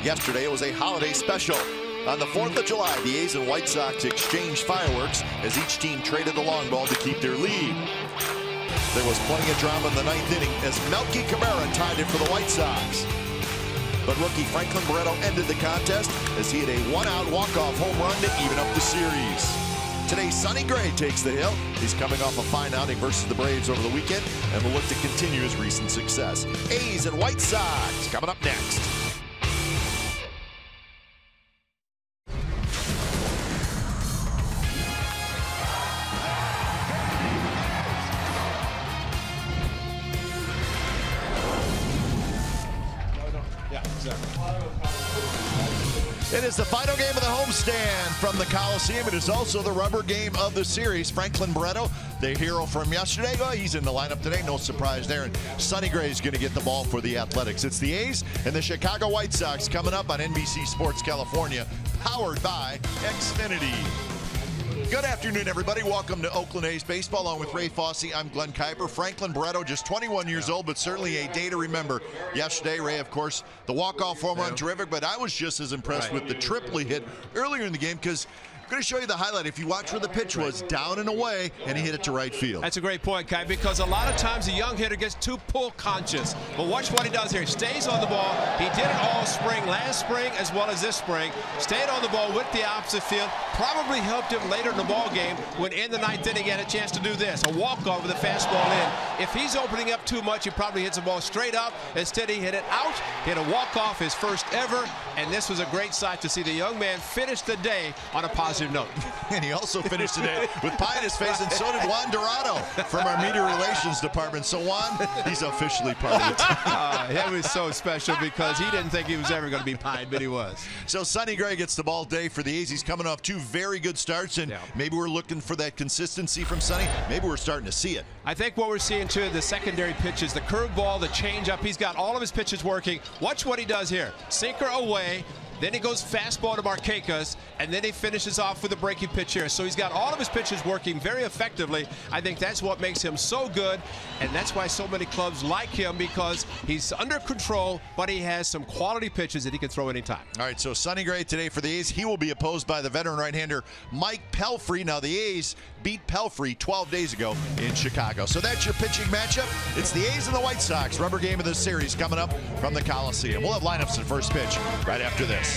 Yesterday, it was a holiday special. On the 4th of July, the A's and White Sox exchanged fireworks as each team traded the long ball to keep their lead. There was plenty of drama in the 9th inning as Melky Cabrera tied it for the White Sox. But rookie Franklin Barreto ended the contest as he hit a one-out walk-off home run to even up the series. Today, Sonny Gray takes the hill. He's coming off a fine outing versus the Braves over the weekend and will look to continue his recent success. A's and White Sox coming up next. It is the final game of the homestand from the Coliseum. It is also the rubber game of the series. Franklin Barreto, the hero from yesterday, well, he's in the lineup today. No surprise there. And Sonny Gray is going to get the ball for the Athletics. It's the A's and the Chicago White Sox coming up on NBC Sports California, powered by Xfinity. Good afternoon, everybody. Welcome to Oakland A's Baseball. Along with Ray Fosse, I'm Glenn Kuiper. Franklin Barreto, just 21 years old, but certainly a day to remember. Yesterday, Ray, of course, the walk-off home run, terrific, but I was just as impressed with the triple he hit earlier in the game because I'm going to show you the highlight. If you watch where the pitch was, down and away, and he hit it to right field. That's a great point, Kai, because a lot of times a young hitter gets too pull conscious. But watch what he does here. He stays on the ball. He did it all spring, last spring as well as this spring. Stayed on the ball with the opposite field. Probably helped him later in the ball game when in the 9th inning he had a chance to do this. A walk-off with a fastball in. If he's opening up too much, he probably hits the ball straight up. Instead, he hit it out. Hit a walk-off, his first ever. And this was a great sight to see the young man finish the day on a positive note. And he also finished today with pie in his face, and so did Juan Dorado from our media relations department. So Juan, he's officially part of the team. That was so special because he didn't think he was ever going to be pied, but he was. So Sonny Gray gets the ball today for the A's. He's coming off 2 very good starts, and maybe we're looking for that consistency from Sonny. Maybe we're starting to see it. I think what we're seeing, too, the secondary pitches, the curveball, the changeup. He's got all of his pitches working. Watch what he does here. Sinker away. Then he goes fastball to Marquez, and then he finishes off with a breaking pitch here. So he's got all of his pitches working very effectively. I think that's what makes him so good, and that's why so many clubs like him, because he's under control, but he has some quality pitches that he can throw anytime. All right, so Sonny Gray today for the A's. He will be opposed by the veteran right-hander Mike Pelfrey. Now, the A's beat Pelfrey 12 days ago in Chicago. So that's your pitching matchup. It's the A's and the White Sox, rubber game of the series coming up from the Coliseum. We'll have lineups at first pitch right after this.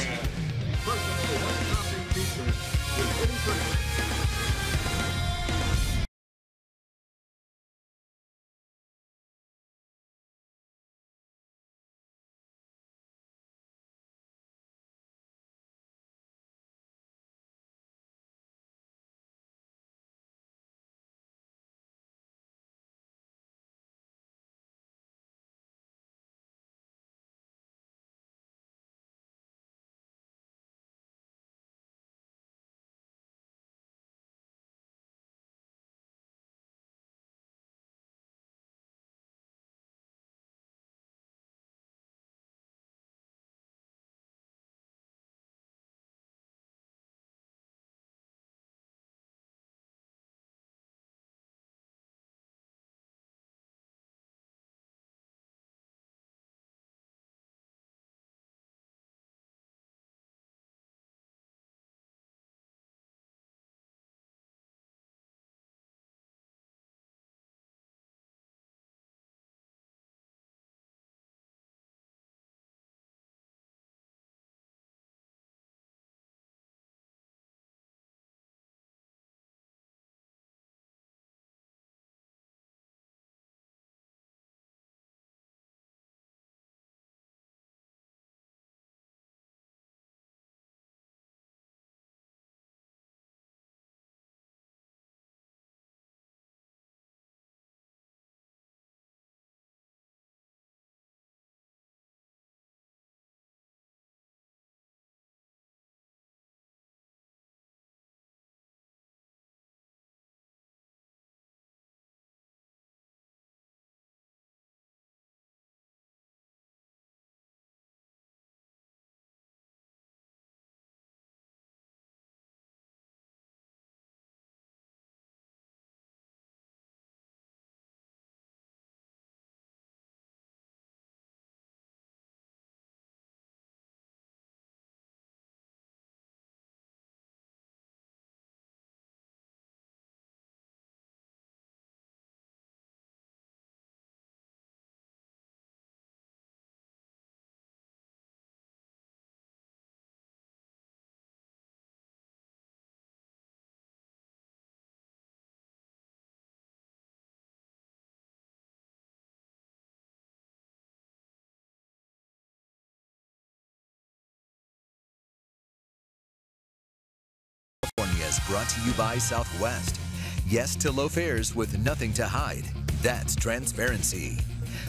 is brought to you by Southwest. Yes to low fares with nothing to hide. That's transparency.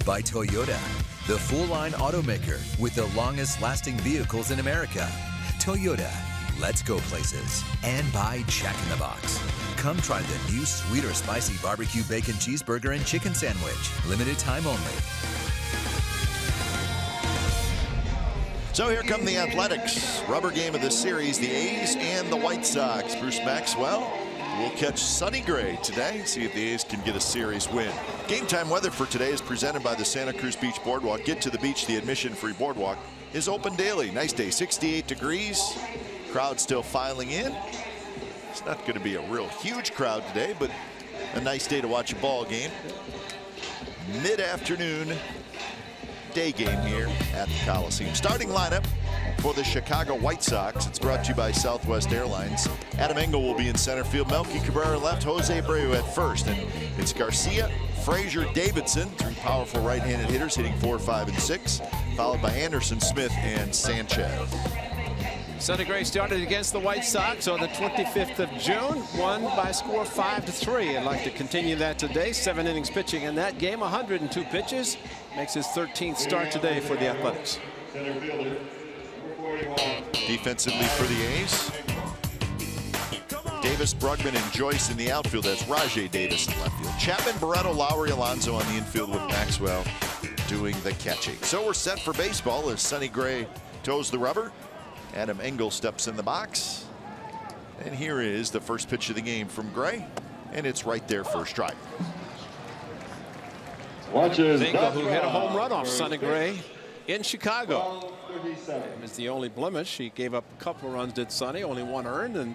By Toyota, the full-line automaker with the longest-lasting vehicles in America. Toyota, let's go places. And by Jack in the Box. Come try the new sweet or spicy barbecue bacon cheeseburger and chicken sandwich. Limited time only. So here come the Athletics. Rubber game of the series, the A's and the White Sox. Bruce Maxwell will catch Sonny Gray today. See if the A's can get a series win. Game time weather for today is presented by the Santa Cruz Beach Boardwalk. Get to the beach. The admission-free boardwalk is open daily. Nice day, 68 degrees. Crowd still filing in. It's not going to be a real huge crowd today, but a nice day to watch a ball game. Mid-afternoon day game here at the Coliseum. Starting lineup for the Chicago White Sox. It's brought to you by Southwest Airlines. Adam Engel will be in center field. Melky Cabrera left. Jose Abreu at first. And it's Garcia, Frazier, Davidson, three powerful right-handed hitters hitting 4, 5, and 6, followed by Anderson, Smith, and Sanchez. Sonny Gray started against the White Sox on the 25th of June, won by a score 5-3. I'd like to continue that today. 7 innings pitching in that game, 102 pitches. Makes his 13th start today for the Athletics. Defensively for the A's, Davis, Brugman, and Joyce in the outfield. That's Rajay Davis in left field. Chapman, Barreto, Lowry, Alonso on the infield with Maxwell doing the catching. So we're set for baseball as Sonny Gray toes the rubber. Adam Engel steps in the box. And here is the first pitch of the game from Gray. And it's right there for a strike. Engel, who hit a home run off Sonny Gray in Chicago. Is the only blemish. He gave up a couple of runs, did Sonny, only one earned. And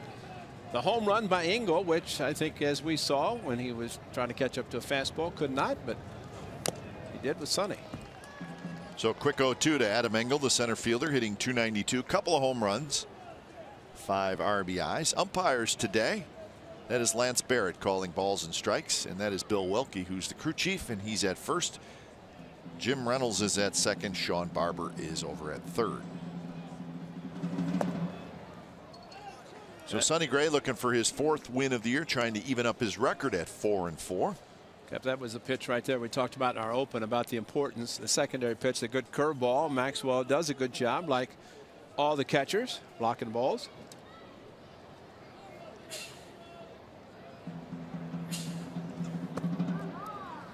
the home run by Engel, which I think, as we saw when he was trying to catch up to a fastball, could not, but he did with Sonny. So quick 0-2 to Adam Engel, the center fielder, hitting .292, couple of home runs, 5 RBIs. Umpires today, that is Lance Barrett calling balls and strikes, and that is Bill Welke, who's the crew chief, and he's at first. Jim Reynolds is at second. Sean Barber is over at third. So Sonny Gray looking for his 4th win of the year, trying to even up his record at 4-4. That was a pitch right there we talked about in our open about the importance. The secondary pitch, the good curveball. Maxwell does a good job, like all the catchers, blocking balls.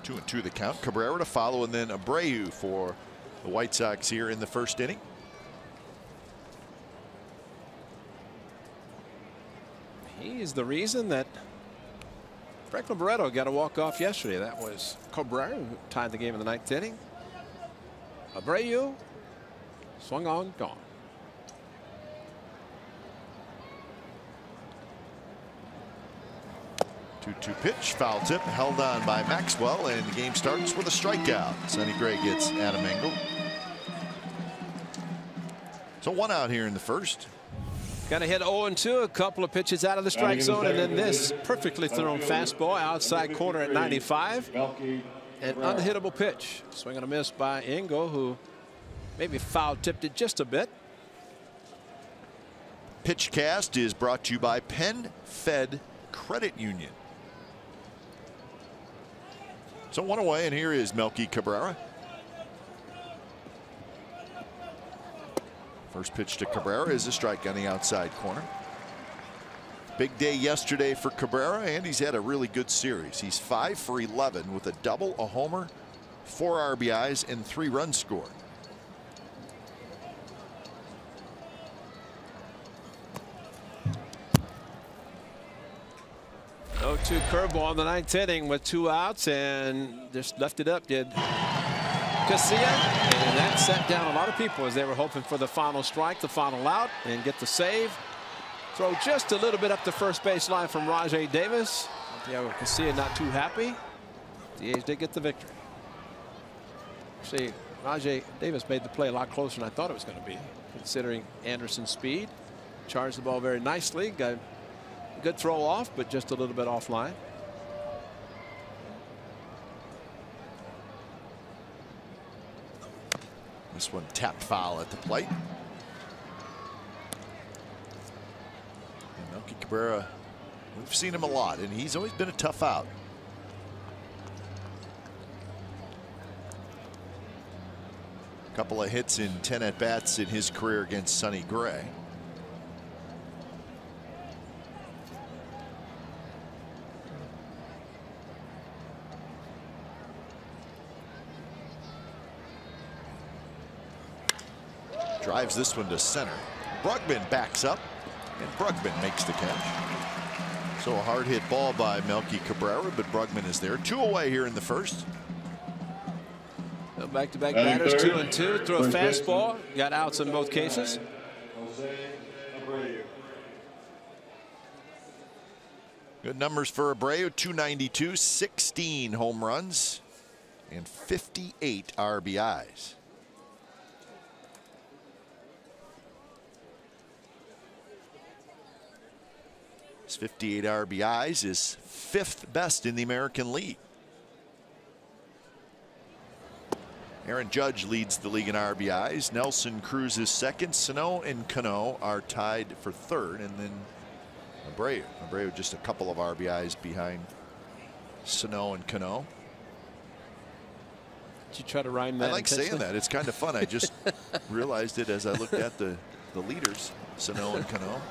Two and two the count. Cabrera to follow, and then Abreu for the White Sox here in the first inning. He's the reason that Franklin Barreto got a walk-off yesterday. That was Cabrera who tied the game in the 9th inning. Abreu swung on, gone. Two pitch, foul tip, held on by Maxwell, and the game starts with a strikeout. Sonny Gray gets Adam Engel. So 1 out here in the first. Got to hit 0-2, a couple of pitches out of the strike zone, and then this perfectly thrown fastball outside corner at 95. An unhittable pitch. Swing and a miss by Engel, who maybe foul tipped it just a bit. Pitch Cast is brought to you by Penn Fed Credit Union. So 1 away, and here is Melky Cabrera. First pitch to Cabrera is a strike on the outside corner. Big day yesterday for Cabrera, and he's had a really good series. He's 5 for 11 with a double, a homer, 4 RBIs, and 3 runs scored. Oh, 0-2 curveball in the 9th inning with 2 outs, and just left it up, did Casilla, and that set down a lot of people as they were hoping for the final strike, the final out, and get the save. Throw just a little bit up the first base line from Rajay Davis. Yeah, Casilla not too happy. The A's did get the victory. See, Rajay Davis made the play a lot closer than I thought it was going to be, considering Anderson's speed. Charged the ball very nicely. Got a good throw off, but just a little bit offline. This one tapped foul at the plate. And Melky Cabrera We've seen him a lot, and he's always been a tough out. A couple of hits in 10 at-bats in his career against Sonny Gray. Drives this one to center. Brugman backs up, and Brugman makes the catch. So a hard hit ball by Melky Cabrera, but Brugman is there. 2 away here in the first. Back-to-back batters, 2-2. Throw a fastball. Got outs in both cases. Good numbers for Abreu. 292, 16 home runs, and 58 RBIs. His 58 RBIs is 5th best in the American League. Aaron Judge leads the league in RBIs. Nelson Cruz is 2nd. Sano and Cano are tied for 3rd, and then Abreu just a couple of RBIs behind Sano and Cano. Did you try to rhyme that? I like saying that. It's kind of fun. I just realized it as I looked at the leaders, Sano and Cano.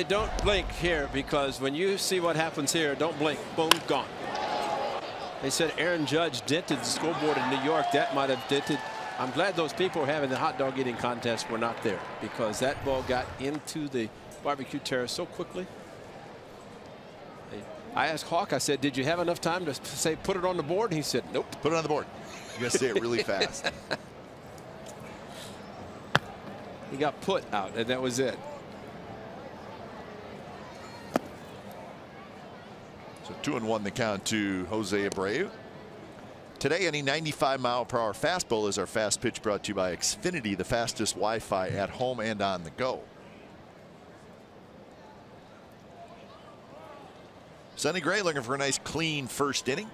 Don't blink here, because when you see what happens here, don't blink. Boom, gone. They said Aaron Judge dented the scoreboard in New York. That might have dented. I'm glad those people who are having the hot dog eating contest were not there, because that ball got into the barbecue terrace so quickly. I asked Hawk, I said, did you have enough time to say put it on the board? And he said, nope. Put it on the board. You got to say it really fast. He got put out, and that was it. So 2-1 the count to Jose Abreu. Today, any 95-mile-per-hour fastball is our fast pitch, brought to you by Xfinity, the fastest Wi-Fi at home and on the go. Sonny Gray looking for a nice clean first inning.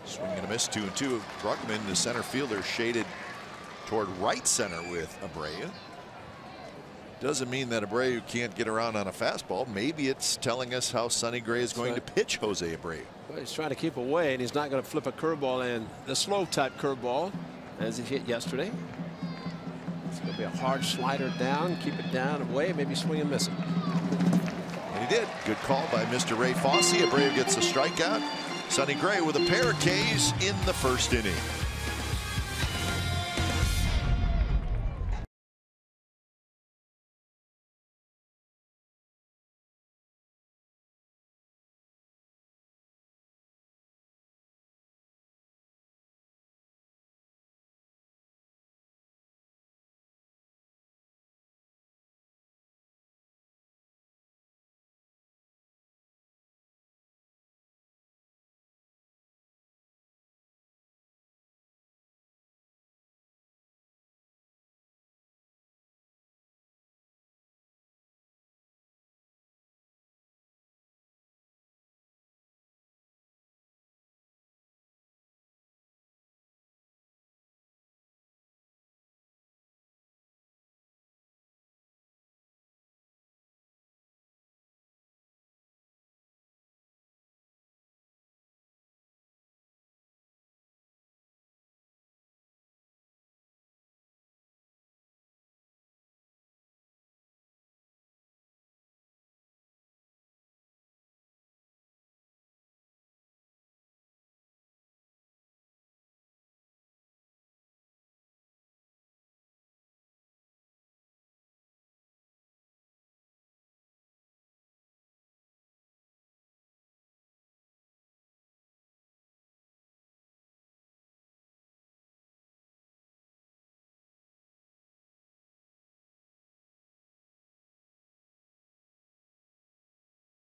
Swing and a miss, 2-2. Brugman, the center fielder, shaded toward right center with Abreu. Doesn't mean that Abreu can't get around on a fastball. Maybe it's telling us how Sonny Gray is going to pitch Jose Abreu. Well, he's trying to keep away, and he's not going to flip a curveball in, the slow type curveball, as he hit yesterday. It's going to be a hard slider down, keep it down, away, maybe swing and miss it. And he did. Good call by Mr. Ray Fosse. Abreu gets a strikeout. Sonny Gray with a pair of Ks in the first inning.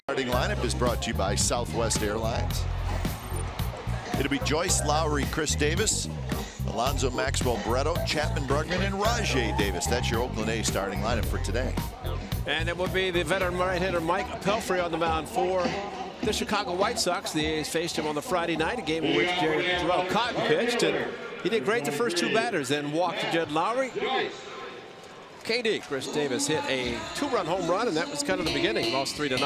Starting lineup is brought to you by Southwest Airlines. It'll be Joyce Lowry, Chris Davis, Alonzo Maxwell Barreto, Chapman Brugman, and Rajay Davis. That's your Oakland A's starting lineup for today. And it will be the veteran right-hander Mike Pelfrey on the mound for the Chicago White Sox. The A's faced him on the Friday night, a game in which Jerry Terrell Cotton pitched, and He did great the first 2 batters, then walked to Jed Lowry. KD, Chris Davis, hit a 2-run home run, and that was kind of the beginning. Lost 3-0.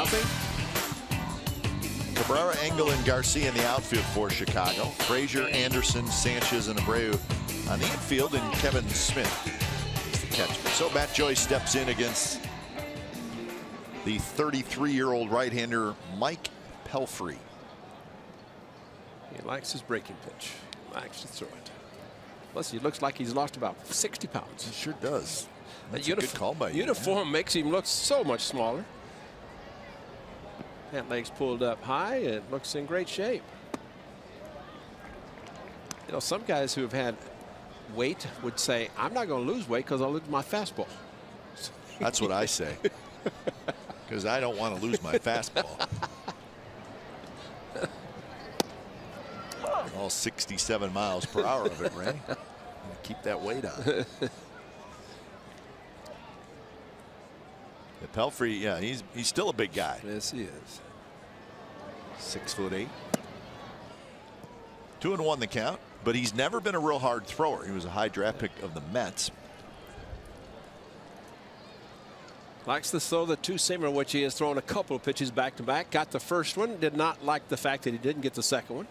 Cabrera, Engel, and Garcia in the outfield for Chicago. Frazier, Anderson, Sanchez, and Abreu on the infield, and Kevin Smith is the catcher. So Matt Joyce steps in against the 33-year-old right-hander Mike Pelfrey. He likes his breaking pitch. He likes to throw it. Plus, he looks like he's lost about 60 pounds. He sure does. That's a good call by you. Uniform makes him look so much smaller. That leg's pulled up high. It looks in great shape. You know, some guys who have had weight would say, I'm not going to lose weight because I'll lose my fastball. That's what I say. Because I don't want to lose my fastball. All 67 miles per hour of it, Ray. Keep that weight on. Pelfrey, yeah, he's still a big guy. Yes, he is. 6'8". 2-1 the count, but he's never been a real hard thrower. He was a high draft pick of the Mets. Likes to throw the 2-seamer, which he has thrown a couple of pitches back to back. Got the first one. Did not like the fact that he didn't get the second one.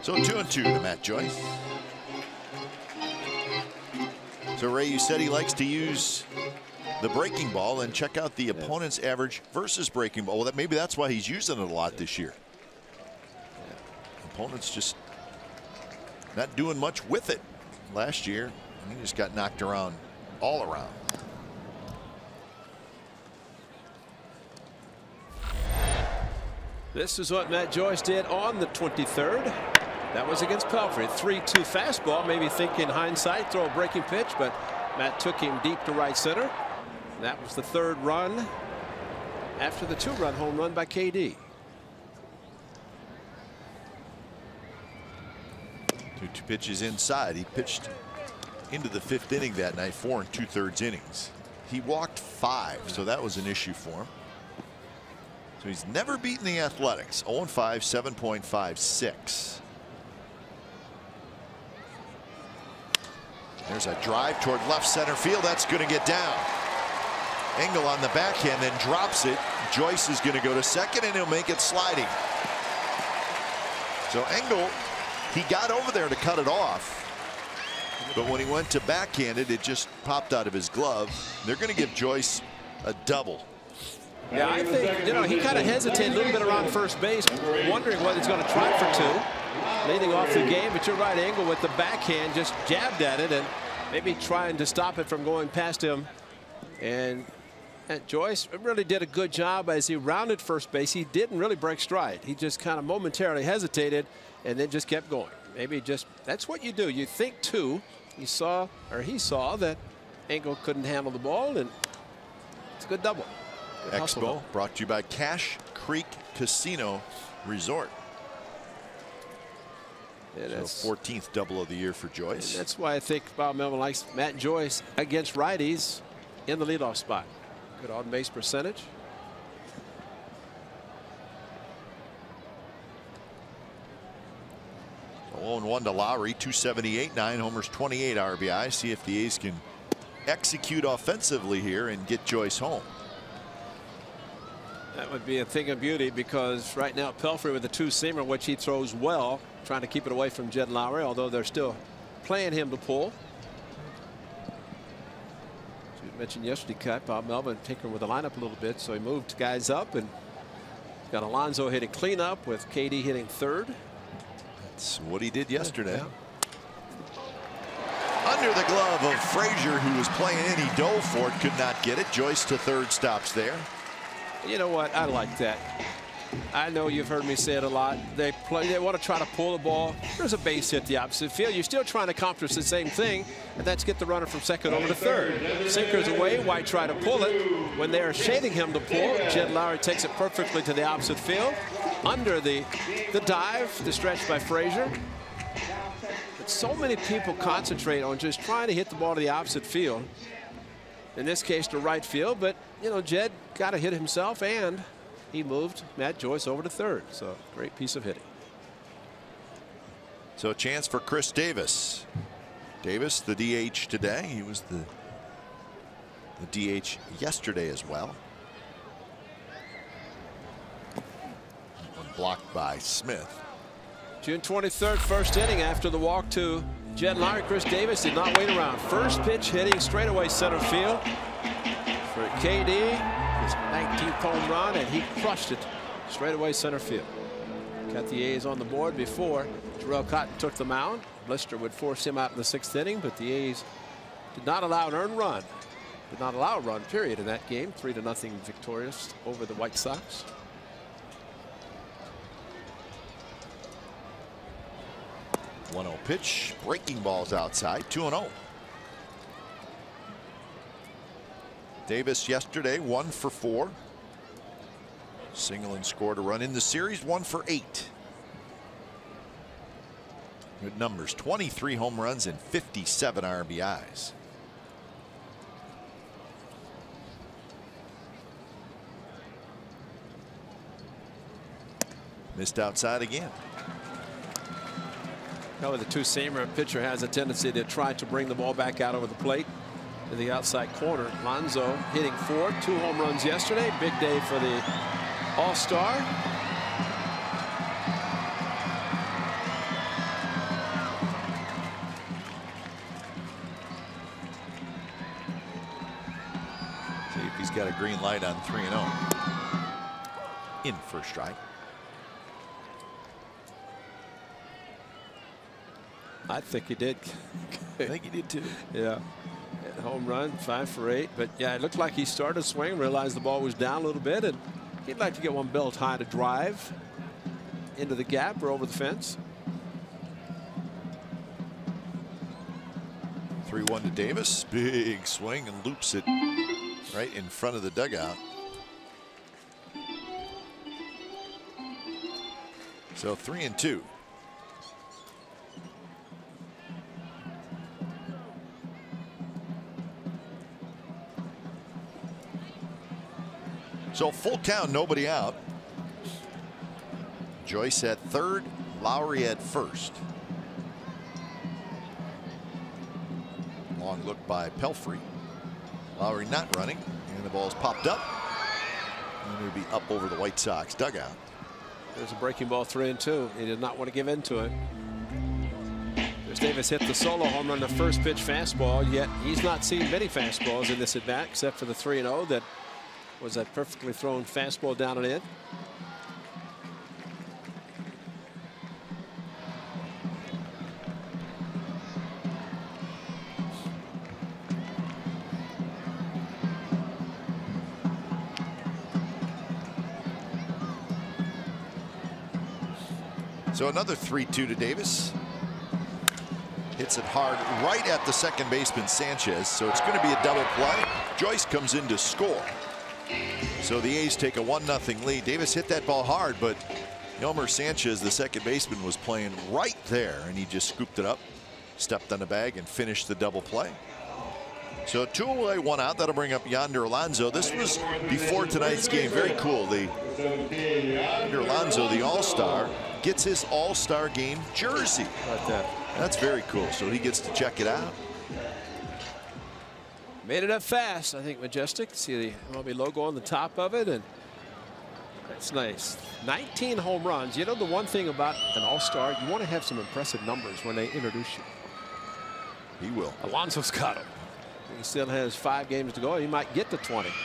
So 2-2 to Matt Joyce. So Ray, you said he likes to use the breaking ball, and check out the opponent's average versus breaking ball. Well, maybe that's why he's using it a lot this year. Opponents just not doing much with it. Last year, he just got knocked around all around. This is what Matt Joyce did on the 23rd. That was against Pelfrey. 3-2 fastball. Maybe think in hindsight throw a breaking pitch, but Matt took him deep to right center. That was the 3rd run after the 2-run home run by KD. 2 pitches inside. He pitched into the 5th inning that night, 4 2/3 innings. He walked 5, so that was an issue for him. So he's never beaten the Athletics. 0-5, 7.56. There's a drive toward left center field. That's going to get down. Engel on the backhand, then drops it. Joyce is going to go to second, and he'll make it sliding. So Engel, he got over there to cut it off. But when he went to backhand it, it just popped out of his glove. They're going to give Joyce a double. Yeah, I think, you know, he kind of hesitated a little bit around first base, wondering whether he's going to try for 2, leading off the game. But you're right, Engel with the backhand just jabbed at it and maybe trying to stop it from going past him. And Joyce really did a good job as he rounded first base. He didn't really break stride. He just kind of momentarily hesitated and then just kept going. Maybe just that's what you do. You think 2. He saw that Engel couldn't handle the ball, and it's a good double. Expo brought to you by Cache Creek Casino Resort. Yeah, so 14th double of the year for Joyce. That's why I think Bob Melvin likes Matt Joyce against righties in the leadoff spot. Good on base percentage. So 0-1 to Lowry, 278, 9 homers, 28 RBI. See if the A's can execute offensively here and get Joyce home. That would be a thing of beauty, because right now Pelfrey with the 2-seamer, which he throws well, trying to keep it away from Jed Lowry, although they're still playing him to pull. As we mentioned yesterday, cut Bob Melvin tinkering with the lineup a little bit, so he moved guys up, and got Alonso hitting cleanup with KD hitting 3rd. That's what he did yesterday. Yeah. Under the glove of Frazier, who was playing in. He dove for it, could not get it. Joyce to 3rd, stops there. You know what? I like that. I know you've heard me say it a lot. They want to try to pull the ball. There's a base hit the opposite field. You're still trying to accomplish the same thing, and that's get the runner from 2nd over to 3rd. Sinker's away. Why try to pull it when they're shading him to pull? Jed Lowry takes it perfectly to the opposite field. Under the dive, the stretch by Frazier. But so many people concentrate on just trying to hit the ball to the opposite field. In this case, to right field, but you know, Jed got to hit himself, and he moved Matt Joyce over to 3rd. So great piece of hitting. So a chance for Chris Davis. Davis, the DH today. He was the DH yesterday as well. One blocked by Smith. June 23rd, first inning after the walk to Jed Lowry. Chris Davis did not wait around. First pitch hitting straightaway center field for KD. His 19th home run, and he crushed it straightaway center field. Got the A's on the board before Terrell Cotton took the mound. Blister would force him out in the 6th inning, but the A's did not allow an earned run. Did not allow a run, period, in that game. 3-0 victorious over the White Sox. One 1-0 pitch. Breaking balls outside. 2-0. Davis yesterday 1 for 4. Single and scored a run in the series. 1 for 8. Good numbers. 23 home runs and 57 RBIs. Missed outside again. Now with the two-seamer, a pitcher has a tendency to try to bring the ball back out over the plate to the outside corner. Lonzo hitting 4, 2 home runs yesterday. Big day for the All-Star. See if he's got a green light on 3-0. In for a strike. I think he did. I think he did too. Yeah. Home run, 5 for 8. But yeah, it looked like he started swinging, realized the ball was down a little bit, and he'd like to get one belt high to drive into the gap or over the fence. 3-1 to Davis. Big swing and loops it right in front of the dugout. So 3-2. So full count, nobody out. Joyce at third, Lowry at first. Long look by Pelfrey. Lowry not running, and the ball's popped up. And it'll be up over the White Sox dugout. There's a breaking ball, 3-2. He did not want to give in to it. Chris Davis hit the solo home run, the first pitch fastball, yet he's not seen many fastballs in this at bat except for the 3-0 that was that perfectly thrown fastball down and in. So another 3-2 to Davis. Hits it hard right at the second baseman Sanchez. So it's going to be a double play. Joyce comes in to score. So the A's take a 1-0 lead. Davis hit that ball hard, but Yelmer Sanchez, the second baseman, was playing right there, and he just scooped it up, stepped on the bag, and finished the double play. So 2 away, 1 out. That'll bring up Yonder Alonso. This was before tonight's game. Very cool. Yonder Alonso, the All-Star, gets his All-Star game jersey. Like that. That's very cool. So he gets to check it out. Made it up fast. I think majestic. See the MLB logo on the top of it, and that's nice. 19 home runs. You know, the one thing about an All-Star, you want to have some impressive numbers when they introduce you. He will. Alonso's got them. He still has 5 games to go. He might get to 20. Of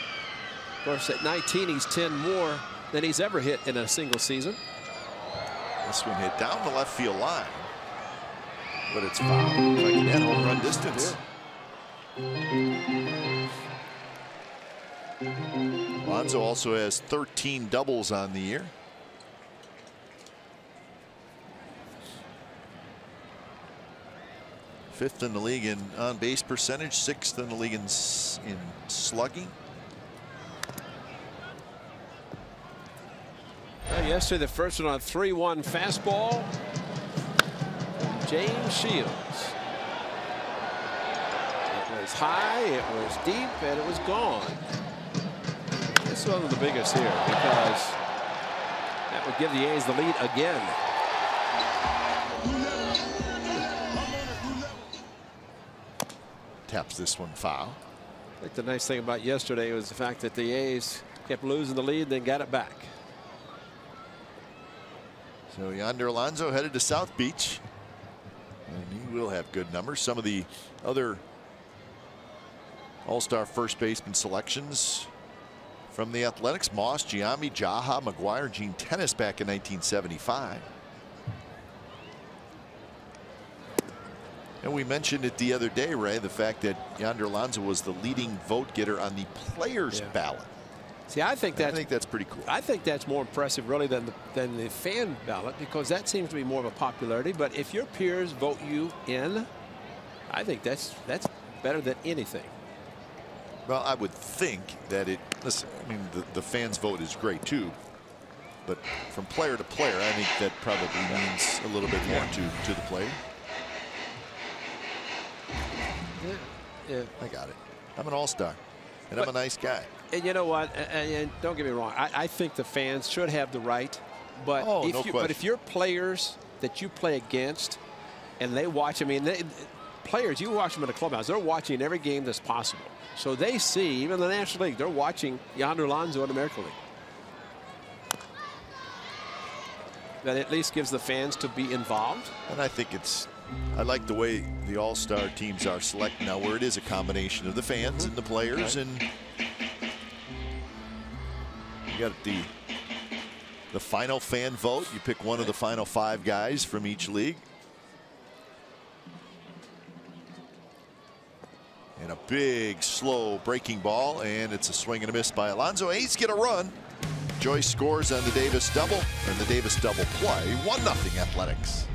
course, at 19, he's 10 more than he's ever hit in a single season. This one hit down the left field line, but it's foul. Like that home run distance. Alonso also has 13 doubles on the year. Fifth in the league in on-base percentage, 6th in the league in slugging. Yesterday, the first one on 3-1 fastball. James Shields. It was high, it was deep, and it was gone. This wasn't the biggest here because that would give the A's the lead again. taps this one foul. I think the nice thing about yesterday was the fact that the A's kept losing the lead and then got it back. So Yonder Alonso headed to South Beach, and he will have good numbers. Some of the other All-Star first baseman selections from the Athletics: Moss, Giambi, Jaha, McGuire, Gene Tennis back in 1975. And we mentioned it the other day, Ray, the fact that Yonder Alonso was the leading vote getter on the players' ballot. See, I think that's pretty cool. I think that's more impressive, really, than the fan ballot, because that seems to be more of a popularity. But if your peers vote you in, I think that's better than anything. Well, I would think that it. Listen, I mean, the fans' vote is great too, but from player to player, I think that probably means a little bit more to the player. Yeah, I got it. I'm an all-star, and I'm a nice guy. And you know what? And don't get me wrong. I think the fans should have the right. But if your players that you play against, and they watch, I mean, players, you watch them in the clubhouse, they're watching every game that's possible. So they see, even the National League, they're watching Yonder Alonso in the American League. That at least gives the fans to be involved. And I think I like the way the all-star teams are selected now, where it is a combination of the fans and the players, and you got the final fan vote. You pick one of the final 5 guys from each league. And a big, slow breaking ball, and it's a swing and a miss by Alonso. A's get a run. Joyce scores on the Davis double, and the Davis double play. 1-0 Athletics.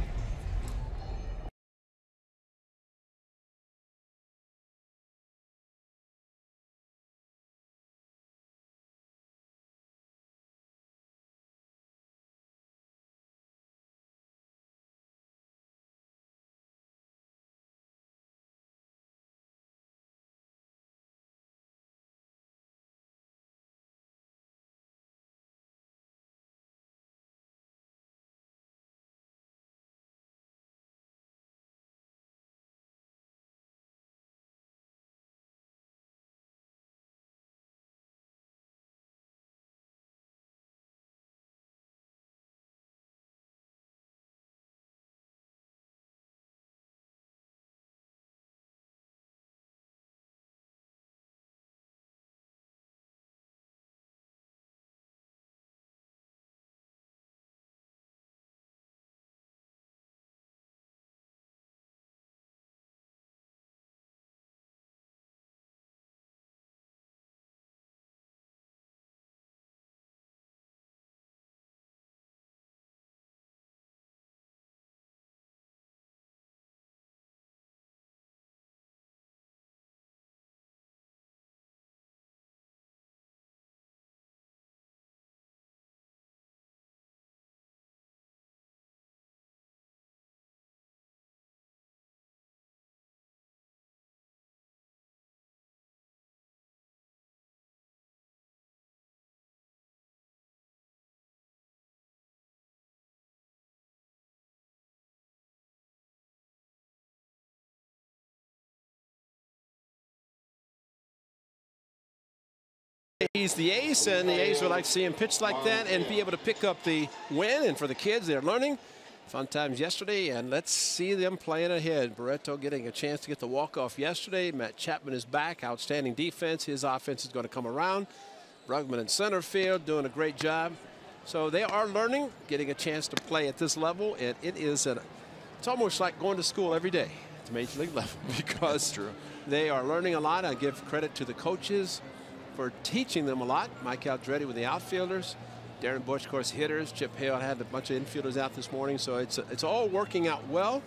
He's the ace, and the A's would like to see him pitch like that and be able to pick up the win. And for the kids, they're learning. Fun times yesterday, and let's see them playing ahead. Barreto getting a chance to get the walk-off yesterday. Matt Chapman is back. Outstanding defense. His offense is going to come around. Brugman in center field doing a great job. So they are learning, getting a chance to play at this level, and it's almost like going to school every day at the Major League level, because they are learning a lot. I give credit to the coaches for teaching them a lot. Mike Aldretti with the outfielders. Darren Bush, of course, hitters. Chip Hale had a bunch of infielders out this morning. So it's all working out well.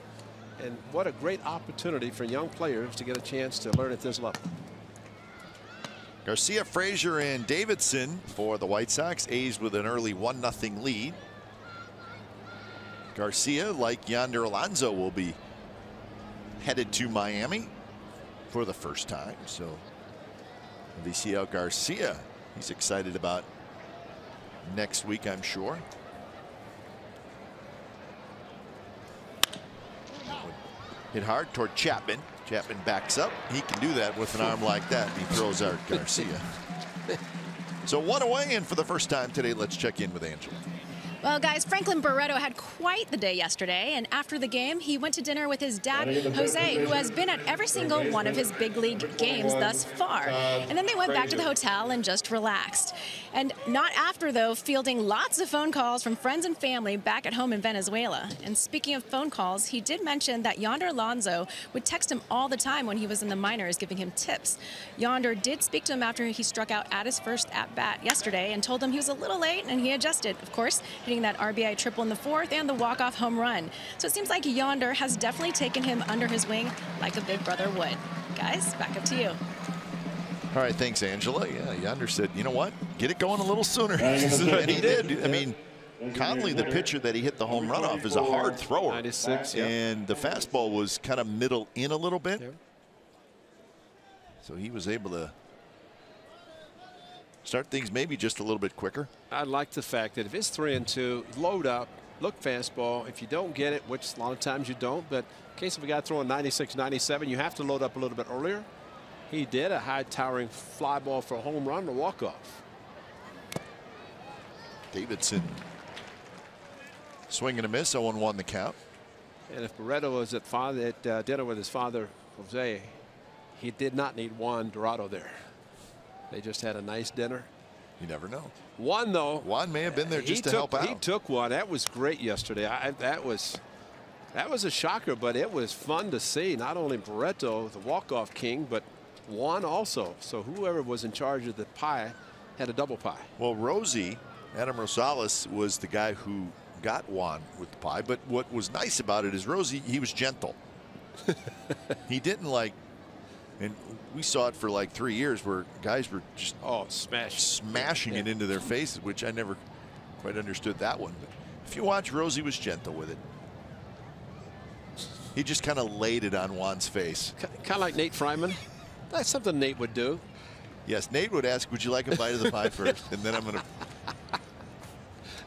And what a great opportunity for young players to get a chance to learn at this level. Garcia, Frazier, and Davidson for the White Sox. A's with an early 1-0 lead. Garcia, like Yonder Alonso, will be headed to Miami for the first time. So Alicia Garcia, he's excited about next week, I'm sure. Hit hard toward Chapman. Chapman backs up. He can do that with an arm like that. He throws out Garcia. So 1 away, and for the first time today, let's check in with Angela. Well, guys, Franklin Barreto had quite the day yesterday, and after the game, he went to dinner with his dad, Jose, who has been at every single one of his big league games thus far. And then they went back to the hotel and just relaxed. And not after, though, fielding lots of phone calls from friends and family back at home in Venezuela. And speaking of phone calls, he did mention that Yonder Alonso would text him all the time when he was in the minors, giving him tips. Yonder did speak to him after he struck out at his first at-bat yesterday and told him he was a little late, and he adjusted, of course, hitting that RBI triple in the 4th and the walk-off home run. So it seems like Yonder has definitely taken him under his wing like a big brother would. Guys, back up to you. All right, thanks, Angela. Yeah, Yonder said, you know what? Get it going a little sooner. And he did. I mean, Conley, the pitcher that he hit the home run off, is a hard thrower. 96, yeah. And the fastball was kind of middle in a little bit. Yeah. So he was able to start things maybe just a little bit quicker. I like the fact that if it's 3-2, load up, look fastball. If you don't get it, which a lot of times you don't, but in case of a guy throwing 96, 97, you have to load up a little bit earlier. He did a high towering fly ball for a home run, a walk-off. Davidson swing and a miss, 0-1 the count. And if Barreto was at dinner with his father, Jose, he did not need Juan Dorado there. They just had a nice dinner. You never know. Juan, though. Juan may have been there just to help out. He took one. That was great yesterday. That was a shocker, but it was fun to see. Not only Barreto, the walk-off king, but Juan also. So whoever was in charge of the pie had a double pie. Well, Rosie, Adam Rosales, was the guy who got Juan with the pie. But what was nice about it is Rosie, he was gentle. He didn't like. And we saw it for like 3 years where guys were just smashing it into their faces, which I never quite understood that one. But if you watch, Rosie was gentle with it. He just kind of laid it on Juan's face. Kind of like Nate Fryman. That's something Nate would do. Yes, Nate would ask, would you like a bite of the pie first? And then I'm going to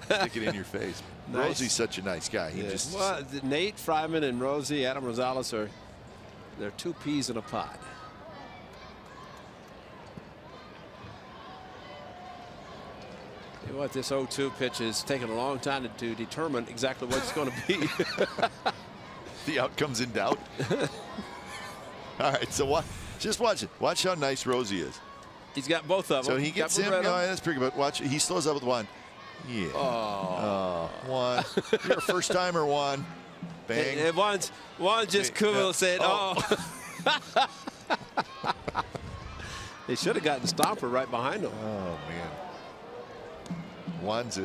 stick it in your face. Nice. Rosie's such a nice guy. He just. Well, Nate Fryman and Rosie, Adam Rosales they're two peas in a pod. You know what, this 0-2 pitch is taking a long time to determine exactly what it's going to be. The outcome's in doubt. All right, so just watch it. Watch how nice Rosie is. He's got both of them. So he gets him. That's pretty good. But watch, he slows up with Juan. Yeah. Oh, Juan, you're a first timer, Juan. Bang. And Juan just cool said, oh. They should have gotten Stomper right behind him. Oh man. Juan's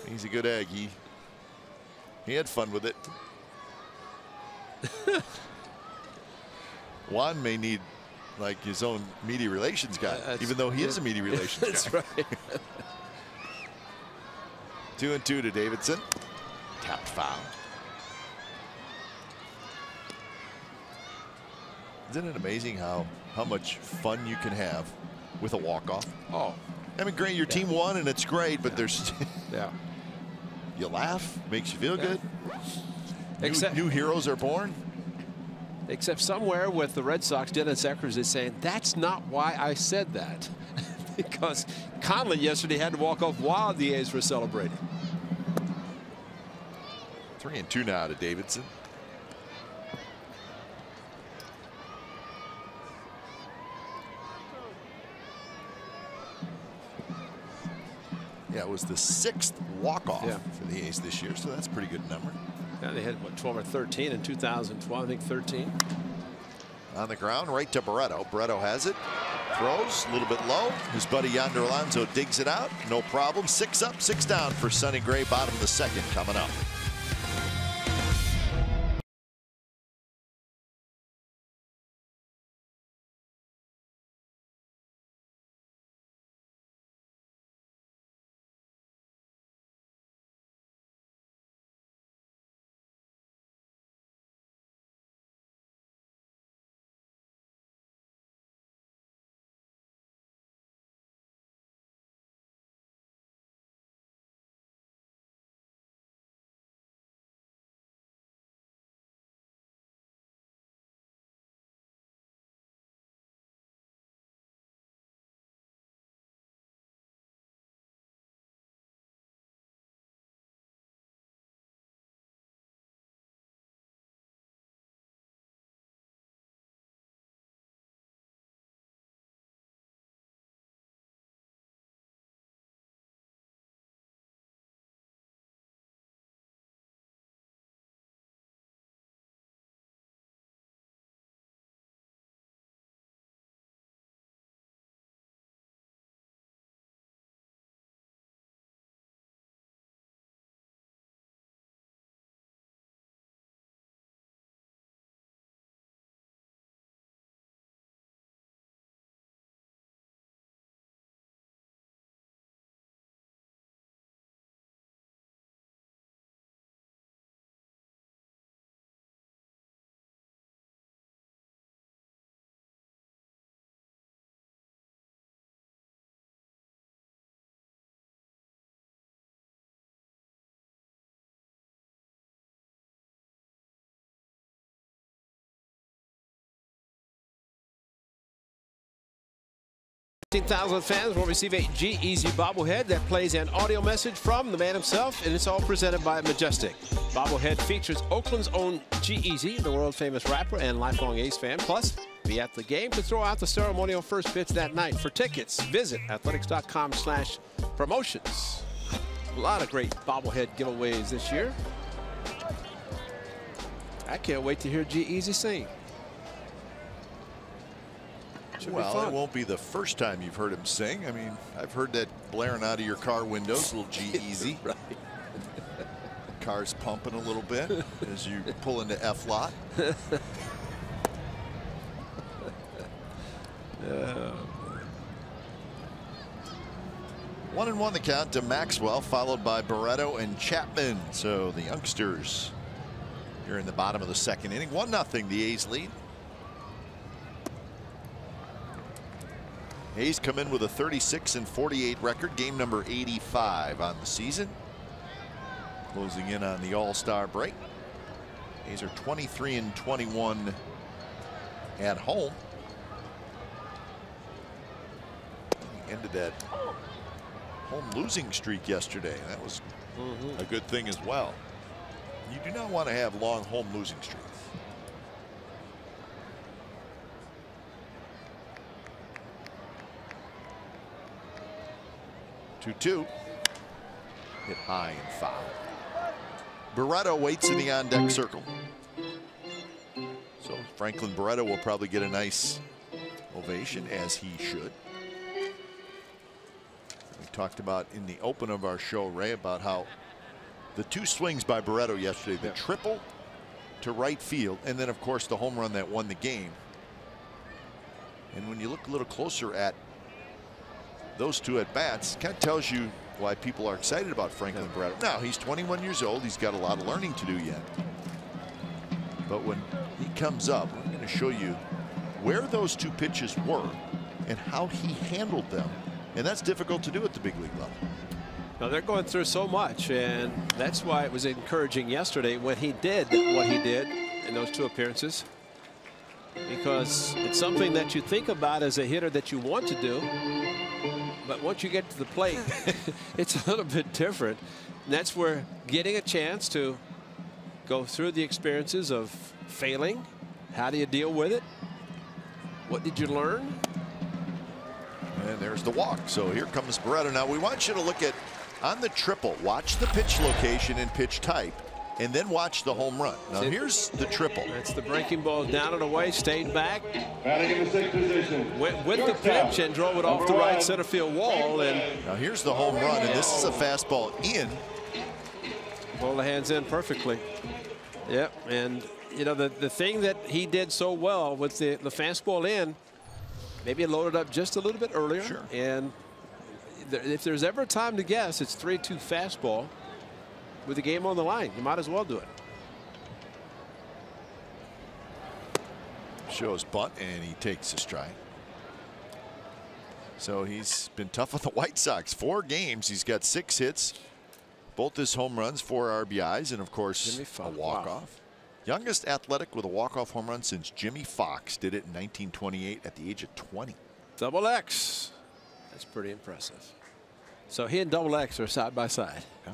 he's a good egg. He had fun with it. Juan may need like his own media relations guy, even though he is a media relations guy. That's right. 2-2 to Davidson. Tapped foul. Isn't it amazing how much fun you can have with a walk-off? Oh. I mean, great, your team won, and it's great, but there's. Yeah. You laugh, makes you feel good. Except new heroes are born. Except somewhere with the Red Sox, Dennis Eckers is saying, that's not why I said that. Because Conley yesterday had to walk off while the A's were celebrating. 3-2 now to Davidson. Yeah, it was the 6th walk-off for the A's this year, so that's a pretty good number. Yeah, they had, what, 12 or 13 in 2012, I think 13. On the ground, right to Barreto. Barreto has it. Throws a little bit low. His buddy Yonder Alonso digs it out. No problem. 6 up, 6 down for Sonny Gray. Bottom of the 2nd coming up. 15,000 fans will receive a G-Eazy bobblehead that plays an audio message from the man himself, and it's all presented by Majestic. Bobblehead features Oakland's own G-Eazy, the world-famous rapper and lifelong A's fan. Plus, be at the game to throw out the ceremonial first pitch that night. For tickets, visit athletics.com/promotions. A lot of great bobblehead giveaways this year. I can't wait to hear G-Eazy sing. Well, it won't be the first time you've heard him sing. I mean, I've heard that blaring out of your car windows, a little G-Eazy. Right. Car's pumping a little bit as you pull into F-lot. 1-1 the count to Maxwell, followed by Barreto and Chapman. So the youngsters here in the bottom of the second inning. 1-0 the A's lead. A's come in with a 36-48 record, game number 85 on the season. Closing in on the All-Star break. A's are 23-21 at home. Ended that home losing streak yesterday. That was a good thing as well. You do not want to have long home losing streaks. 2-2. Hit high and foul. Barreto waits in the on-deck circle. So Franklin Barreto will probably get a nice ovation, as he should. We talked about in the open of our show, Ray, about how the two swings by Barreto yesterday, the triple to right field, and then of course the home run that won the game. And when you look a little closer at those two at bats, kind of tells you why people are excited about Franklin Barreto. Now, he's 21 years old. He's got a lot of learning to do yet. But when he comes up, I'm going to show you where those two pitches were and how he handled them. And that's difficult to do at the big league level. Now, they're going through so much, and that's why it was encouraging yesterday when he did what he did in those two appearances. Because it's something that you think about as a hitter that you want to do. But once you get to the plate, it's a little bit different. And that's where getting a chance to go through the experiences of failing. How do you deal with it? What did you learn? And there's the walk. So here comes Barreto. Now we want you to look at, on the triple, watch the pitch location and pitch type, and then watch the home run. Now here's the triple. That's the breaking ball down and away, stayed back. Batting in the sixth position. Went with the pitch and drove it off the right center field wall. And now here's the home run, and this is a fastball in. Pull the hands in perfectly. Yep, and you know the thing that he did so well with the fastball in, maybe it loaded up just a little bit earlier. Sure. And if there's ever a time to guess, it's 3-2 fastball. With the game on the line, you might as well do it. Shows bunt, and he takes a strike. So he's been tough on the White Sox. 4 games, he's got 6 hits, both his home runs, 4 RBIs, and of course a walk-off. Wow. Youngest athletic with a walk-off home run since Jimmy Fox did it in 1928 at the age of 20. Double X. That's pretty impressive. So he and Double X are side by side. Yeah.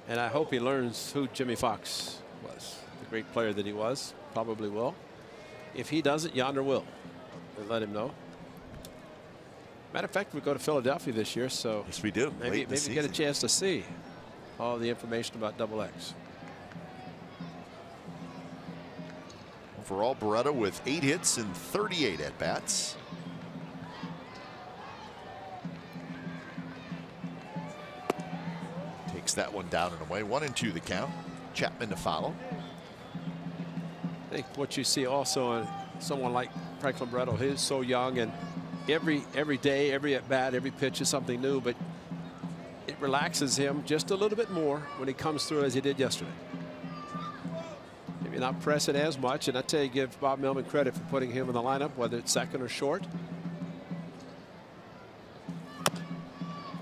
And I hope he learns who Jimmy Fox was. The great player that he was. Probably will. If he doesn't, Yonder will. We'll let him know. Matter of fact, we go to Philadelphia this year, so yes, we do. Maybe get a chance to see all the information about Double X. Overall, Barreto with 8 hits and 38 at bats. That one down and away. 1-2 the count. Chapman to follow. I think what you see also in someone like Franklin Barreto, he's so young, and every day, every at bat, every pitch is something new, but it relaxes him just a little bit more when he comes through as he did yesterday. Maybe not pressing as much, and I tell you, give Bob Millman credit for putting him in the lineup, whether it's second or short.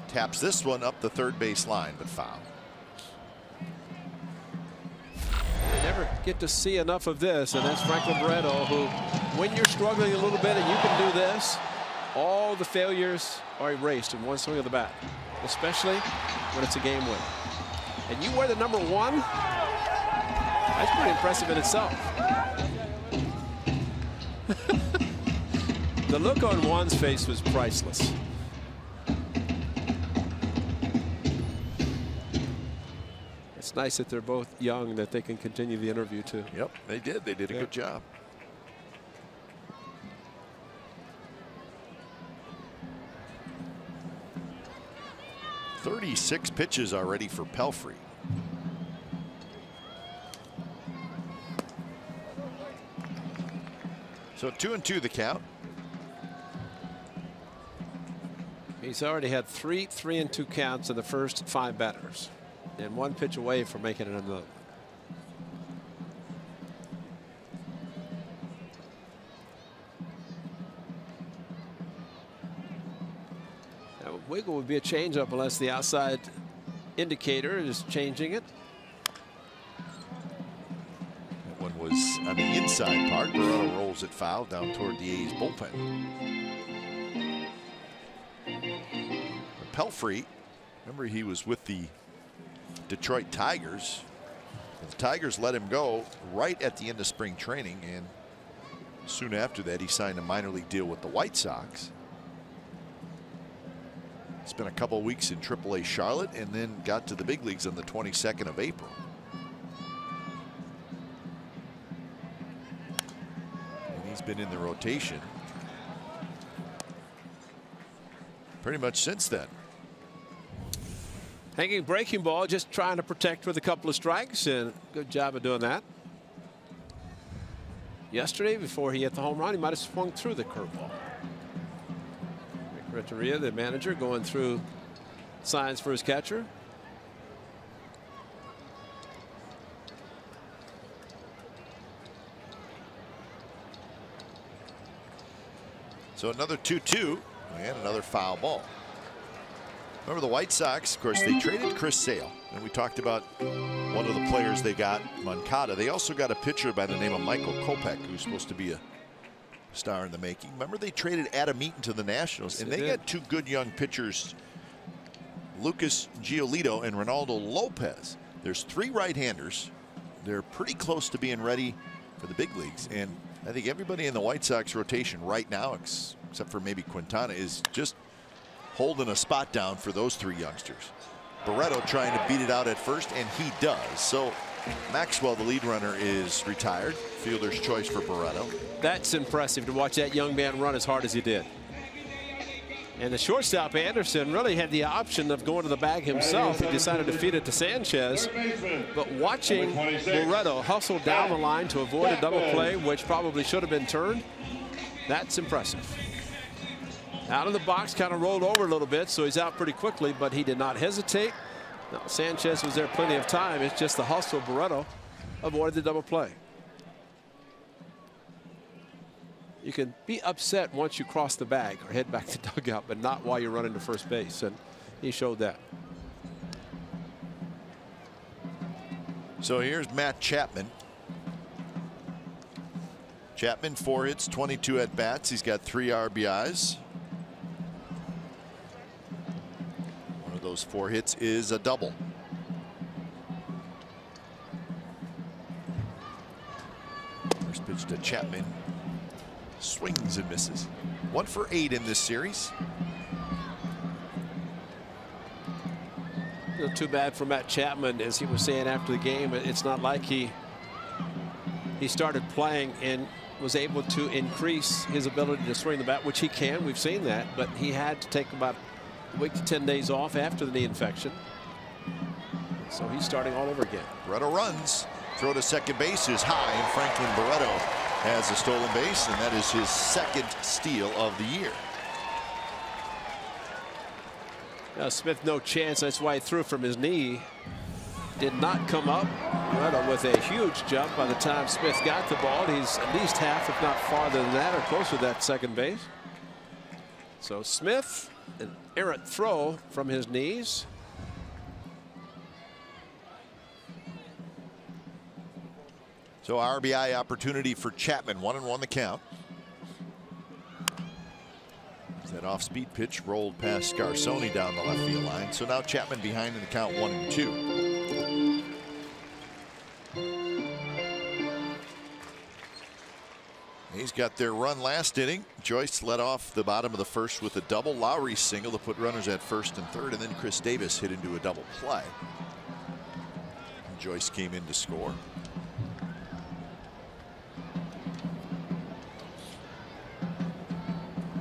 Taps this one up the third base line, but foul. never get to see enough of this, and that's Franklin Barreto, who, when you're struggling a little bit and you can do this, all the failures are erased in one swing of the bat, especially when it's a game winner. And you wear the number 1. That's pretty impressive in itself. The look on Juan's face was priceless. It's nice that they're both young, that they can continue the interview too. Yep, they did. They did a good job. "36 pitches already for Pelfrey. So 2-2 the count. He's already had 3 3-2 counts in the first 5 batters, and 1 pitch away from making it another. Now, wiggle would be a changeup unless the outside indicator is changing it. That one was on the inside part. Barreto rolls it foul down toward the A's bullpen. Pelfrey, remember, he was with the Detroit Tigers. The Tigers let him go right at the end of spring training, and soon after that he signed a minor league deal with the White Sox. Spent a couple of weeks in AAA Charlotte and then got to the big leagues on the 22nd of April. And he's been in the rotation pretty much since then. Hanging breaking ball, just trying to protect with a couple of strikes, and good job of doing that. Yesterday, before he hit the home run, he might have swung through the curveball. Rick Renteria, the manager, going through signs for his catcher. So another 2-2 and another foul ball. Remember the White Sox, of course, they traded Chris Sale, and we talked about one of the players they got, Moncada. They also got a pitcher by the name of Michael Kopech, who's supposed to be a star in the making. Remember, they traded Adam Eaton to the Nationals, and they got 2 good young pitchers, Lucas Giolito and Ronaldo Lopez. There's 3 right-handers. They're pretty close to being ready for the big leagues, and I think everybody in the White Sox rotation right now, except for maybe Quintana, is just holding a spot down for those 3 youngsters. Barreto trying to beat it out at first, and he does. So Maxwell, the lead runner, is retired. Fielder's choice for Barreto. That's impressive to watch that young man run as hard as he did. And the shortstop, Anderson, really had the option of going to the bag himself. He decided to feed it to Sanchez. But watching Barreto hustle down the line to avoid a double play, which probably should have been turned, that's impressive. Out of the box, kind of rolled over a little bit, so he's out pretty quickly, but he did not hesitate. No, Sanchez was there plenty of time. It's just the hustle. Barreto avoided the double play. You can be upset once you cross the bag or head back to dugout, but not while you're running to first base, and he showed that. So here's Matt Chapman. Chapman, 4 hits, 22 at bats. He's got 3 RBIs. One of those 4 hits is a double. First pitch to Chapman. Swings and misses. 1 for 8 in this series. Too bad for Matt Chapman, as he was saying after the game. It's not like he started playing and was able to increase his ability to swing the bat, which he can. We've seen that, but he had to take about a week to 10 days off after the knee infection. So he's starting all over again. Barreto runs. Throw to second base is high, and Franklin Barreto has a stolen base, and that is his 2nd steal of the year. Now Smith, no chance. That's why he threw from his knee. Did not come up. Barreto with a huge jump. By the time Smith got the ball, he's at least half, if not farther than that, or closer to that second base. So Smith, an errant throw from his knees. So RBI opportunity for Chapman. 1-1 the count. That off-speed pitch rolled past Scarsoni down the left field line. So now Chapman behind in the count 1-2. He's got their run last inning. Joyce led off the bottom of the first with a double. Lowry single to put runners at first and third, and then Chris Davis hit into a double play. And Joyce came in to score.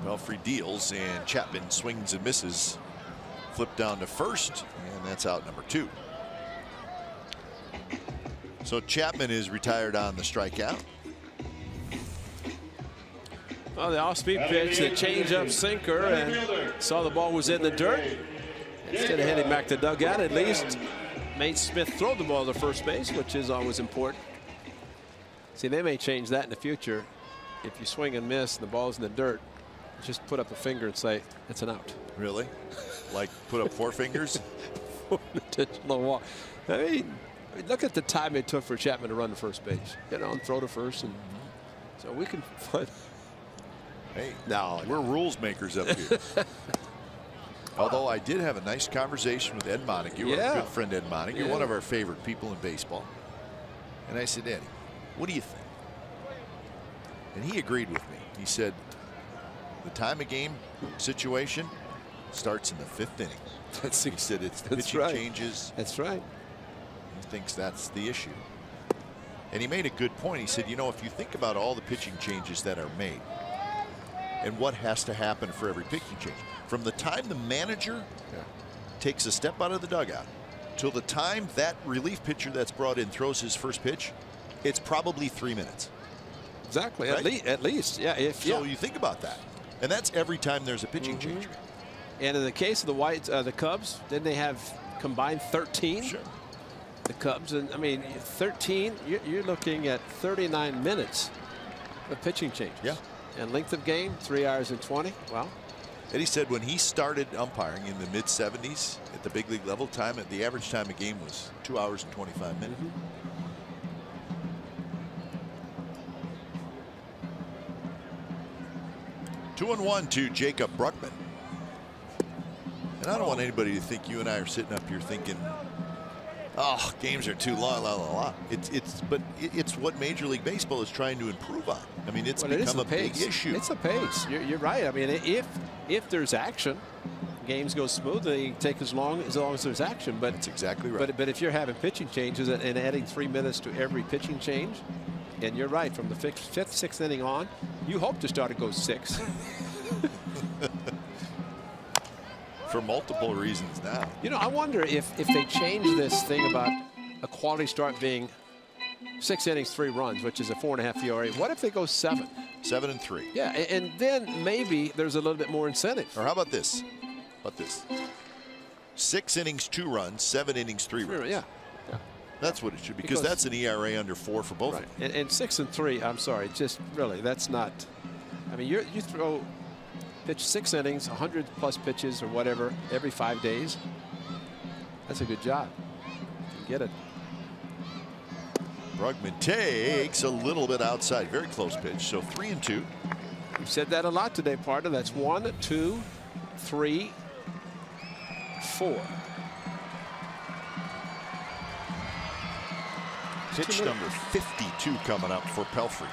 Belfry deals, and Chapman swings and misses. Flip down to first, and that's out number 2. So Chapman is retired on the strikeout. Well, the off-speed pitch, the change-up sinker, and saw the ball was in the dirt. Instead of heading back to dugout, at least made Smith throw the ball to first base, which is always important. See, they may change that in the future. If you swing and miss and the ball's in the dirt, just put up a finger and say it's an out. Really? Like put up 4 fingers? Intentional walk. I mean, look at the time it took for Chapman to run to first base. You know, and throw to first, and so we can find. Hey, no, we're rules makers up here. Although I did have a nice conversation with Ed Montague, our good friend Ed Montague, one of our favorite people in baseball. And I said, Eddie, what do you think? And he agreed with me. He said, the time of game situation starts in the 5th inning. He said it's the pitching changes. That's right. He thinks that's the issue. And he made a good point. He said, you know, if you think about all the pitching changes that are made and what has to happen for every pitching change, from the time the manager takes a step out of the dugout till the time that relief pitcher that's brought in throws his first pitch, it's probably 3 minutes. Exactly. Right? At least. Yeah. So you think about that. And that's every time there's a pitching change. And in the case of the Cubs, didn't they have combined 13? Sure. The Cubs, and I mean 13. You're looking at 39 minutes of pitching changes. Yeah. And length of game 3 hours and 20. Well, Eddie said when he started umpiring in the mid-70s at the big league level, the average time of game was 2 hours and 25 minutes. 2-1 to Jacob Bruckman. And I don't want anybody to think you and I are sitting up here thinking, oh, games are too long, la la la. It's what Major League Baseball is trying to improve on. I mean, it's become a big issue. It's a pace. You're right. I mean, if there's action, games go smoothly. Take as long as there's action. But that's exactly right. But if you're having pitching changes and adding 3 minutes to every pitching change, and you're right, from the 5th, 6th inning on, you hope to start at go 6. For multiple reasons now. You know, I wonder if they change this thing about a quality start being 6 innings, 3 runs, which is a 4.5 ERA. What if they go 7? 7 and 3. Yeah, and then maybe there's a little bit more incentive. Or how about this? 6 innings, 2 runs, 7 innings, 3 runs. Yeah. That's what it should be, because that's an ERA under 4 for both of them. And 6 and 3, I'm sorry, just really, that's not. I mean, you pitch 6 innings, 100+ pitches or whatever every 5 days. That's a good job. You get it. Brugman takes a little bit outside, very close pitch. So 3-2. We've said that a lot today, partner. That's 1, 2, 3, 4. Pitch number 52 coming up for Pelfrey.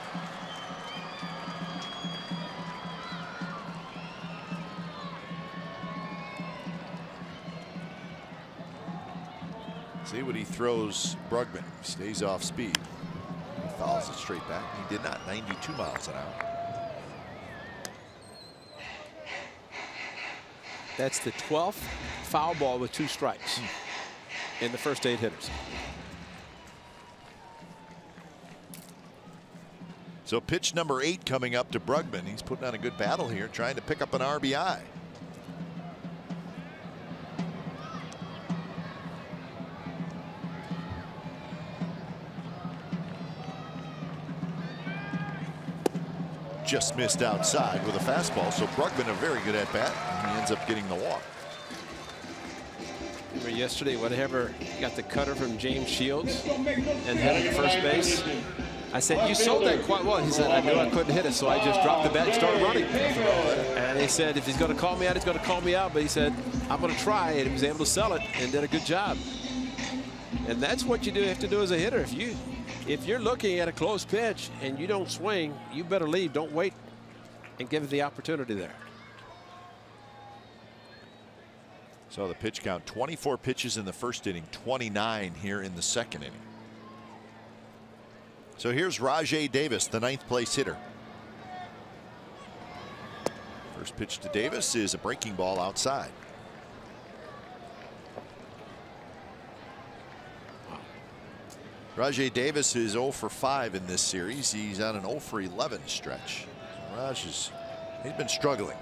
See what he throws Brugman. Stays off speed. He fouls it straight back. He did not. 92 miles an hour. That's the 12th foul ball with 2 strikes in the first 8 hitters. So pitch number 8 coming up to Brugman. He's putting on a good battle here, trying to pick up an RBI. Just missed outside with a fastball. So Brugman a very good at bat, and he ends up getting the walk. Remember yesterday, whatever got the cutter from James Shields and headed to first base. I said, you sold that quite well. He said, I knew I couldn't hit it, so I just dropped the bat and started running. And he said, if he's going to call me out, he's going to call me out. But he said, I'm going to try. And he was able to sell it and did a good job. And that's what you have to do as a hitter. If you're looking at a close pitch and you don't swing, you better leave. Don't wait and give it the opportunity there. So the pitch count, 24 pitches in the first inning, 29 here in the second inning. So here's Rajay Davis, the 9th place hitter. First pitch to Davis is a breaking ball outside. Rajay Davis is 0 for 5 in this series. He's on an 0 for 11 stretch. So he's been struggling.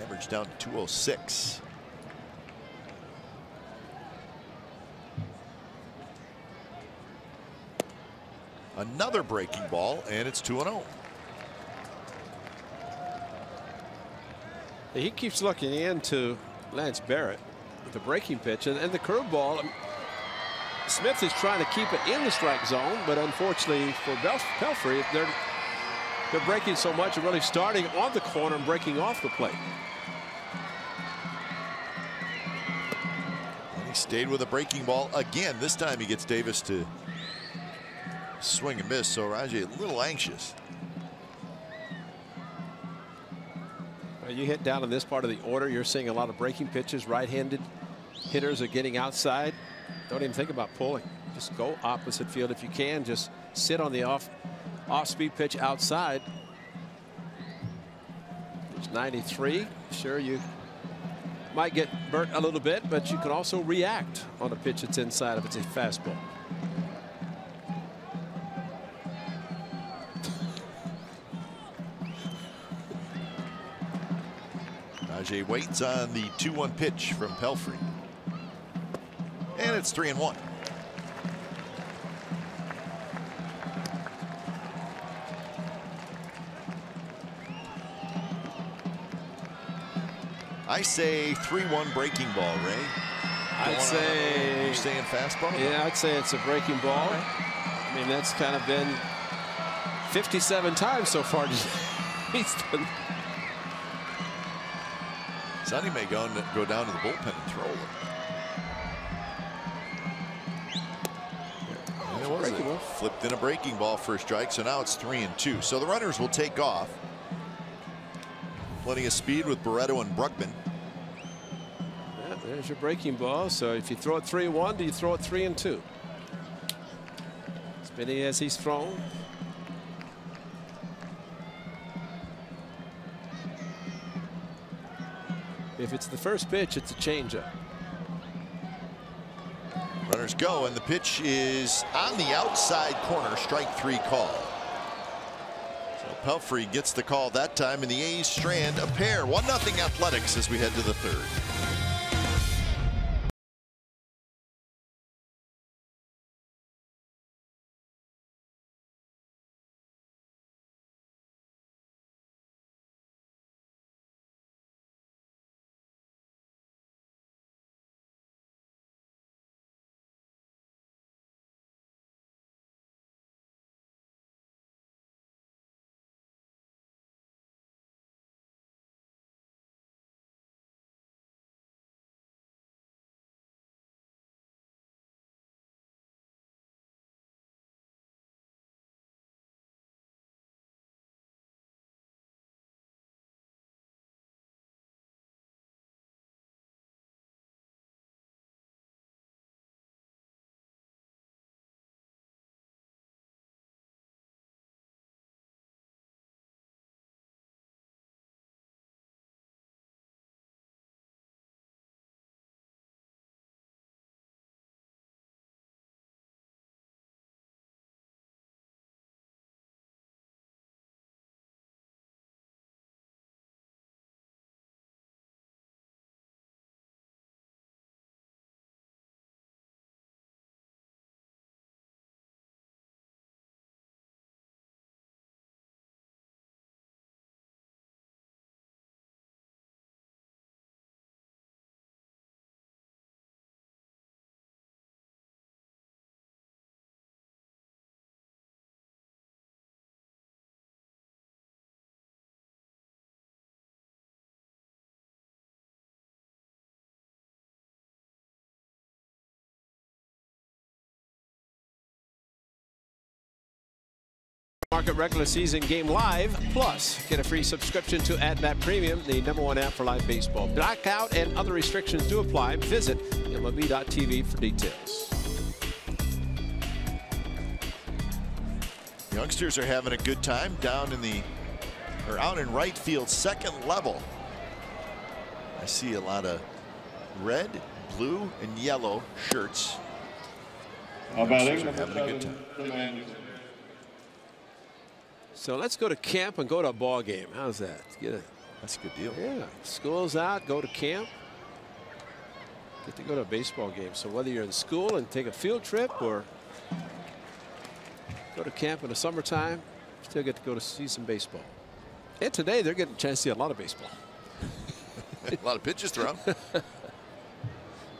Average down to 206. Another breaking ball, and it's 2-0. He keeps looking into Lance Barrett with the breaking pitch and the curveball. Smith is trying to keep it in the strike zone, but unfortunately for Pelfrey, they're breaking so much and really starting on the corner and breaking off the plate. And he stayed with a breaking ball again. This time he gets Davis to swing and miss, so Rajay a little anxious. Well, you hit down in this part of the order, you're seeing a lot of breaking pitches. Right-handed hitters are getting outside. Don't even think about pulling. Just go opposite field if you can. Just sit on the off-speed pitch outside. It's 93. Sure, you might get burnt a little bit, but you can also react on a pitch that's inside if it's a fastball. Rajay waits on the 2-1 pitch from Pelfrey. And it's 3-1. I say 3-1 breaking ball, Ray. I'd say. You're saying fastball? Yeah, I'd say it's a breaking ball. I mean, that's kind of been 57 times so far. He's done. Sonny may go down to the bullpen and throw it. And it was flipped in a breaking ball for a strike, so now it's 3-2. So the runners will take off. Plenty of speed with Barreto and Bruckman. Yeah, there's your breaking ball. So if you throw it 3-1, do you throw it 3-2? As many as he's thrown. If it's the first pitch, it's a changeup. Runners go, and the pitch is on the outside corner. Strike 3 call. So Pelfrey gets the call that time, and the A's strand a pair. 1-0 Athletics as we head to the 3rd. Market regular season game live. Plus, get a free subscription to AtBat Premium, the #1 app for live baseball. Blackout and other restrictions do apply. Visit MLB.tv for details. Youngsters are having a good time down in the, or out in right field, second level. I see a lot of red, blue, and yellow shirts. Youngsters are having a good time. So let's go to camp and go to a ball game. How's that? That's a good deal. Yeah, school's out, go to camp. Get to go to a baseball game. So whether you're in school and take a field trip or go to camp in the summertime, still get to go to see some baseball. And today they're getting a chance to see a lot of baseball. A lot of pitches thrown.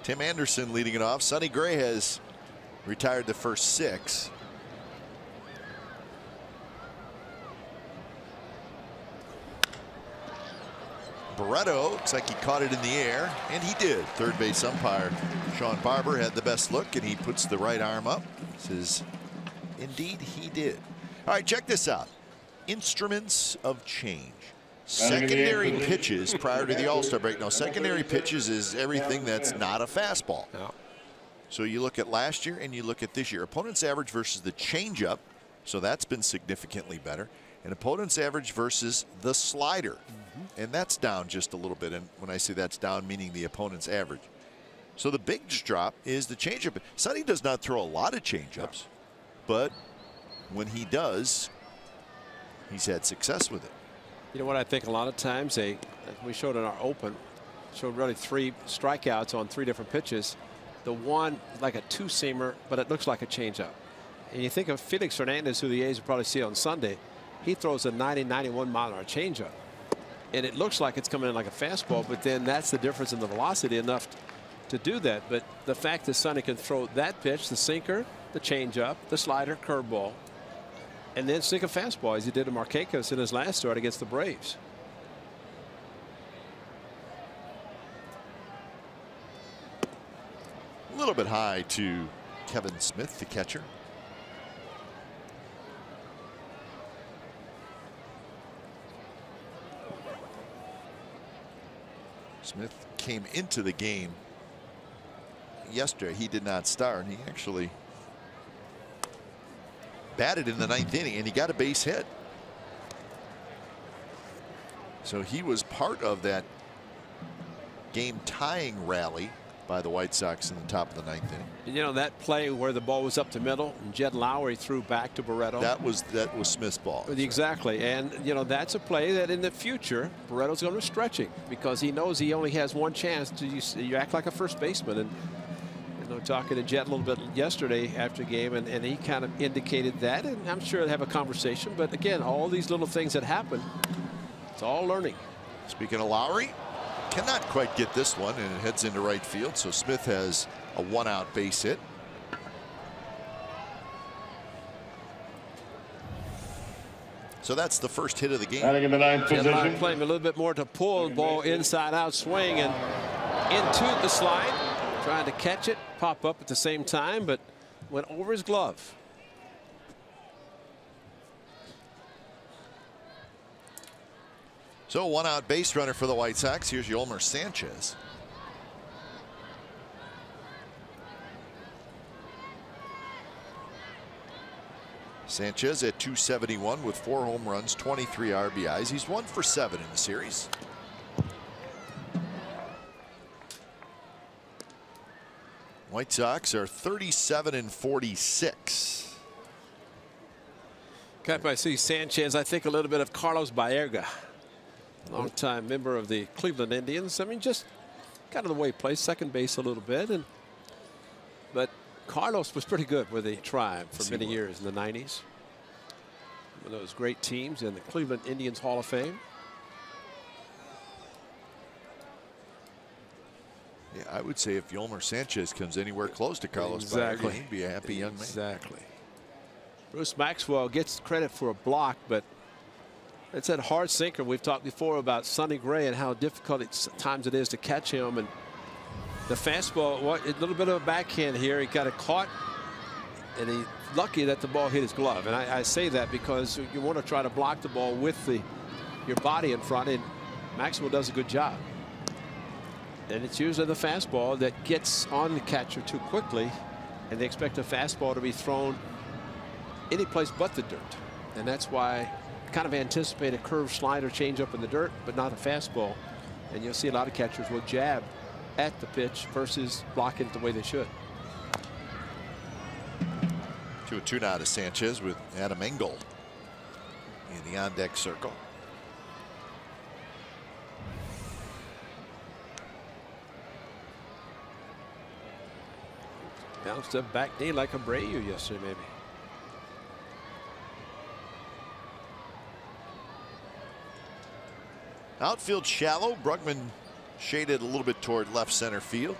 Tim Anderson leading it off. Sonny Gray has retired the first 6. Barreto looks like he caught it in the air, and he did. Third base umpire Sean Barber had the best look, and he puts the right arm up. Says, indeed he did. All right, check this out. Instruments of change. Secondary pitches prior to the All-Star break. Now, secondary pitches is everything that's not a fastball. No. So you look at last year and you look at this year. Opponent's average versus the changeup. So that's been significantly better. And opponent's average versus the slider. And that's down just a little bit. And when I say that's down, meaning the opponent's average. So the big drop is the changeup. Sonny does not throw a lot of changeups, but when he does, he's had success with it. You know what I think a lot of times we showed in our open, showed really 3 strikeouts on 3 different pitches. The one like a 2-seamer, but it looks like a changeup. And you think of Felix Hernandez, who the A's will probably see on Sunday. He throws a 90-91 mile an hour changeup. And it looks like it's coming in like a fastball, but then that's the difference in the velocity enough to do that. But the fact that Sonny can throw that pitch, the sinker, the changeup, the slider, curveball, and then sink a fastball as he did to Marquez in his last start against the Braves. A little bit high to Kevin Smith, the catcher. Smith came into the game yesterday. He did not start. He actually batted in the 9th inning, and he got a base hit. So he was part of that game-tying rally by the White Sox in the top of the 9th inning. And you know that play where the ball was up the middle and Jed Lowry threw back to Barreto. That was Smith's ball. Exactly. And you know that's a play that in the future Barreto's going to stretch him because he knows he only has one chance to you act like a first baseman. And you know, talking to Jed a little bit yesterday after the game, and he kind of indicated that, and I'm sure they'll have a conversation. But again, all these little things that happen, it's all learning. Speaking of Lowry, cannot quite get this one, and it heads into right field. So Smith has a 1-out base hit. So that's the first hit of the game. Batting in the 9th position. Playing a little bit more to pull the ball inside out swing and into the slide, trying to catch it, pop up at the same time, but went over his glove. So 1-out base runner for the White Sox. Here's Yolmer Sanchez. Sanchez at .271 with 4 home runs, 23 RBIs. He's 1 for 7 in the series. White Sox are 37-46. Cap, I see Sanchez. I think a little bit of Carlos Baerga, longtime member of the Cleveland Indians. I mean, just kind of the way he plays second base a little bit, but Carlos was pretty good with the Tribe for many years in the 90s. One of those great teams in the Cleveland Indians Hall of Fame. Yeah, I would say if Yolmer Sanchez comes anywhere close to Carlos Baerga, he'd be a happy young man. Exactly. Bruce Maxwell gets credit for a block, but it's that hard sinker. We've talked before about Sonny Gray and how difficult at times it is to catch him. And the fastball, a little bit of a backhand here. He got it caught And he's lucky that the ball hit his glove. And I say that because you want to try to block the ball with your body in front, and Maxwell does a good job. And it's usually the fastball that gets on the catcher too quickly, and they expect a fastball to be thrown any place but the dirt. And that's why kind of anticipate a curve slider change up in the dirt, but not a fastball. And you'll see a lot of catchers will jab at the pitch versus block it the way they should. 2-2 now to Sanchez with Adam Engel in the on-deck circle. Bounced up back knee like Abreu yesterday, maybe. Outfield shallow. Brugman shaded a little bit toward left center field.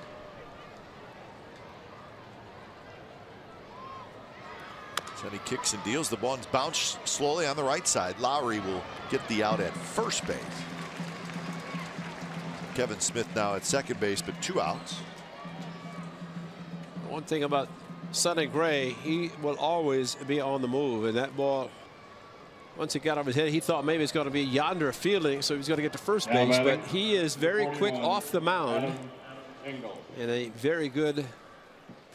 Sonny kicks and deals. The ball's bounced slowly on the right side. Lowry will get the out at first base. Kevin Smith now at second base, but 2 outs. One thing about Sonny Gray, he will always be on the move, and that ball, once it got off his head, he thought maybe it's going to be yonder fielding, so he's going to get to first base, but he is very quick off the mound and a very good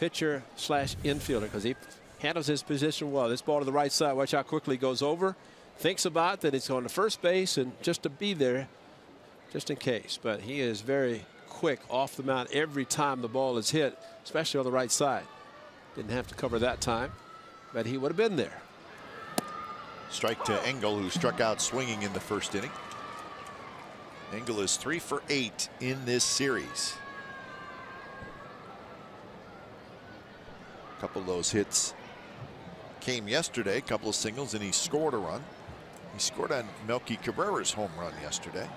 pitcher slash infielder because he handles his position well. This ball to the right side, watch how quickly it goes over. Thinks about that it's going to first base and just to be there just in case. But he is very quick off the mound every time the ball is hit, especially on the right side. Didn't have to cover that time, but he would have been there. Strike to Engel, who struck out swinging in the first inning. Engel is 3 for 8 in this series. A couple of those hits came yesterday, a couple of singles, and he scored a run. He scored on Melky Cabrera's home run yesterday.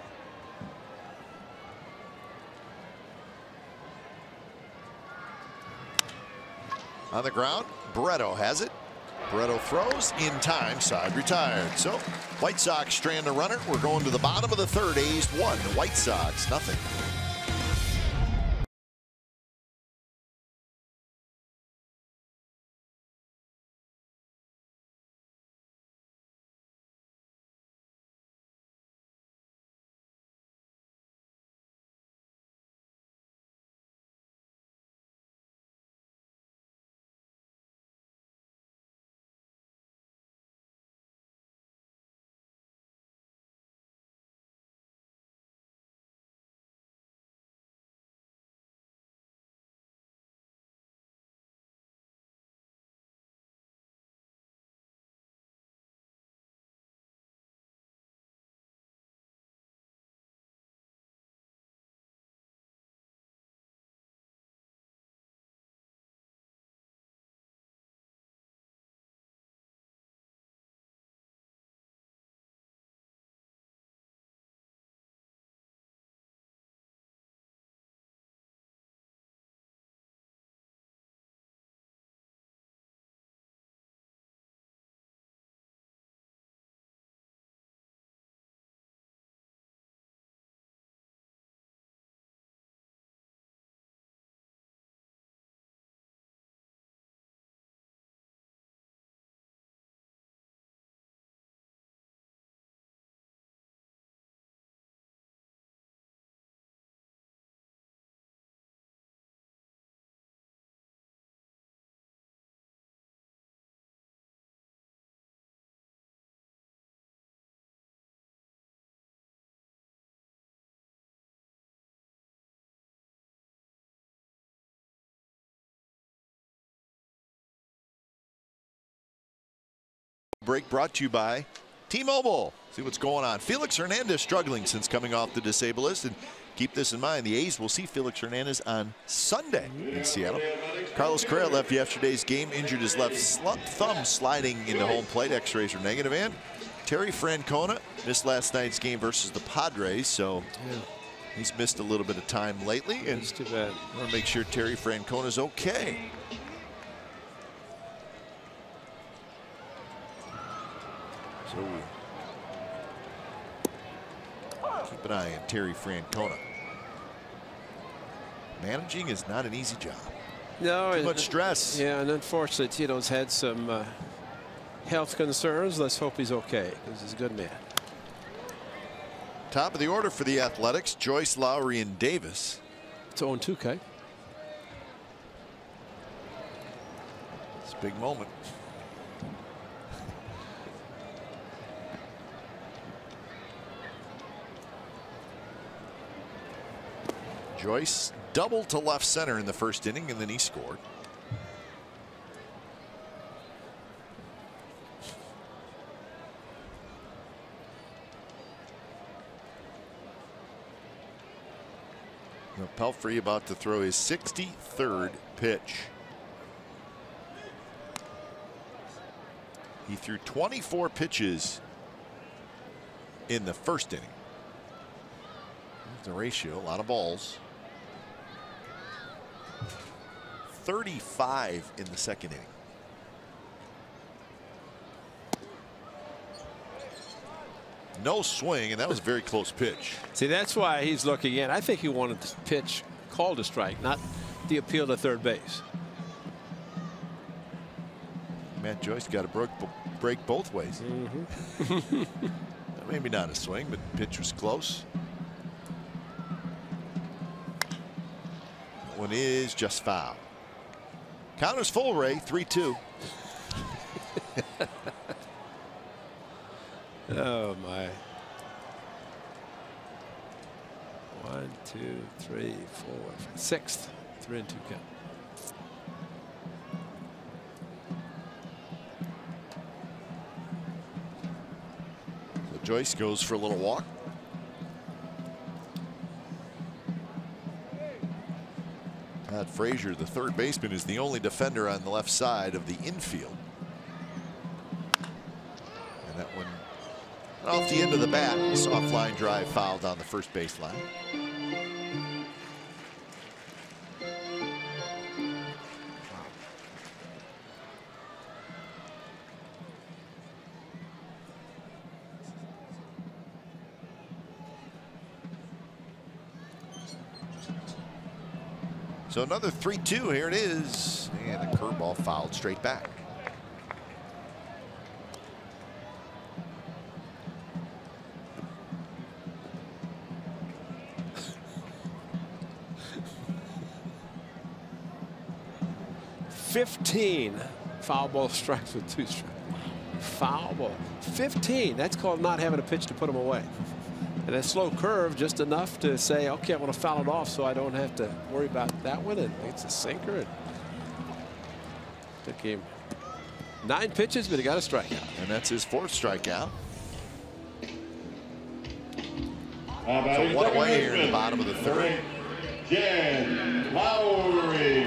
On the ground, Barreto has it. Barreto throws in time, side retired. So White Sox strand a runner. We're going to the bottom of the third. A's 1, White Sox nothing. Break brought to you by T-Mobile. See what's going on. Felix Hernandez struggling since coming off the disabled list. And keep this in mind, the A's will see Felix Hernandez on Sunday in Seattle. Carlos Correa left yesterday's game, injured his left thumb sliding into home plate. X-rays are negative. And Terry Francona missed last night's game versus the Padres. So he's missed a little bit of time lately. And it's too bad. I want to make sure Terry Francona's okay. So keep an eye on Terry Francona. Managing is not an easy job. No, too much stress. Yeah, and unfortunately, Tito's had some health concerns. Let's hope he's okay, because he's a good man. Top of the order for the Athletics: Joyce, Lowry, and Davis. It's 0-2, Kay. It's a big moment. Joyce doubled to left center in the first inning, and then he scored. Now Pelfrey about to throw his 63rd pitch. He threw 24 pitches in the first inning. There's the ratio, a lot of balls. 35 in the second inning. No swing, and that was a very close pitch. See, that's why he's looking in. I think he wanted the pitch called a strike, not the appeal to third base. Matt Joyce got a break both ways. Maybe not a swing, but the pitch was close. That one is just foul. Count is full, Ray. 3-2. Oh my. 1, 2, 3, 4, 6th. 3-2 count. So Joyce goes for a little walk. Todd Frazier, the third baseman, is the only defender on the left side of the infield. And that one off the end of the bat, soft line drive fouled on the first baseline. So another 3-2. Here it is, and a curveball fouled straight back. "15 foul ball strikes with 2 strikes. Foul ball. 15. That's called not having a pitch to put them away. And a slow curve just enough to say, okay, I want to foul it off so I don't have to worry about that one. And it's a sinker. It took him 9 pitches, but he got a strikeout. And that's his 4th strikeout. So one away here in the bottom of the 3rd. Jan Lowry.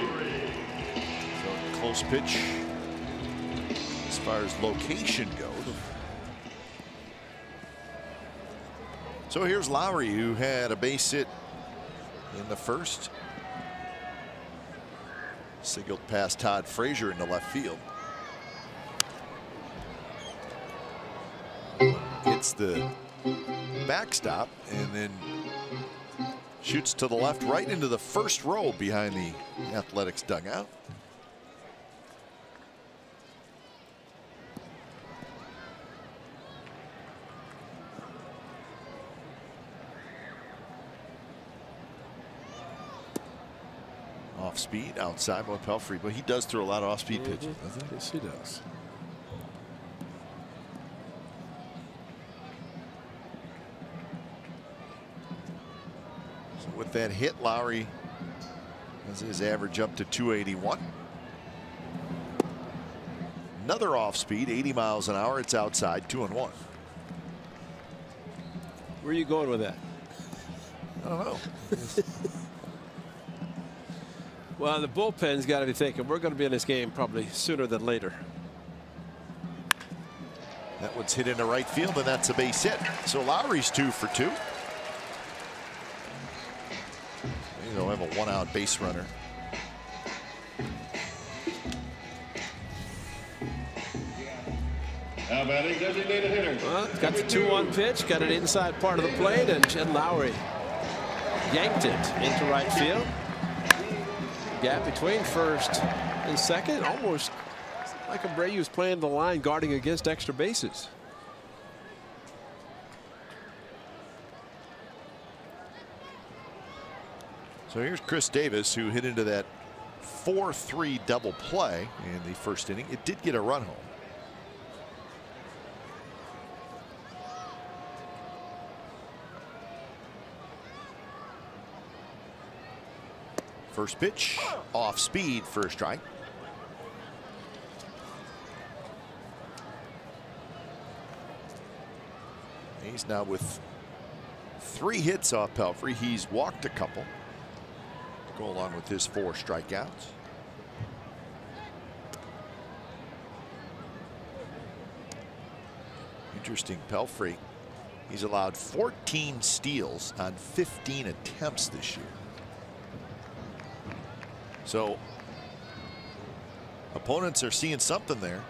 So close pitch as far as location goes. So here's Lowry, who had a base hit in the first. Singled past Todd Frazier into left field. Hits the backstop and then shoots to the left, right into the first row behind the Athletics dugout. Off speed outside by Pelfrey, but he does throw a lot of off speed pitches, doesn't he? Yes, he does. So with that hit, Lowry has his average up to 281. Another off speed, 80 miles an hour. It's outside, 2-1. Where are you going with that? I don't know. Well, the bullpen's got to be thinking we're going to be in this game probably sooner than later. That one's hit into right field, and that's a base hit. So Lowry's 2 for 2. They'll have a 1-out base runner. Now batting designated hitter. Well, got the 2-1 pitch, got it inside part of the plate, and Jed Lowry yanked it into right field. gap between first and second, almost like Abreu was playing the line guarding against extra bases. So here's Chris Davis, who hit into that 4-3 double play in the first inning. It did get a run home. First pitch, off speed for a strike. He's now with 3 hits off Pelfrey. He's walked a couple to go along with his 4 strikeouts. Interesting, Pelfrey. He's allowed 14 steals on 15 attempts this year. So opponents are seeing something there.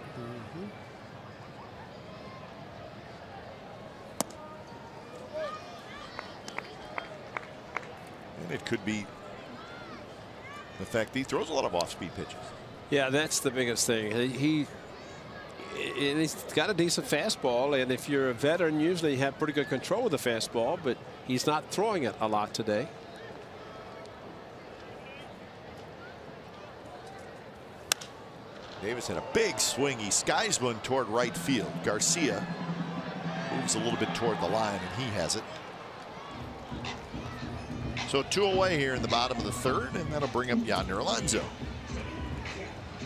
And it could be the fact that he throws a lot of off-speed pitches. Yeah, that's the biggest thing. He's got a decent fastball, and if you're a veteran, usually you have pretty good control of the fastball, but he's not throwing it a lot today. Davis had a big swing. He skies one toward right field. Garcia moves a little bit toward the line, and he has it. So 2 away here in the bottom of the 3rd, and that'll bring up Yonder Alonso.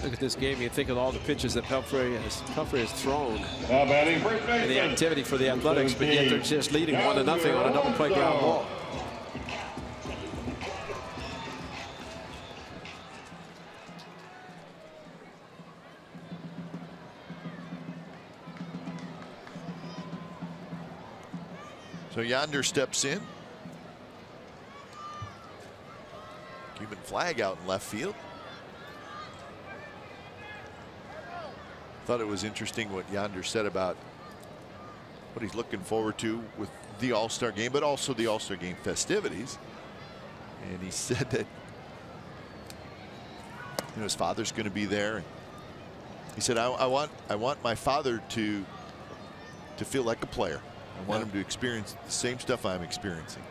Look at this game. You think of all the pitches that Pelfrey has thrown Now batting first and the baseman. activity for the Athletics, but yet they're just leading 1-0 on a double play ground ball. So Yonder steps in. Cuban flag out in left field. Thought it was interesting what Yonder said about what he's looking forward to with the All-Star game, but also the All-Star game festivities. And he said that his father's going to be there. He said, I want my father to feel like a player. I want him to experience the same stuff I'm experiencing.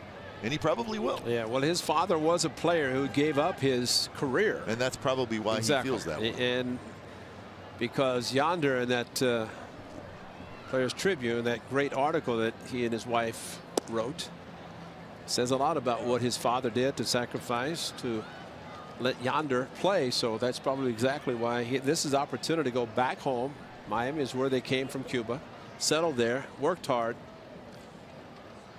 And he probably will. Yeah, well, his father was a player who gave up his career. And that's probably why he feels that way. And because Yonder in that Players Tribune, that great article that he and his wife wrote, says a lot about what his father did to sacrifice to let Yonder play. So that's probably exactly why this is opportunity to go back home. Miami is where they came from, Cuba, settled there, worked hard.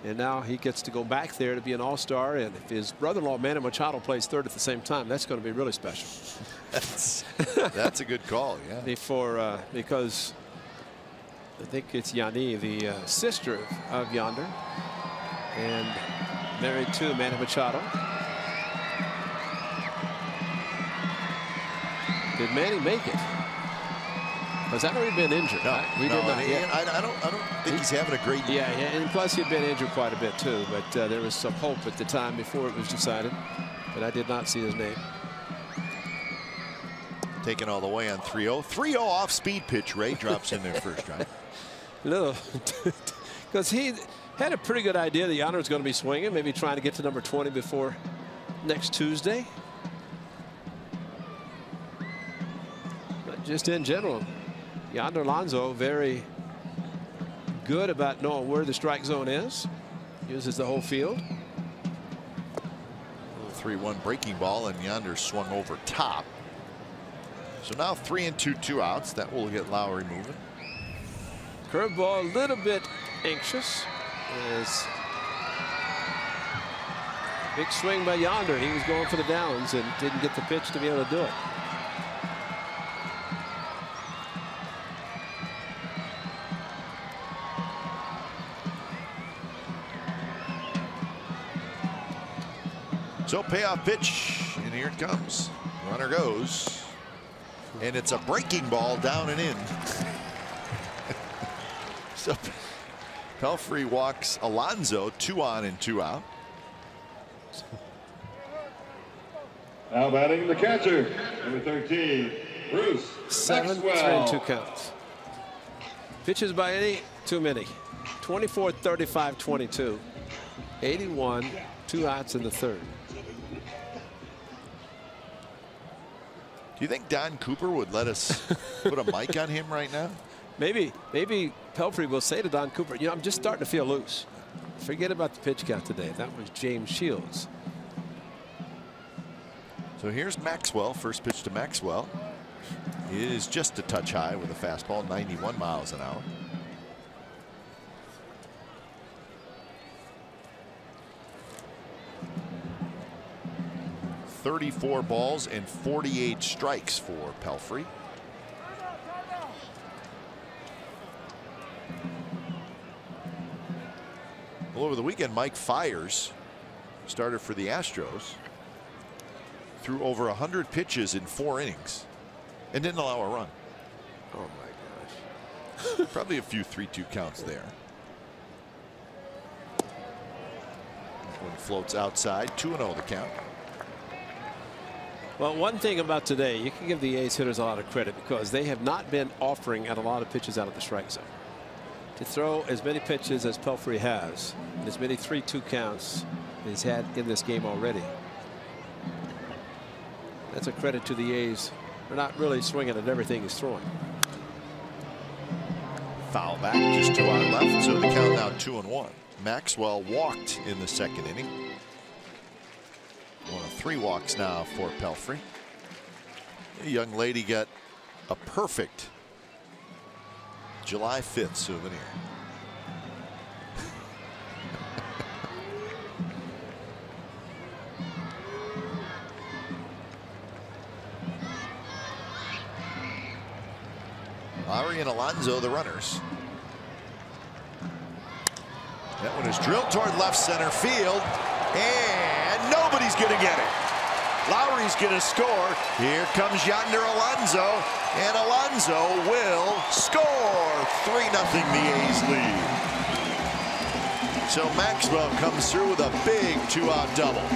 And now he gets to go back there to be an all-star. And if his brother-in-law, Manny Machado, plays 3rd at the same time, that's going to be really special. That's a good call, yeah. Because I think it's Yanni, the sister of Yonder, and married to Manny Machado. Did Manny make it? Has that already been injured? No, he did not. I don't think he's having a great year. Yeah, and plus he'd been injured quite a bit too. But there was some hope at the time before it was decided. But I did not see his name. Taken all the way on 3-0. 3-0 off speed pitch. Ray drops in there first drive. Little, because he had a pretty good idea that Yonder was going to be swinging, maybe trying to get to number 20 before next Tuesday. But just in general, Yonder Alonso very good about knowing where the strike zone is. Uses the whole field. 3-1 breaking ball, and Yonder swung over top. So now 3-2, 2 outs. That will get Lowry moving. Curveball a little bit anxious. Big swing by Yonder. He was going for the downs and didn't get the pitch to be able to do it. So payoff pitch, and here it comes. Runner goes, and it's a breaking ball down and in. So Pelfrey walks Alonso, 2 on and 2 out. Now batting the catcher, number 13, Bruce 7, 3 and 2 counts. Pitches by Eddie, too many. 24, 35, 22. 81, 2 outs in the third. Do you think Don Cooper would let us put a mic on him right now? Maybe Pelfrey will say to Don Cooper, you know, I'm just starting to feel loose. Forget about the pitch count today. That was James Shields. So here's Maxwell. First pitch to Maxwell is just a touch high with a fastball, 91 miles an hour. .34 balls and 48 strikes for Pelfrey. Well, over the weekend, Mike Fiers, starter for the Astros, threw over 100 pitches in 4 innings and didn't allow a run. Oh my gosh. Probably a few 3-2 counts there. One floats outside, 2-0 the count. Well, one thing about today, you can give the A's hitters a lot of credit because they have not been offering at a lot of pitches out of the strike zone. To throw as many pitches as Pelfrey has, and as many 3-2 counts as he's had in this game already. That's a credit to the A's. They're not really swinging at everything he's throwing. Foul back, just 2 out left, so the count now 2-1. Maxwell walked in the second inning. 1 of 3 walks now for Pelfrey. A young lady got a perfect July 5th souvenir. Lowry and Alonso, the runners. That one is drilled toward left center field, and nobody's going to get it. Lowry's going to score. Here comes yonder Alonso, and Alonso will score. 3-0 the A's lead. So Maxwell comes through with a big 2-out double.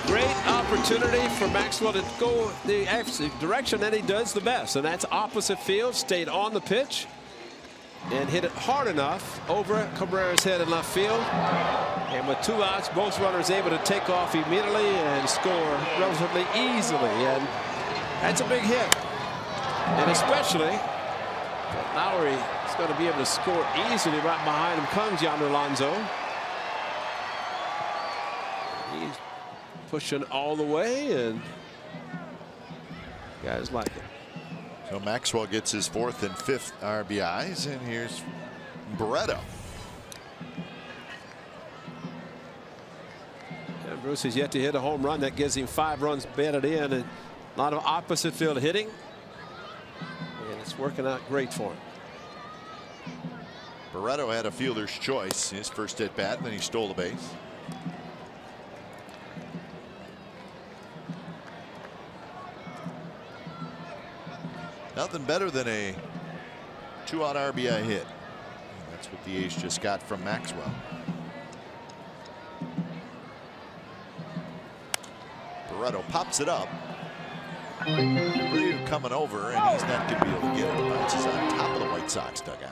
Great opportunity for Maxwell to go the direction that he does the best, and that's opposite field. Stayed on the pitch and hit it hard enough over Cabrera's head in left field. And with 2 outs, both runners able to take off immediately and score relatively easily. And that's a big hit. And especially Lowry is going to be able to score easily. Right behind him comes yonder Alonso. He's pushing all the way, and guys like it. So Maxwell gets his 4th and 5th RBIs, and here's Barreto. And Bruce has yet to hit a home run. That gives him 5 runs batted in, and a lot of opposite field hitting, and it's working out great for him. Barreto had a fielder's choice his first at bat, and then he stole the base. Nothing better than a 2-out RBI hit. That's what the A's just got from Maxwell. Barreto pops it up. Breu coming over, and he's not going to be able to get it. It bounces on top of the White Sox dugout.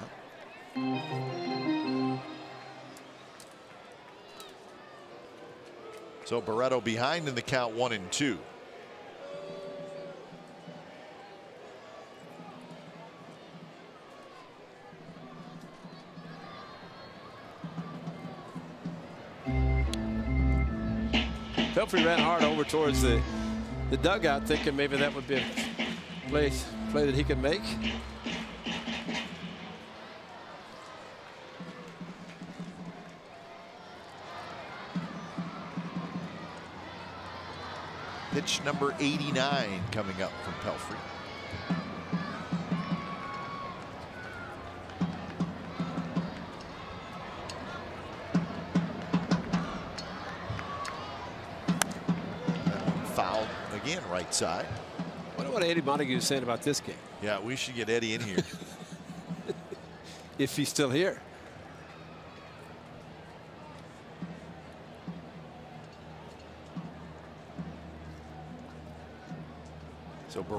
So Barreto behind in the count 1-2. Pelfrey ran hard over towards the dugout, thinking maybe that would be a play that he could make. Pitch number 89 coming up from Pelfrey. Foul again, right side. I wonder what Eddie Montague is saying about this game. Yeah, we should get Eddie in here. If he's still here.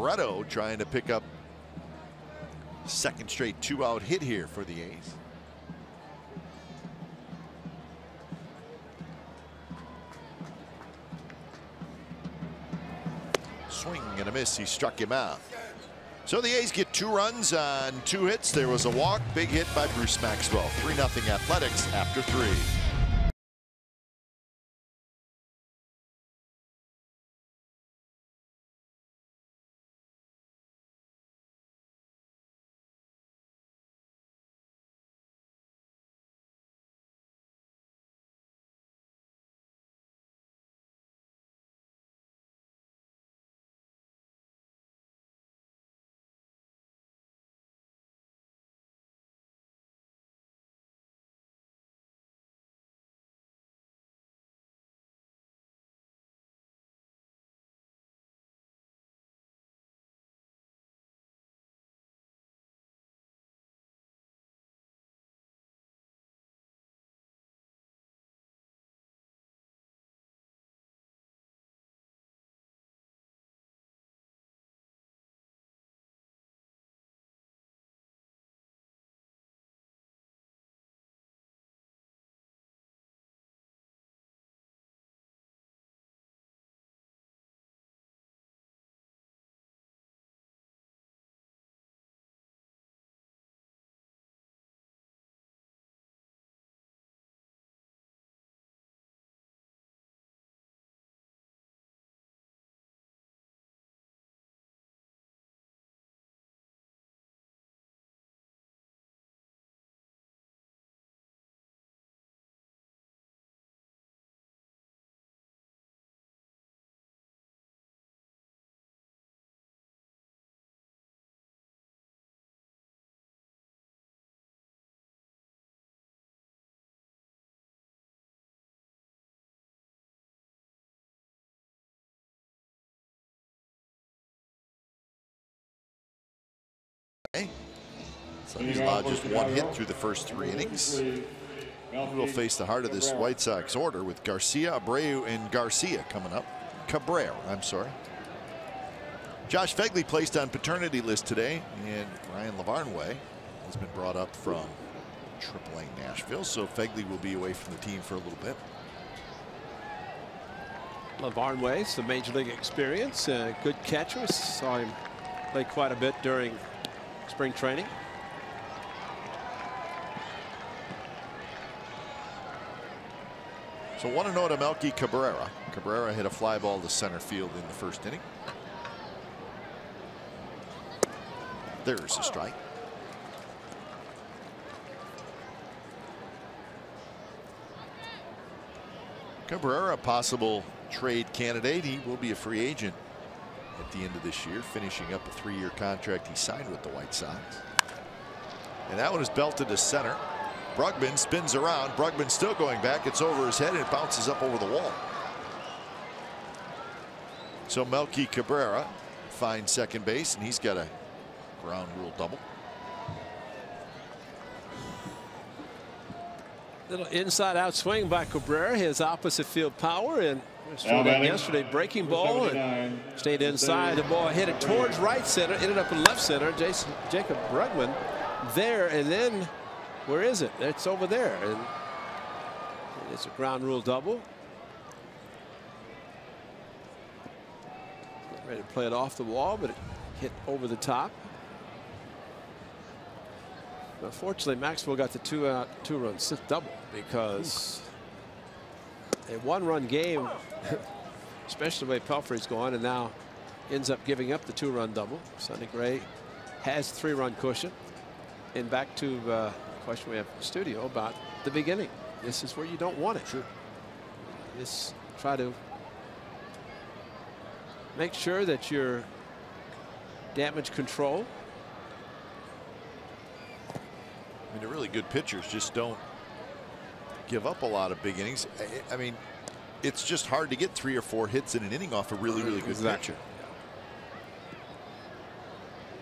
Barreto trying to pick up second straight 2-out hit here for the A's. Swing and a miss. He struck him out. So the A's get 2 runs on 2 hits. There was a walk. Big hit by Bruce Maxwell. 3-0 Athletics after 3. So he's allowed just 1 hit through the first 3 innings. He will face the heart of this White Sox order with Garcia, Abreu, and Garcia coming up. Cabrera, I'm sorry. Josh Phegley placed on paternity list today, and Ryan Lavarnway has been brought up from AAA Nashville, so Phegley will be away from the team for a little bit. Lavarnway, some major league experience, good catcher. Saw him play quite a bit during spring training. So 1-0 to Melky Cabrera. Cabrera hit a fly ball to center field in the first inning. There's a strike. Cabrera, a possible trade candidate. He will be a free agent at the end of this year, finishing up a 3-year contract he signed with the White Sox. And that one is belted to center. Brugman spins around. Brugman still going back. It's over his head and it bounces up over the wall. So Melky Cabrera finds second base, and he's got a ground rule double. Little inside out swing by Cabrera, his opposite field power, and yesterday breaking ball and stayed inside. The ball hit it towards right center, ended up in left center. Jacob Brugman there, and then where is it? It's over there, and it's a ground rule double. Ready to play it off the wall, but it hit over the top. Unfortunately, Maxwell got the 2-out, 2-run double because a 1-run game, especially the way Pelfrey's going, and now ends up giving up the 2-run double. Sonny Gray has 3-run cushion. And back to the question we have in the studio about the beginning. This is where you don't want it. Sure. Just try to make sure that your damage control. I mean, the really good pitchers just don't give up a lot of big innings. I mean, it's just hard to get 3 or 4 hits in an inning off a really good pitcher.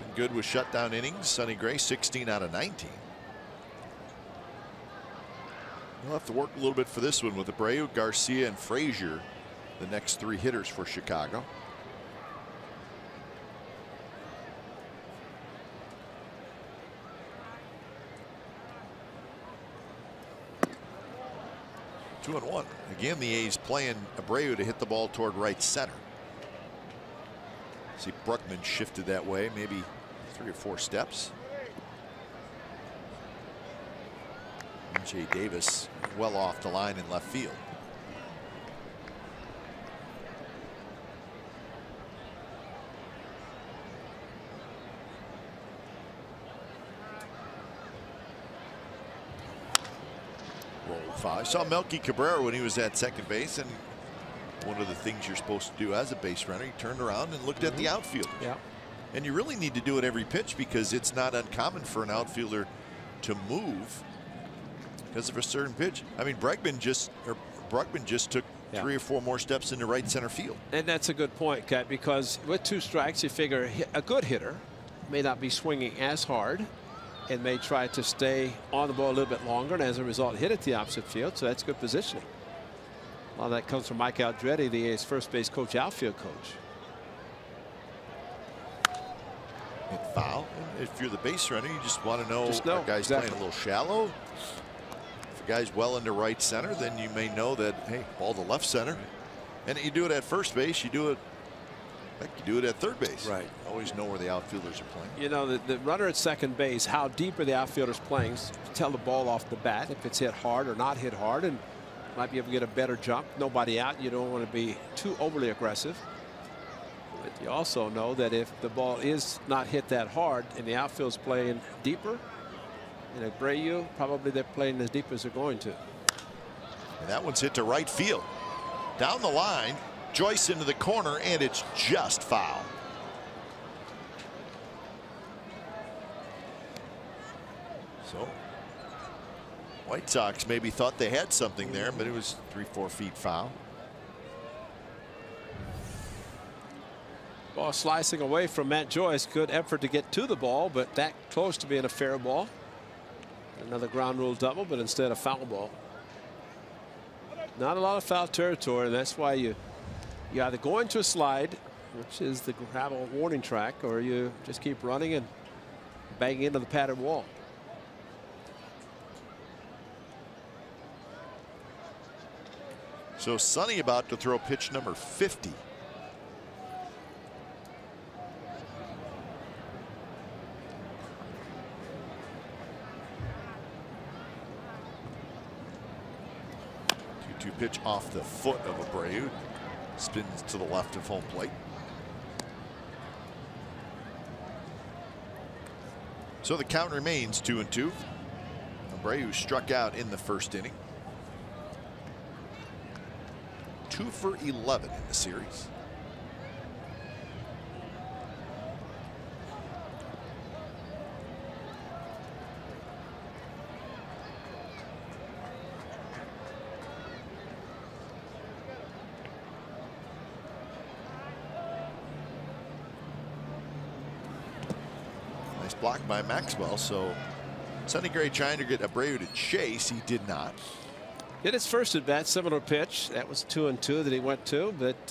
Been good with shutdown innings. Sonny Gray, 16 out of 19. We'll have to work a little bit for this one with Abreu, Garcia, and Frazier, the next 3 hitters for Chicago. 2-1. Again, the A's playing Abreu to hit the ball toward right center. See, Bruckman shifted that way, maybe 3 or 4 steps. Jay Davis well off the line in left field. Roll 5. I saw Melky Cabrera when he was at second base, and one of the things you're supposed to do as a base runner, he turned around and looked at the outfield. Yeah. And you really need to do it every pitch, because it's not uncommon for an outfielder to move because of a certain pitch. I mean, Bruckman just took 3 or 4 more steps into right center field. And that's a good point, Kat, because with 2 strikes, you figure a good hitter may not be swinging as hard and may try to stay on the ball a little bit longer, and as a result hit it the opposite field. So that's good positioning. A lot of that comes from Mike Aldretti, the A's first base coach, outfield coach. Hit foul. If you're the base runner, you just want to know, know a guy's exactly. playing a little shallow. If a guy's well into right center, then you may know that, hey, ball to left center. And you do it at first base, you do it like you do it at third base. Right. Always know where the outfielders are playing. You know, the runner at second base, how deep are the outfielders playing? Tell the ball off the bat if it's hit hard or not hit hard, and might be able to get a better jump. Nobody out. You don't want to be too overly aggressive. But you also know that if the ball is not hit that hard and the outfield's playing deeper, and Abreu, probably they're playing as deep as they're going to. And that one's hit to right field. Down the line, Joyce into the corner, and it's just foul. So White Sox maybe thought they had something there, but it was 3-4 feet foul. Ball slicing away from Matt Joyce. Good effort to get to the ball, but that close to being a fair ball. Another ground rule double, but instead a foul ball. Not a lot of foul territory, and that's why you either go into a slide, which is the gravel warning track, or you just keep running and bang into the padded wall. So Sonny about to throw pitch number 50. Pitch off the foot of Abreu. Spins to the left of home plate. So the count remains 2-2. Abreu struck out in the first inning. 2 for 11 in the series. Blocked by Maxwell. So Sonny Gray trying to get Abreu to chase. He did not. Hit his first at bat, similar pitch. That was 2-2 that he went to, but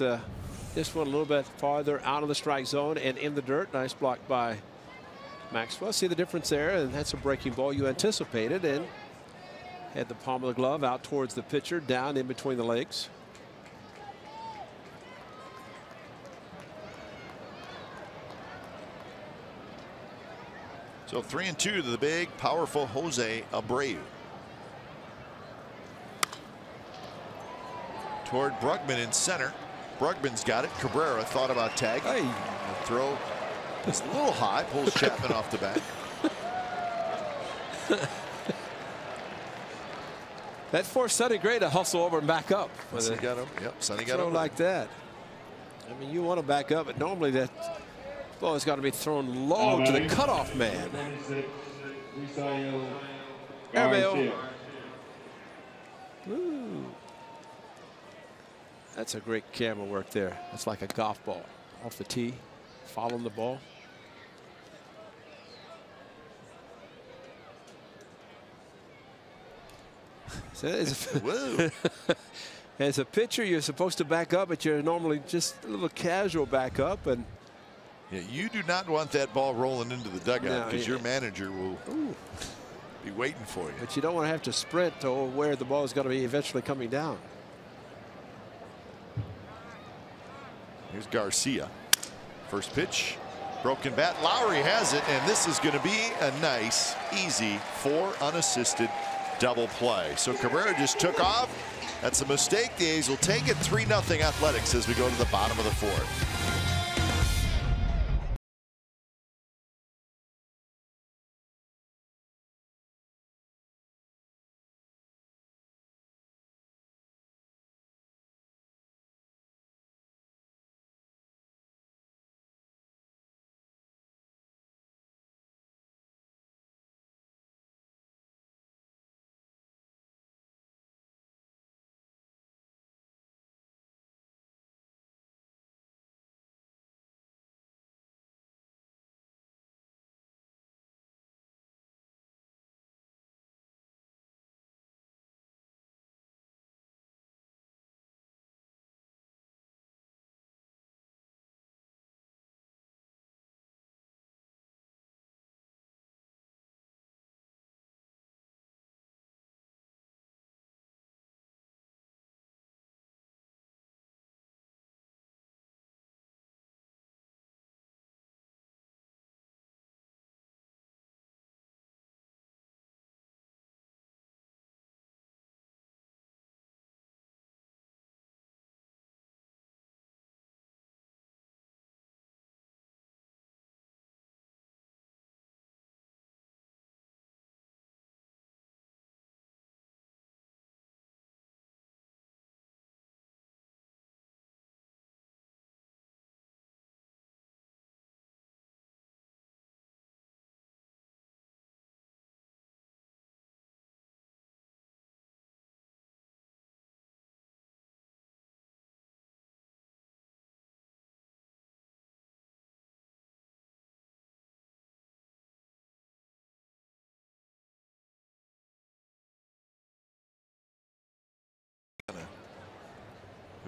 this one a little bit farther out of the strike zone and in the dirt. Nice block by Maxwell. See the difference there, and that's a breaking ball you anticipated, and had the palm of the glove out towards the pitcher, down in between the legs. So 3-2 to the big, powerful Jose Abreu. Toward Bruckman in center. Bruckman's got it. Cabrera thought about tagging. Hey. The throw is a little high. Pulls Chapman off the bat. That forced Sonny Gray to hustle over and back up. Sonny got him. Yep, Sonny got him. Like that. I mean, you want to back up, but normally that ball has got to be thrown low to the cutoff man. Airmail. Ooh. That's a great camera work there. It's like a golf ball off the tee, following the ball. So as a pitcher, you're supposed to back up, but you're normally just a little casual back up, and yeah, you do not want that ball rolling into the dugout, because your manager will be waiting for you. But you don't want to have to sprint to where the ball is going to be eventually coming down. Here's Garcia. First pitch. Broken bat. Lowry has it, and this is going to be a nice, easy 4 unassisted double play. So Cabrera just took off. That's a mistake. The A's will take it. 3-0 Athletics as we go to the bottom of the 4th.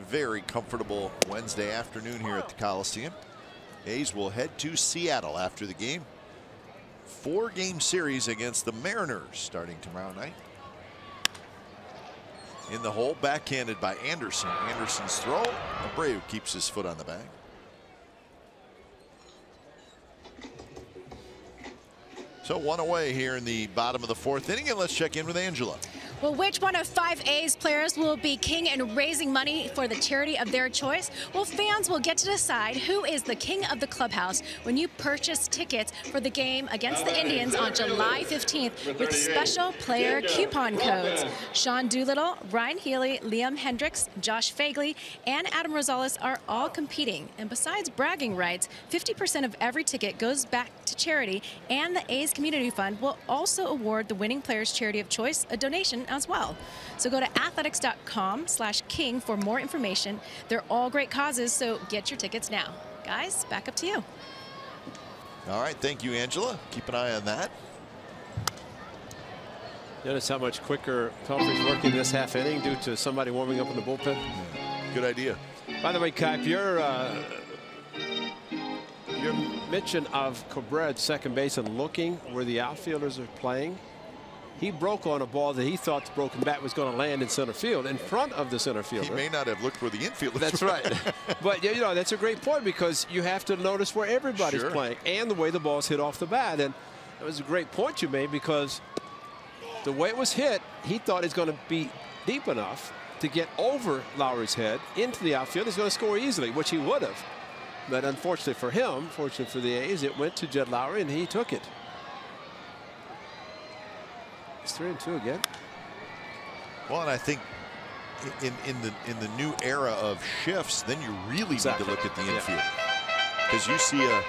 Very comfortable Wednesday afternoon here at the Coliseum. A's will head to Seattle after the game. 4-game series against the Mariners starting tomorrow night. In the hole, backhanded by Anderson. Anderson's throw. Abreu keeps his foot on the bag. So 1 away here in the bottom of the 4th inning, and let's check in with Angela. Well, which one of 5 A's players will be king and raising money for the charity of their choice? Well, fans will get to decide who is the king of the clubhouse when you purchase tickets for the game against the Indians on July 15th with special player coupon codes. Sean Doolittle, Ryan Healy, Liam Hendricks, Josh Fagley, and Adam Rosales are all competing. And besides bragging rights, 50% of every ticket goes back to charity, and the A's Community Fund will also award the winning player's charity of choice a donation as well. So go to athletics.com/king for more information. They're all great causes, so get your tickets now. Guys, back up to you. All right, thank you, Angela. Keep an eye on that. Notice how much quicker Pelfrey's working this half inning due to somebody warming up in the bullpen. Yeah, good idea. By the way, Kipe, your mention of Cabrera at second base and looking where the outfielders are playing. He broke on a ball that he thought the broken bat was going to land in center field in front of the center fielder. He may not have looked where the infielders were. That's right. But, you know, that's a great point because you have to notice where everybody's playing and the way the ball's hit off the bat. And it was a great point you made because the way it was hit, he thought it's going to be deep enough to get over Lowry's head into the outfield. He's going to score easily, which he would have. But unfortunately for him, fortunately for the A's, it went to Jed Lowry and he took it. It's 3-2 again. Well, and I think in the new era of shifts, then you really need to look at the infield because you see a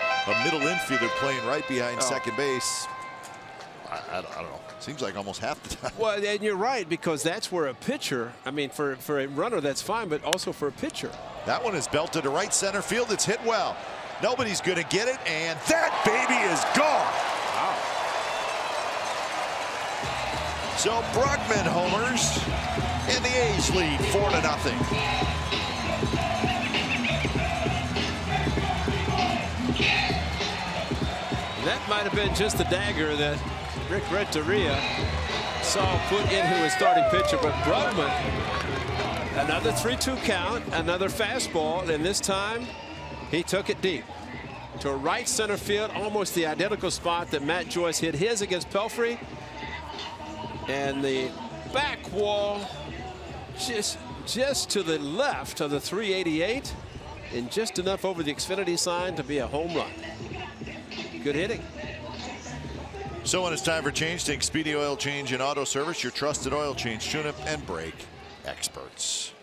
middle infielder playing right behind second base. I don't know. Seems like almost half the time. Well, and you're right because that's where a pitcher. I mean, for a runner that's fine, but also for a pitcher. That one is belted to right center field. It's hit well. Nobody's going to get it, and that baby is gone. Wow. So Brugman homers, and the A's lead 4-0. That might have been just the dagger that Rick Renteria saw put into his starting pitcher, but Brugman, another 3-2 count, another fastball, and this time he took it deep to right center field, almost the identical spot that Matt Joyce hit his against Pelfrey. And the back wall just to the left of the 388, and just enough over the Xfinity sign to be a home run. Good hitting. So when it's time for change, take Speedy Oil Change and Auto Service, your trusted oil change, tune-up, and brake experts.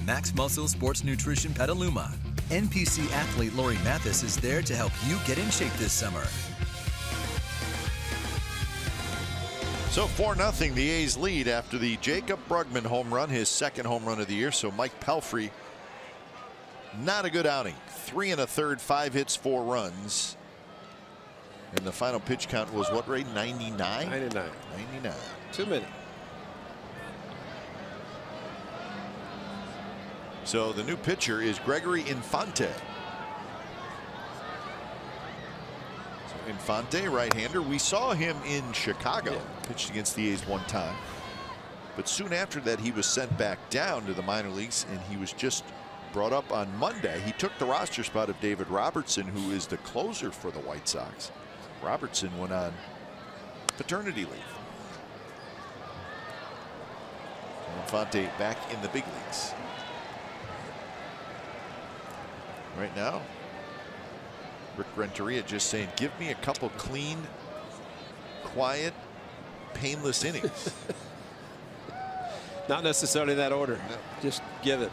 Max Muscle Sports Nutrition Petaluma. NPC athlete Lori Mathis is there to help you get in shape this summer. So 4-0, the A's lead after the Jacob Brugman home run, his second home run of the year. So Mike Pelfrey, not a good outing. 3 1/3, 5 hits, 4 runs. And the final pitch count was what, Ray? 99? 99. 99. Too many. So the new pitcher is Gregory Infante. So Infante, right-hander. We saw him in Chicago. Pitched against the A's one time. But soon after that, he was sent back down to the minor leagues, and he was just brought up on Monday. He took the roster spot of David Robertson, who is the closer for the White Sox. Robertson went on paternity leave. Infante back in the big leagues. Right now, Rick Renteria just saying, give me a couple clean, quiet, painless innings. Not necessarily that order. No. Just give it.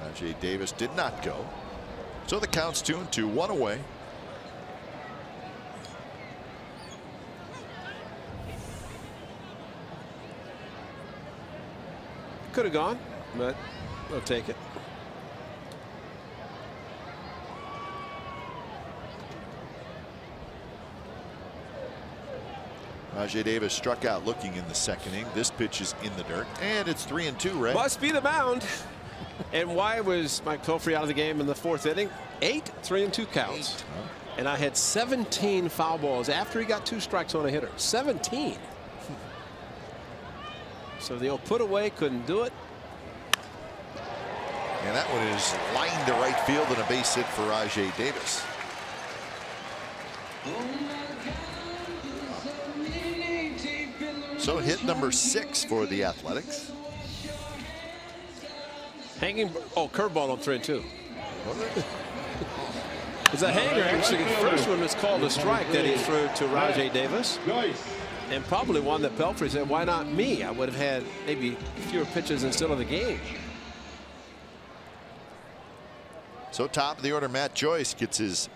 Rajai Davis did not go. So the count's 2-2, 1 away. Could have gone, but we'll take it. Rajai Davis struck out looking in the second inning. This pitch is in the dirt, and it's 3-2, Ray. Must be the mound. And why was Mike Pelfrey out of the game in the 4th inning? 8 3-2 counts. And I had 17 foul balls after he got 2 strikes on a hitter. 17. So the old put away, couldn't do it. And that one is lined to right field and a base hit for Rajai Davis. So hit number 6 for the Athletics. Hanging, curveball on 3-2. It's a hanger, actually. The first one was called a strike that he threw to Rajai Davis. And probably one that Pelfrey said, why not me? I would have had maybe fewer pitches instead of the game. So top of the order, Matt Joyce gets his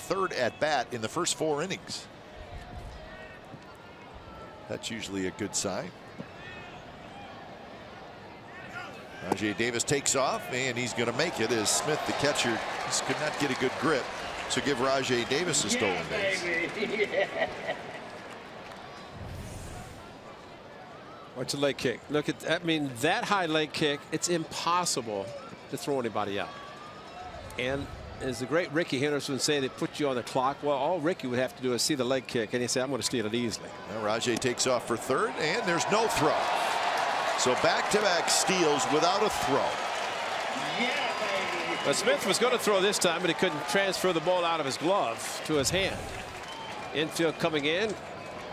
3rd at bat in the first 4 innings. That's usually a good sign. Rajai Davis takes off, and he's going to make it as Smith, the catcher, just could not get a good grip. So give Rajai Davis a stolen base. Watch the leg kick. Look at, I mean, that high leg kick, it's impossible to throw anybody out. And as the great Ricky Henderson would say, they put you on the clock. Well, all Ricky would have to do is see the leg kick, and he said, I'm going to steal it easily. Now Rajai takes off for third, and there's no throw. So back-to-back steals without a throw. But Smith was going to throw this time, but he couldn't transfer the ball out of his glove to his hand. Infield coming in,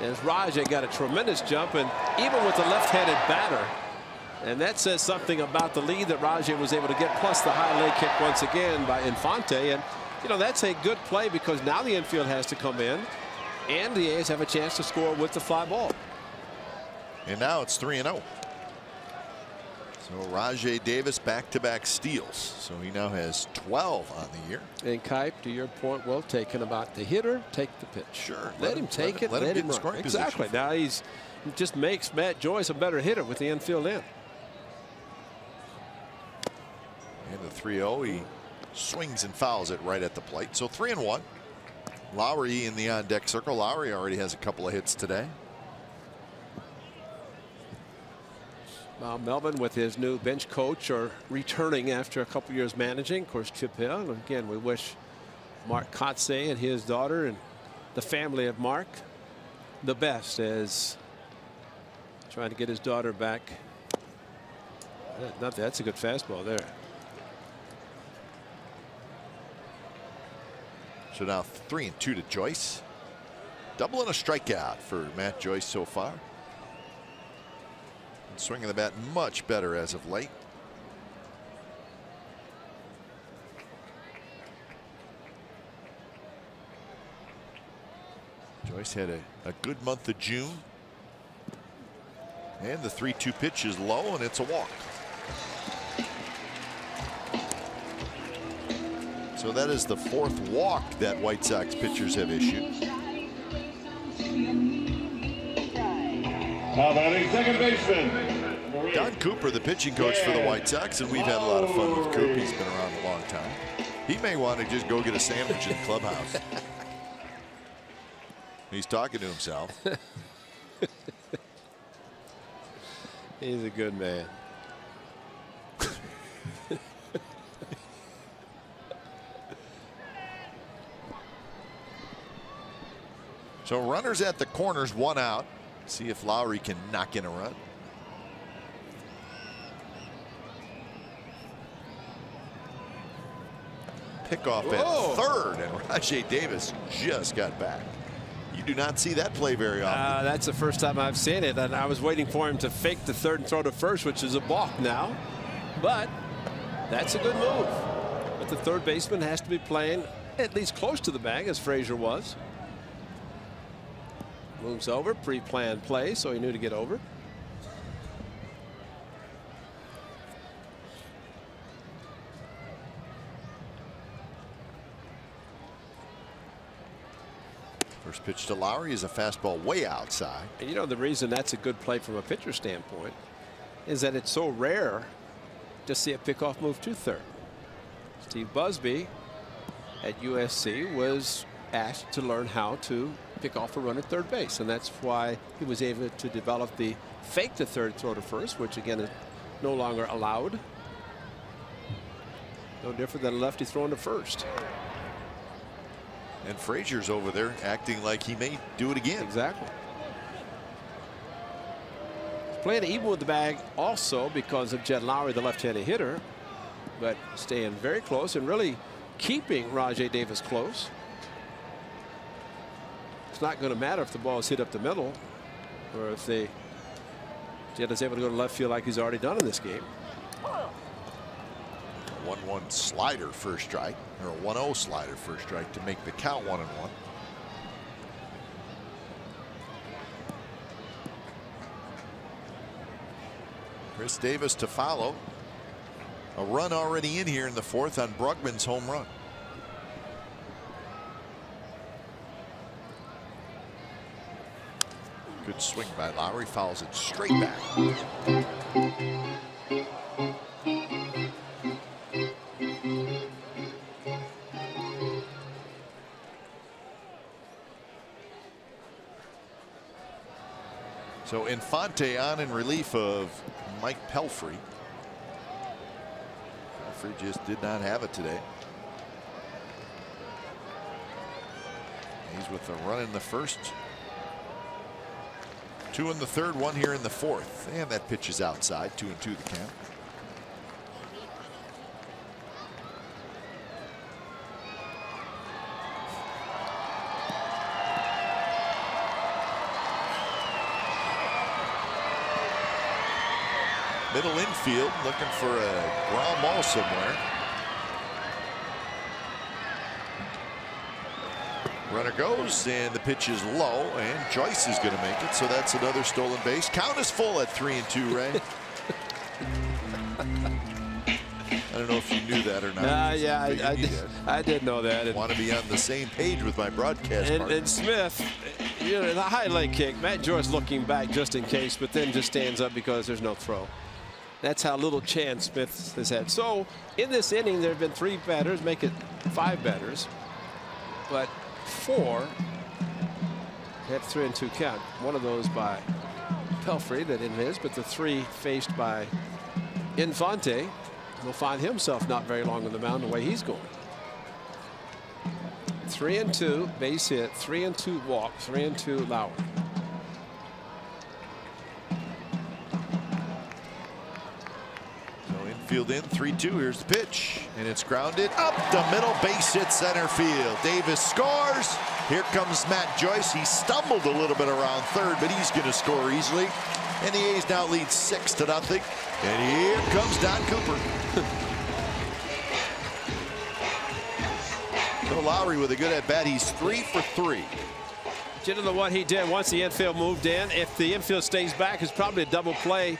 as Rajai got a tremendous jump, and even with the left-handed batter. And that says something about the lead that Rajai was able to get, plus the high leg kick once again by Infante. And, you know, that's a good play because now the infield has to come in, and the A's have a chance to score with the fly ball. And now it's 3-0. So Rajai Davis back-to-back steals. So he now has 12 on the year. And Kipe, to your point, well taken about the hitter, take the pitch. Sure. Let him take it, let him run. Exactly. Now he just makes Matt Joyce a better hitter with the infield in. And the 3-0, he swings and fouls it right at the plate. So 3-1. Lowry in the on-deck circle. Lowry already has a couple of hits today. Melvin with his new bench coach are returning after a couple years managing. Of course, Chip Hill. And again, we wish Mark Kotze and his daughter and the family of Mark the best as trying to get his daughter back. That's a good fastball there. So now 3-2 to Joyce. Double and a strikeout for Matt Joyce so far. And swinging the bat much better as of late. Joyce had a good month of June. And the 3-2 pitch is low, and it's a walk. So that is the fourth walk that White Sox pitchers have issued. Now batting second baseman. Don Cooper, the pitching coach for the White Sox, and we've had a lot of fun with Coop. He's been around a long time. He may want to just go get a sandwich in the clubhouse. He's talking to himself. He's a good man. So runners at the corners, one out. See if Lowry can knock in a run. Pickoff at third, and Rajai Davis just got back. You do not see that play very often. That's the first time I've seen it, and I was waiting for him to fake the third and throw to first, which is a balk now. But that's a good move. But the third baseman has to be playing at least close to the bag, as Frazier was. Moves over, pre-planned play, so he knew to get over. First pitch to Lowry is a fastball way outside. And you know the reason that's a good play from a pitcher standpoint is that it's so rare to see a pickoff move to third. Steve Busby at USC was asked to learn how to pick off a run at third base, and that's why he was able to develop the fake to third, throw to first, which again is no longer allowed. No different than a lefty throwing to first. And Frazier's over there acting like he may do it again. Exactly. He's playing even with the bag also because of Jed Lowry, the left-handed hitter, but staying very close and really keeping Rajai Davis close. It's not going to matter if the ball is hit up the middle or if Jed is able to go to left field like he's already done in this game. 1-1 slider first strike, or a 1-0 slider first strike to make the count 1-1. Chris Davis to follow. A run already in here in the fourth on Brugman's home run. Good swing by Lowry, fouls it straight back. So Infante on in relief of Mike Pelfrey. Pelfrey just did not have it today. He's with a run in the first, 2 in the third, 1 here in the fourth, and that pitch is outside. 2-2 the count. Middle infield looking for a ground ball somewhere. Runner goes, and the pitch is low, and Joyce is going to make it. So that's another stolen base. Count is full at 3-2, Ray. I don't know if you knew that or not. Yeah, I did know that. I want to be on the same page with my broadcast partner. And Smith, you know, the highlight kick, Matt Joyce looking back just in case, but then just stands up because there's no throw. That's how little chance Smith has had. So in this inning, there have been 3 batters, make it 5 batters, but 4 had 3-2 count. One of those by Pelfrey that in his, but the 3 faced by Infante will find himself not very long on the mound the way he's going. 3-2 base hit, 3-2 walk, 3-2 Lowry. Field in 3-2. Here's the pitch, and it's grounded up the middle, base hit center field. Davis scores. Here comes Matt Joyce. He stumbled a little bit around third, but he's going to score easily. And the A's now lead 6-0. And here comes Don Cooper. So Lowry with a good at bat. He's 3 for 3. You know what he did once the infield moved in. If the infield stays back, it's probably a double play.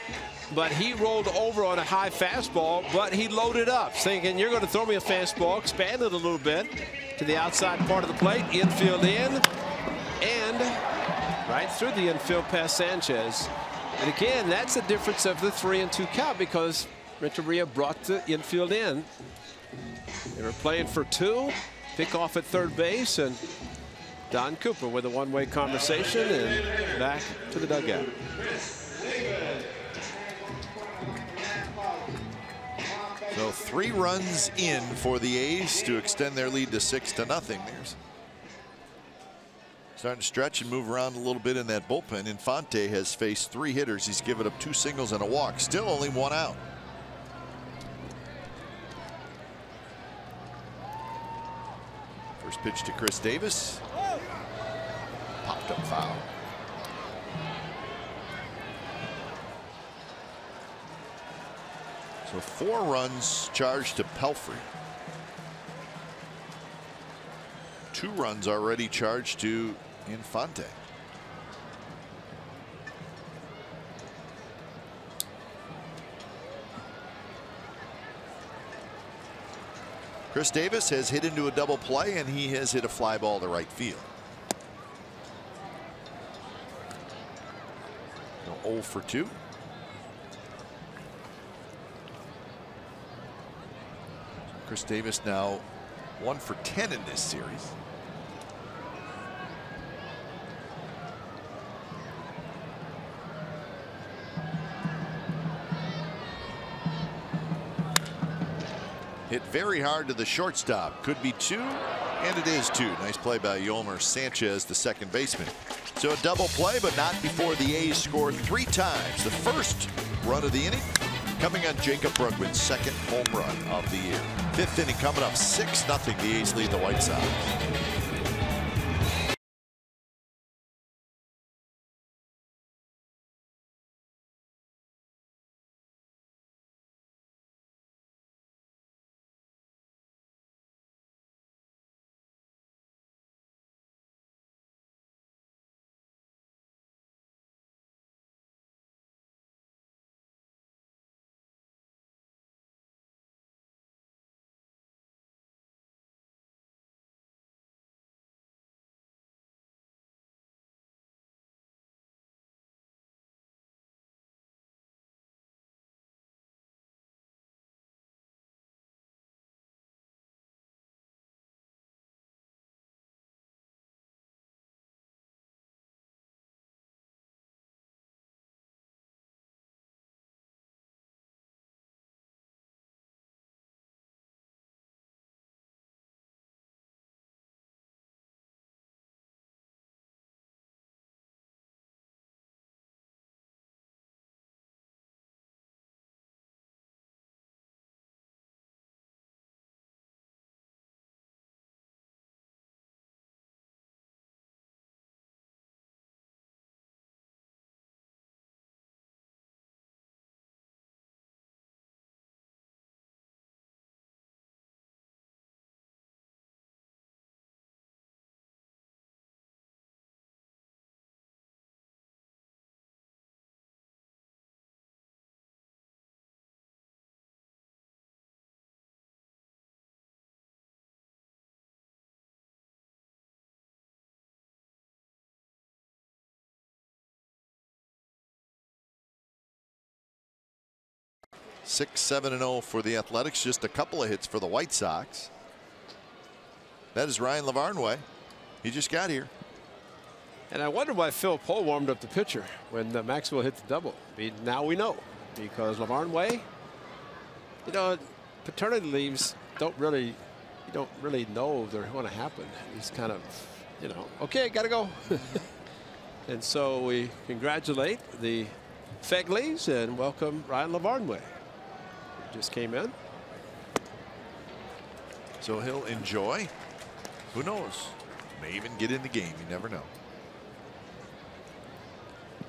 But he rolled over on a high fastball, but he loaded up, thinking you're going to throw me a fastball, expanded a little bit to the outside part of the plate, infield in, and right through the infield past Sanchez. And again, that's the difference of the 3-2 count because Renteria brought the infield in. They were playing for 2, pick off at third base, and Don Cooper with a one-way conversation and back to the dugout. So 3 runs in for the A's to extend their lead to 6-0. There's starting to stretch and move around a little bit in that bullpen. Infante has faced 3 hitters. He's given up 2 singles and a walk. Still only 1 out. First pitch to Chris Davis. Popped up foul. So 4 runs charged to Pelfrey. 2 runs already charged to Infante. Chris Davis has hit into a double play, and he has hit a fly ball to right field. So 0 for 2. Chris Davis now 1 for 10 in this series. Hit very hard to the shortstop. Could be 2, and it is 2. Nice play by Yolmer Sanchez, the second baseman. So a double play, but not before the A's scored 3 times. The first run of the inning coming on Jacob Brugman's 2nd home run of the year. 5th inning coming up, 6-0. The A's lead the White Sox. 6-7-0 for the Athletics. Just a couple of hits for the White Sox. That is Ryan Lavarnway. He just got here. And I wonder why Phil Pohl warmed up the pitcher when Maxwell hit the double. Now we know, because Lavarnway, you know, paternity leaves don't really know they're going to happen. He's kind of, you know, okay, got to go. And so we congratulate the Fegleys and welcome Ryan Lavarnway. He just came in. So he'll enjoy. Who knows? May even get in the game. You never know.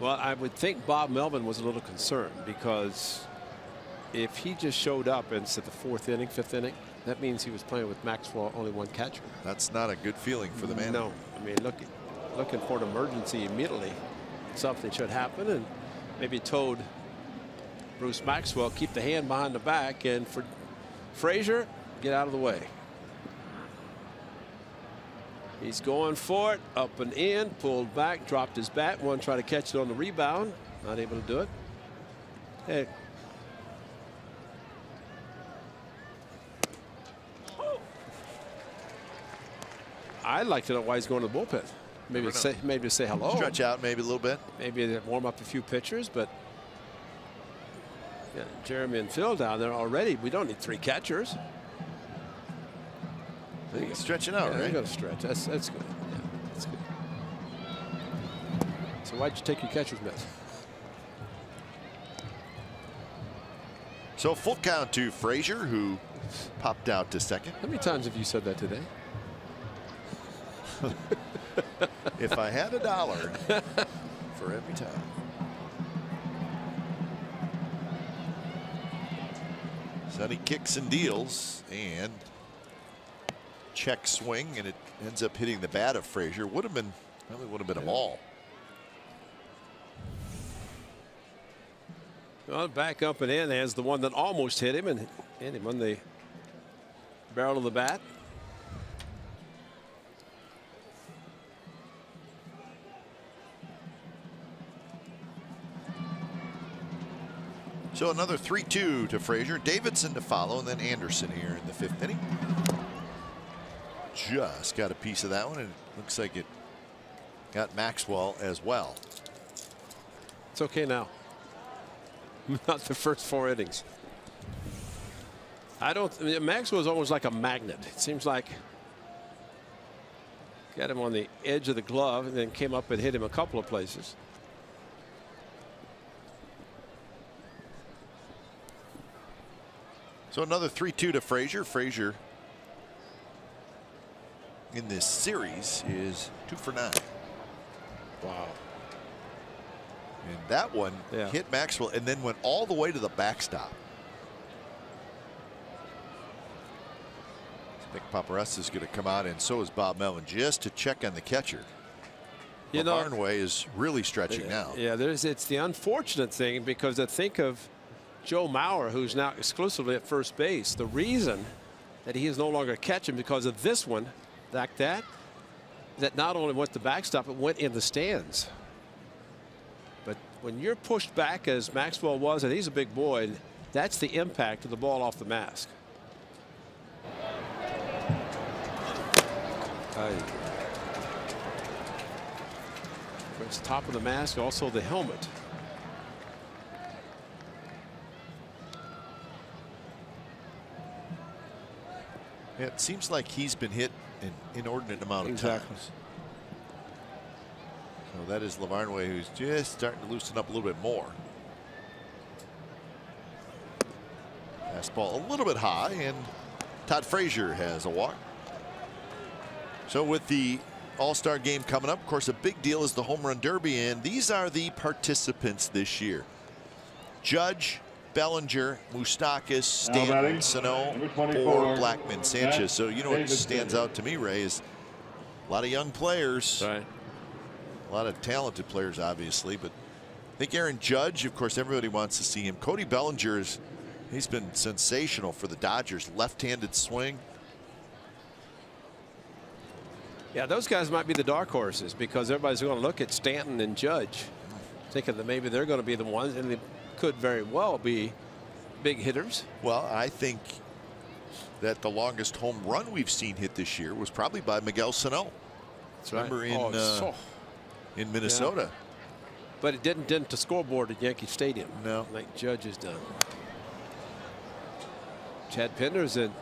Well, I would think Bob Melvin was a little concerned, because if he just showed up and said the 4th inning, 5th inning, that means he was playing with Maxwell, only one catcher. That's not a good feeling for the man. No, I mean, looking for an emergency immediately. Something should happen, and maybe told Bruce Maxwell, keep the hand behind the back, and for Frazier, get out of the way. He's going for it, up and in, pulled back, dropped his bat. One try to catch it on the rebound, not able to do it. Hey. I'd like to know why he's going to the bullpen. Maybe to say hello. Stretch out maybe a little bit. Maybe to warm up a few pitchers, but yeah, Jeremy and Phil down there already. We don't need 3 catchers. He's stretching out, right? You got to stretch. That's good. Yeah, that's good. So why'd you take your catcher's mitt? So full count to Frazier, who popped out to second. How many times have you said that today? If I had $1 for every time. Sonny kicks and deals, and check swing, and it ends up hitting the bat of Frazier. Would have been, probably would have been a ball. Well, back up and in as the one that almost hit him, and hit him on the barrel of the bat. So another 3-2 to Frazier. Davidson to follow, and then Anderson here in the 5th inning. Just got a piece of that one, and it looks like it got Maxwell as well. It's okay now. Not the first 4 innings. Maxwell's almost like a magnet. It seems like got him on the edge of the glove and then came up and hit him a couple of places. So another 3-2 to Frazier. Frazier in this series is 2 for 9. Wow. And that one hit Maxwell and then went all the way to the backstop. Nick Paparazzi is going to come out, and so is Bob Melvin, just to check on the catcher. Lavarnway is really stretching now. Yeah, it's the unfortunate thing, because I think of Joe Mauer, who's now exclusively at first base. The reason that he is no longer catching because of this one, like that not only went to the backstop, it went in the stands. But when you're pushed back as Maxwell was, and he's a big boy, that's the impact of the ball off the mask. It's top of the mask, also the helmet. Yeah, it seems like he's been hit an inordinate amount of times. So that is Lavarnway, who's just starting to loosen up a little bit more. Fastball a little bit high, and Todd Frazier has a walk. So with the All-Star game coming up, of course, a big deal is the Home Run Derby, and these are the participants this year: Judge, Bellinger, Moustakas, Stanton, Sano, or Blackman, Sanchez. So you know what stands out to me, Ray, is a lot of young players. Right. A lot of talented players, obviously, but I think Aaron Judge, of course, everybody wants to see him. Cody Bellinger, he's been sensational for the Dodgers. Left-handed swing. Yeah, those guys might be the dark horses, because everybody's going to look at Stanton and Judge, thinking that maybe they're going to be the ones, and they could very well be big hitters. Well, I think that the longest home run we've seen hit this year was probably by Miguel Sano. That's Remember right. in Minnesota. Yeah. But it didn't dent the scoreboard at Yankee Stadium. No. Like Judge has done. Chad Pender's in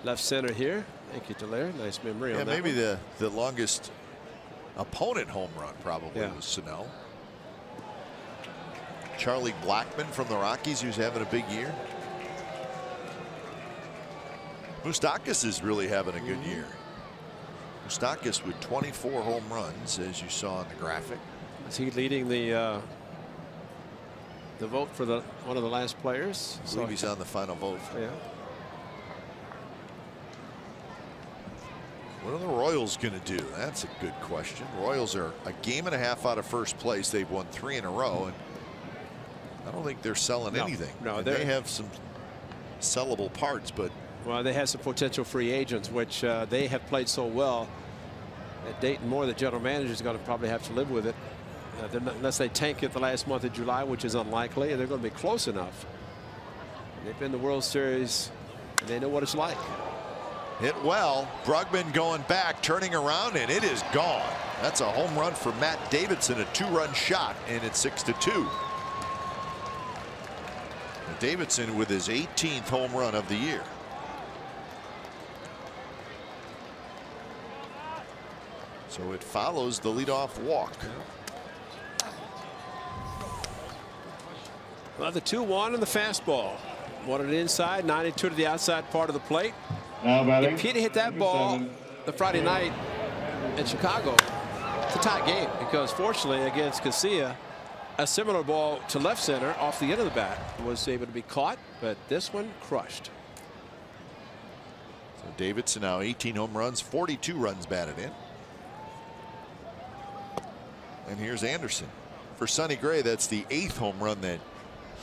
left center here. Thank you, Delaire. Nice memory on that. Maybe one. the longest opponent home run probably was Sano. Charlie Blackmon from the Rockies, who's having a big year. Moustakas is really having a good year. Moustakas with 24 home runs, as you saw in the graphic. Is he leading the vote for one of the last players? I believe he's on the final vote. Yeah. What are the Royals going to do? That's a good question. Royals are a game and a half out of first place. They've won 3 in a row, and I don't think they're selling anything. No, they have some sellable parts, but well, they have some potential free agents, which they have played so well that Dayton Moore, the general manager, is going to probably have to live with it. Unless they tank it the last month of July, which is unlikely, and they're going to be close enough. They've been to the World Series, and they know what it's like. Hit well. Brugman going back, turning around, and it is gone. That's a home run for Matt Davidson, a 2-run shot, and it's 6-2. Davidson with his 18th home run of the year. So it follows the leadoff walk. Well, the 2-1 and the fastball. Wanted it inside, 92 to the outside part of the plate. If he'd hit that ball the Friday night in Chicago, it's a tight game, because fortunately against Casilla, a similar ball to left center off the end of the bat was able to be caught, but this one crushed. So Davidson now 18 home runs, 42 runs batted in. And here's Anderson. For Sonny Gray, that's the 8th home run that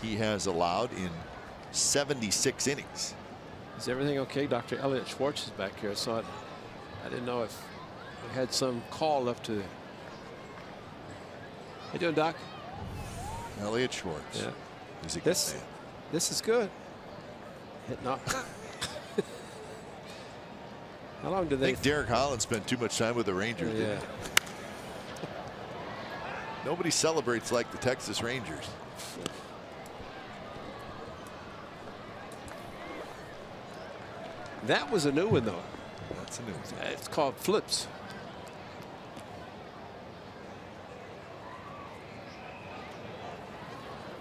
he has allowed in 76 innings. Is everything okay? Dr. Elliot Schwartz is back here. I didn't know if we had some call up to. How you doing, Doc? Elliot Schwartz. Yeah. He's a good man. This is good. Hitting up. How long did they? I think Derek Holland spent too much time with the Rangers. Yeah. Nobody celebrates like the Texas Rangers. That was a new one, though. That's a new one. It's called flips.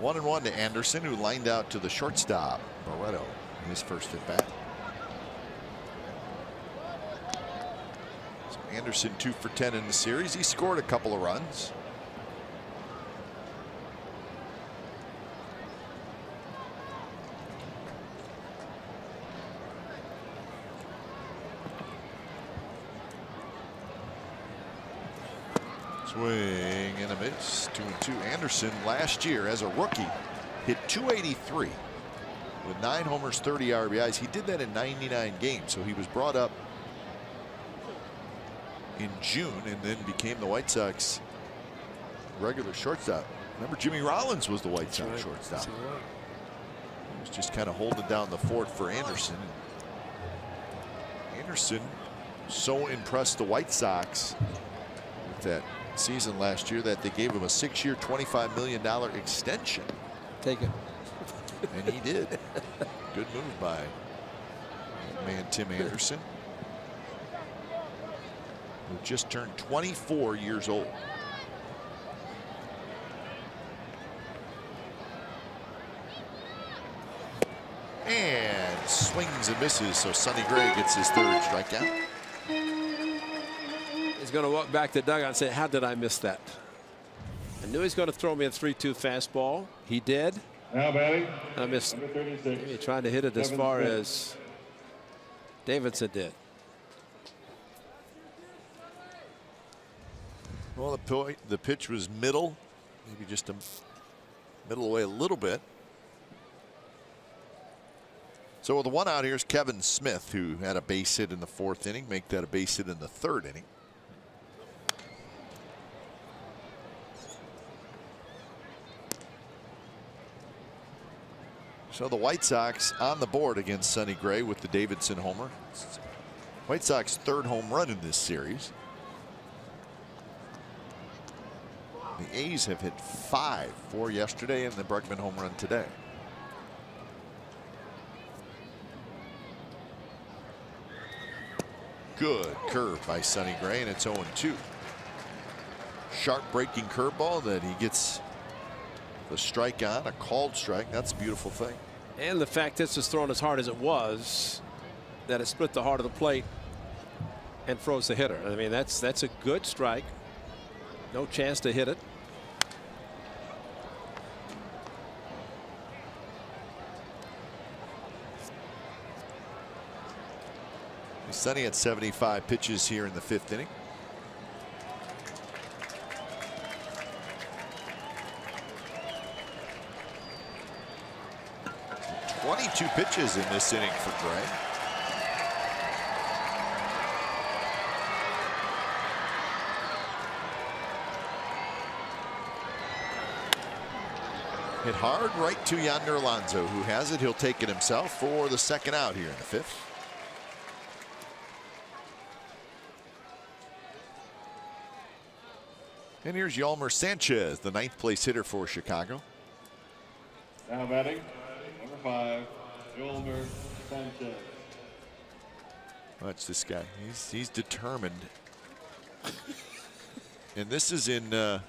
One and one to Anderson, who lined out to the shortstop, Barreto, in his first at bat. So Anderson 2 for 10 in the series. He scored a couple of runs. Swing and a miss. 2-2. Anderson last year as a rookie hit .283 with 9 homers, 30 RBIs. He did that in 99 games. So he was brought up in June and then became the White Sox regular shortstop. Remember, Jimmy Rollins was the White Sox shortstop. He was just kind of holding down the fort for Anderson. Anderson so impressed the White Sox with that season last year that they gave him a 6-year, $25 million extension. Take it. And he did. Good move by man Tim Anderson, who just turned 24 years old. And swings and misses, so Sonny Gray gets his 3rd strikeout. He's going to walk back to the dugout and say, how did I miss that? I knew he's going to throw me a 3-2 fastball. He did. Now batting. I missed. Maybe trying to hit it as far as Davidson did. Well, the pitch was middle, maybe just a middle away a little bit. So with the 1 out, here's Kevin Smith, who had a base hit in the 4th inning, make that a base hit in the 3rd inning. So the White Sox on the board against Sonny Gray with the Davidson homer. White Sox 3rd home run in this series. The A's have hit 5, 4 yesterday, and the Bregman home run today. Good curve by Sonny Gray, and it's 0-2. Sharp breaking curveball that he gets the strike on, a called strike. That's a beautiful thing. And the fact this was thrown as hard as it was, that it split the heart of the plate and froze the hitter. I mean, that's a good strike. No chance to hit it. Sonny had 75 pitches here in the 5th inning. .22 pitches in this inning for Gray. Hit hard right to Yonder Alonso, who has it. He'll take it himself for the 2nd out here in the 5th. And here's Yolmer Sanchez, the 9th place hitter for Chicago. Now batting, number 5, Yolmer Sanchez. Watch this guy. He's determined. And this is in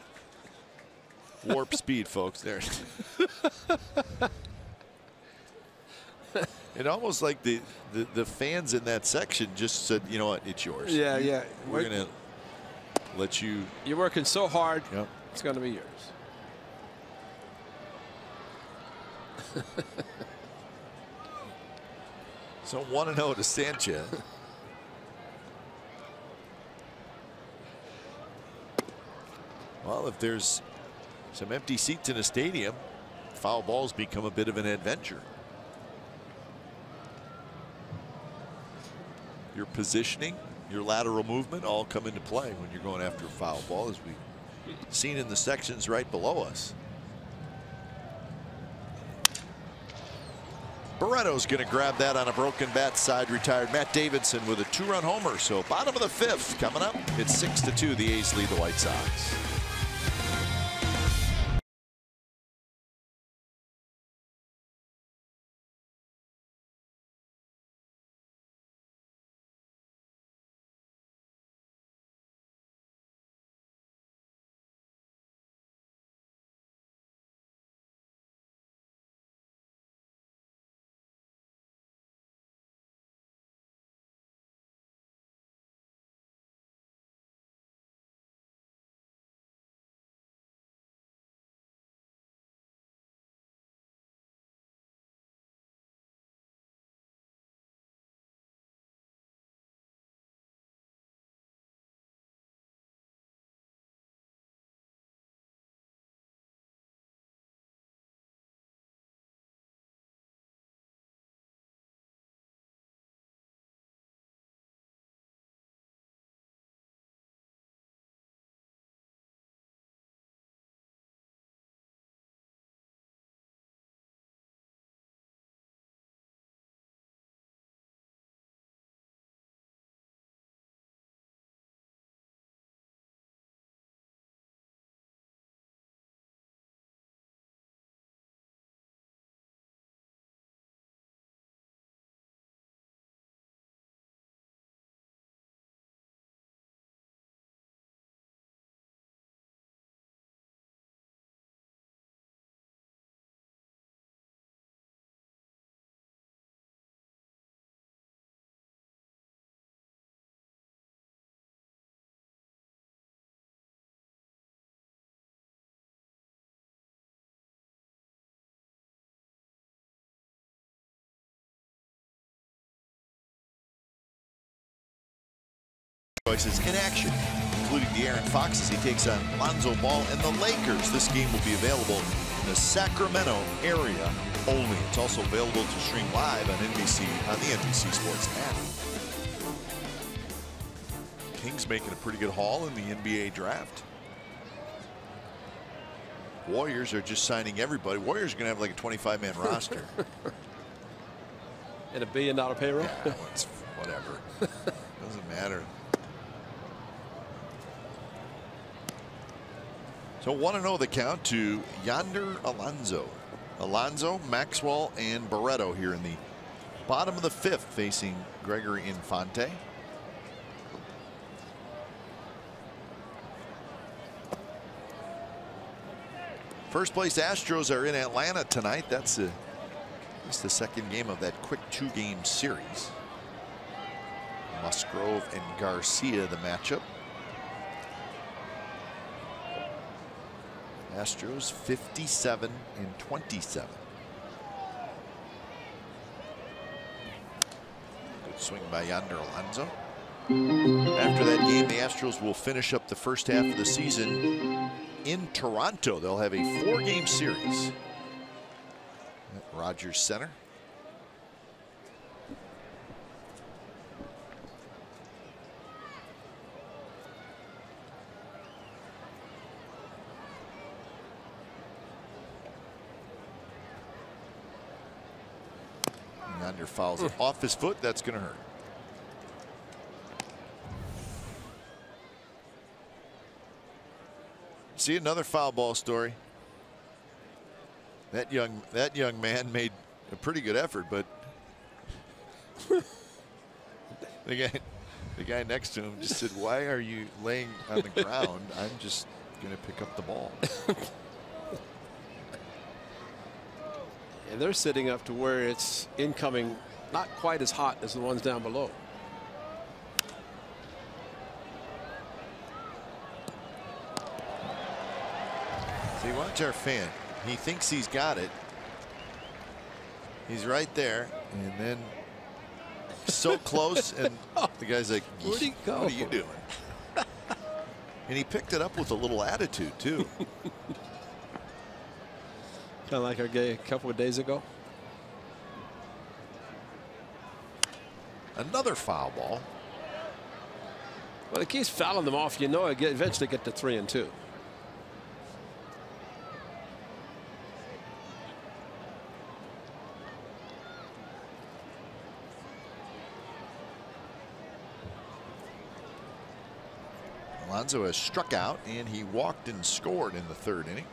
warp speed, folks. There. It almost like the fans in that section just said, you know what, it's yours. Yeah, yeah. We're gonna let you. You're working so hard. Yep. It's going to be yours. So 1-0 to Sanchez. Well, if there's some empty seats in a stadium, foul balls become a bit of an adventure. Your positioning, your lateral movement all come into play when you're going after a foul ball, as we've seen in the sections right below us. Barreto's going to grab that on a broken bat. Side retired Matt Davidson with a 2-run homer. So bottom of the 5th coming up. It's 6-2. The A's lead the White Sox. Choices in action, including De'Aaron Fox as he takes on Lonzo Ball and the Lakers. This game will be available in the Sacramento area only. It's also available to stream live on NBC on the NBC Sports app. Kings making a pretty good haul in the NBA draft. Warriors are just signing everybody. Warriors are going to have like a 25-man roster. And $1 billion payroll? Yeah, it's whatever. Doesn't matter. So 1-0 the count to Yonder Alonso. Alonso, Maxwell, and Barreto here in the bottom of the 5th facing Gregory Infante. First place Astros are in Atlanta tonight. That's the second game of that quick 2-game series. Musgrove and Garcia the matchup. Astros 57-27. Good swing by Yonder Alonso. After that game, the Astros will finish up the first half of the season in Toronto. They'll have a 4-game series at Rogers Center. Yonder fouls it off his foot. That's going to hurt. See another foul ball story. That young man made a pretty good effort, but the guy next to him just said, "Why are you laying on the ground? I'm just going to pick up the ball." And they're sitting up to where it's incoming not quite as hot as the ones down below. See, watch our fan. He thinks he's got it. He's right there, and then so close, and the guy's like, "Where'd he go? What are you doing?" And he picked it up with a little attitude too. Kind of like our game a couple of days ago. Another foul ball. Well, he keeps fouling them off. You know, eventually get to 3-2. Alonso has struck out, and he walked and scored in the 3rd inning.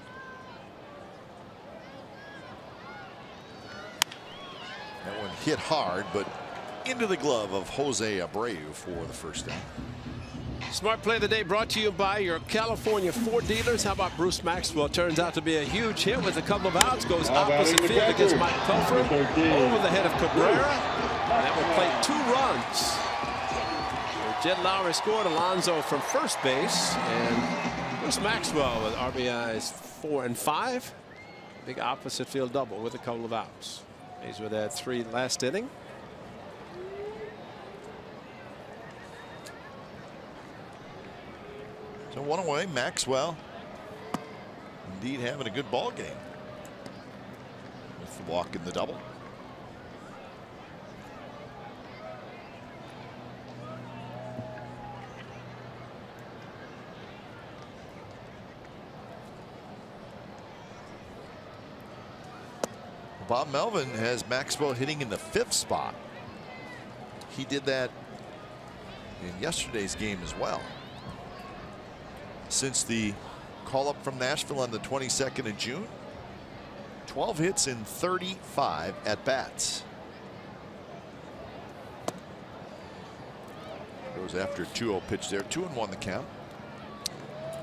That one hit hard, but into the glove of Jose Abreu for the first inning. Smart play of the day brought to you by your California Ford dealers. How about Bruce Maxwell? Turns out to be a huge hit with a couple of outs. Goes opposite field against Mike Pelfrey. Over the head of Cabrera. And that would play 2 runs. Jed Lowry scored. Alonso from first base. And Bruce Maxwell with RBIs 4 and 5. Big opposite field double with a couple of outs. He's with that 3 last inning. So 1 away. Maxwell indeed having a good ball game with the walk and the double. Bob Melvin has Maxwell hitting in the 5th spot. He did that in yesterday's game as well. Since the call up from Nashville on the 22nd of June, 12 hits in 35 at bats. Goes after a 2-0 pitch there. 2-1 the count.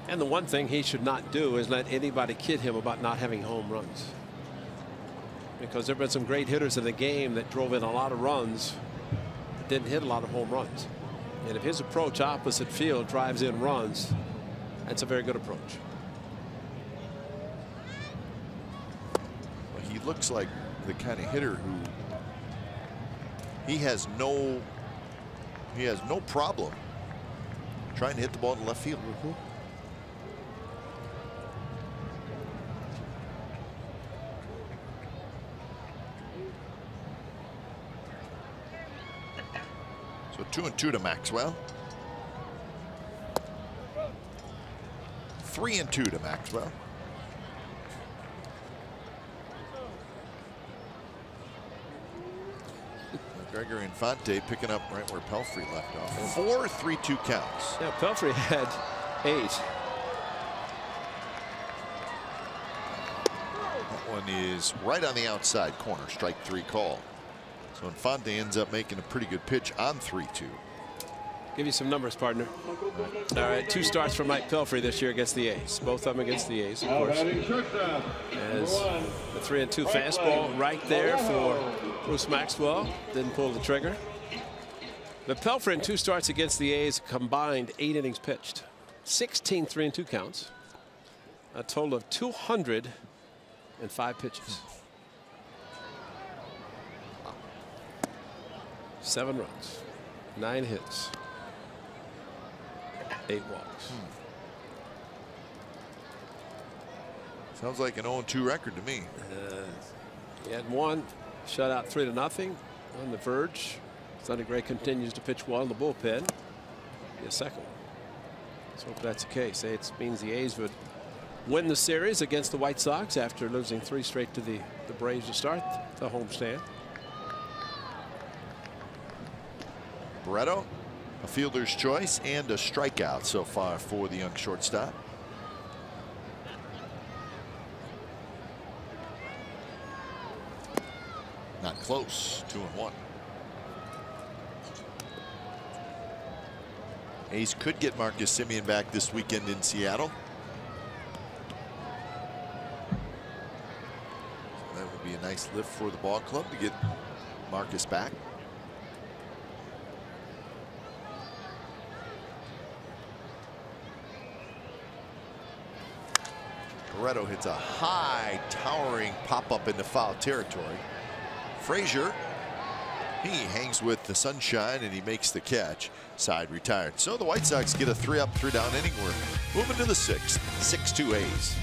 And the one thing he should not do is let anybody kid him about not having home runs. Because there have been some great hitters in the game that drove in a lot of runs, but didn't hit a lot of home runs. And if his approach opposite field drives in runs, that's a very good approach. Well, he looks like the kind of hitter who he has no problem trying to hit the ball in left field. So 2-2 to Maxwell. 3-2 to Maxwell. Gregor Infante picking up right where Pelfrey left off. 4 3-2 counts. Yeah, Pelfrey had 8. That one is right on the outside corner. Strike 3 call. So Infante ends up making a pretty good pitch on 3-2. Give you some numbers, partner. All right, 2 starts for Mike Pelfrey this year against the A's. Both of them against the A's, of course. As the 3-2 fastball right there for Bruce Maxwell. Didn't pull the trigger. But Pelfrey in 2 starts against the A's combined 8 innings pitched. 16 3-2 counts. A total of 205 pitches. 7 runs, 9 hits. 8 walks. Sounds like an 0-2 record to me. He had 1 shutout 3-0 on the verge. Sonny Gray continues to pitch well in the bullpen. The second one. Let's hope that's the case. It means the A's would win the series against the White Sox after losing 3 straight to the Braves to start the homestand. Barreto, a fielder's choice and a strikeout so far for the young shortstop. Not close. 2-1. A's could get Marcus Semien back this weekend in Seattle. That would be a nice lift for the ball club to get Marcus back. Barreto hits a high towering pop-up into foul territory. Frazier, he hangs with the sunshine and he makes the catch. Side retired. So the White Sox get a 3-up, 3-down inning. We're moving to the 6th. 6-2 A's.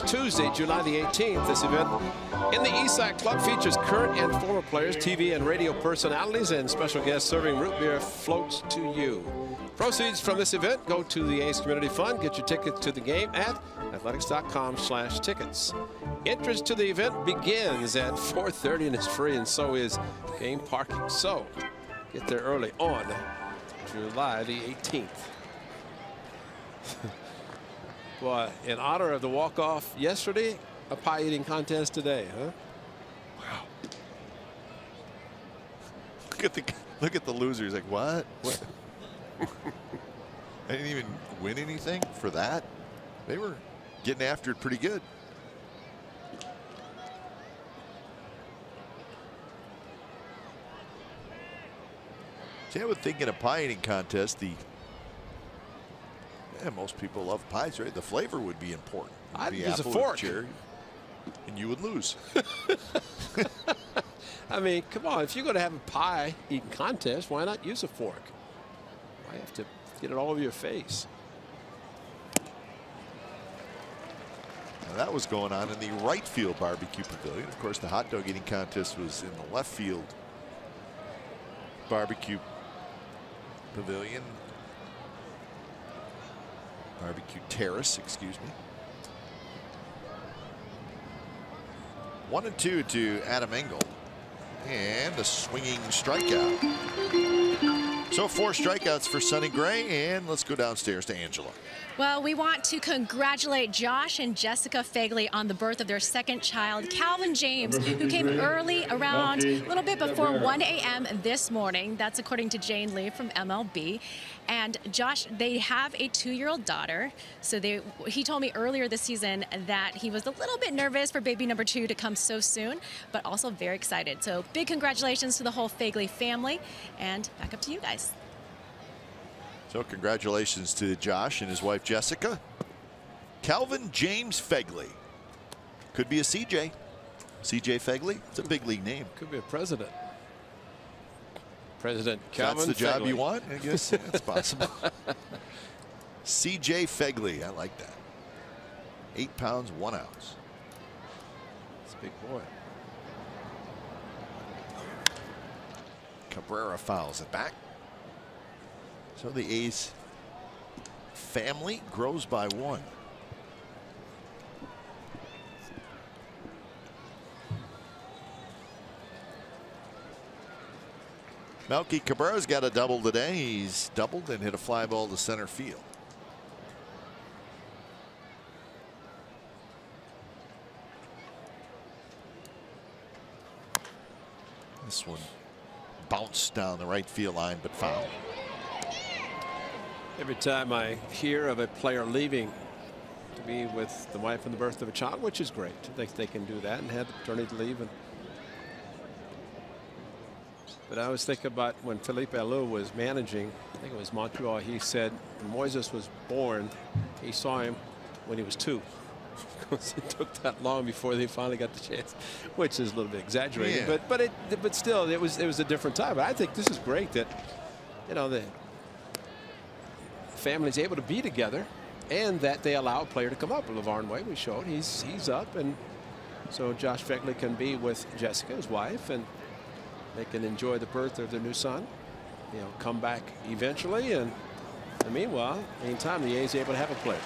Tuesday, July the 18th. This event in the Eastside Club features current and former players, TV and radio personalities, and special guests serving root beer floats to you. Proceeds from this event go to the A's Community Fund. Get your tickets to the game at athletics.com/tickets. Entrance to the event begins at 4:30 and is free, and so is game parking. So get there early on July the 18th. Well, in honor of the walk-off yesterday, a pie eating contest today, huh? Wow. Look at the losers. Like, what? I didn't even win anything for that. They were getting after it pretty good. See, I would think in a pie eating contest, the And most people love pies, right? The flavor would be important. I'd use a fork. Cherry, and you would lose. I mean, come on. If you're going to have a pie eating contest, why not use a fork? Why have to get it all over your face? Now that was going on in the right field barbecue pavilion. Of course, the hot dog eating contest was in the left field barbecue pavilion. Barbecue terrace, excuse me. 1-2 to Adam Engel. And a swinging strikeout. So 4 strikeouts for Sonny Gray, and let's go downstairs to Angela. Well, we want to congratulate Josh and Jessica Fegley on the birth of their second child, Calvin James, who came early around a little bit before 1 a.m. this morning. That's according to Jane Lee from MLB. And Josh, they have a 2-year-old daughter. So he told me earlier this season that he was a little bit nervous for baby number 2 to come so soon, but also very excited. So big congratulations to the whole Fegley family, and back up to you guys. So congratulations to Josh and his wife Jessica. Calvin James Fegley. Could be a CJ. CJ Fegley. It's a big league name. Could be a president. President Calvin That's the job Fegley. you want, I guess. That's possible. CJ Fegley. I like that. 8 pounds, 1 ounce. It's a big boy. Cabrera fouls it back. So the A's family grows by 1. Melky Cabrera's got a double today. He's doubled and hit a fly ball to center field. This one bounced down the right field line, but foul. Every time I hear of a player leaving to be with the wife and the birth of a child, which is great. I think they can do that and have the paternity leave. But I always think about when Felipe Alou was managing, I think it was Montreal, he said when Moises was born, he saw him when he was 2. Because it took that long before they finally got the chance, which is a little bit exaggerated. Yeah. But still, it was a different time. But I think this is great that, you know, the family's able to be together, and that they allow a player to come up. LeVarn Way, we showed he's up, and so Josh Fegley can be with Jessica, his wife, and they can enjoy the birth of their new son. You know, come back eventually, and meanwhile, anytime the A's able to have a player.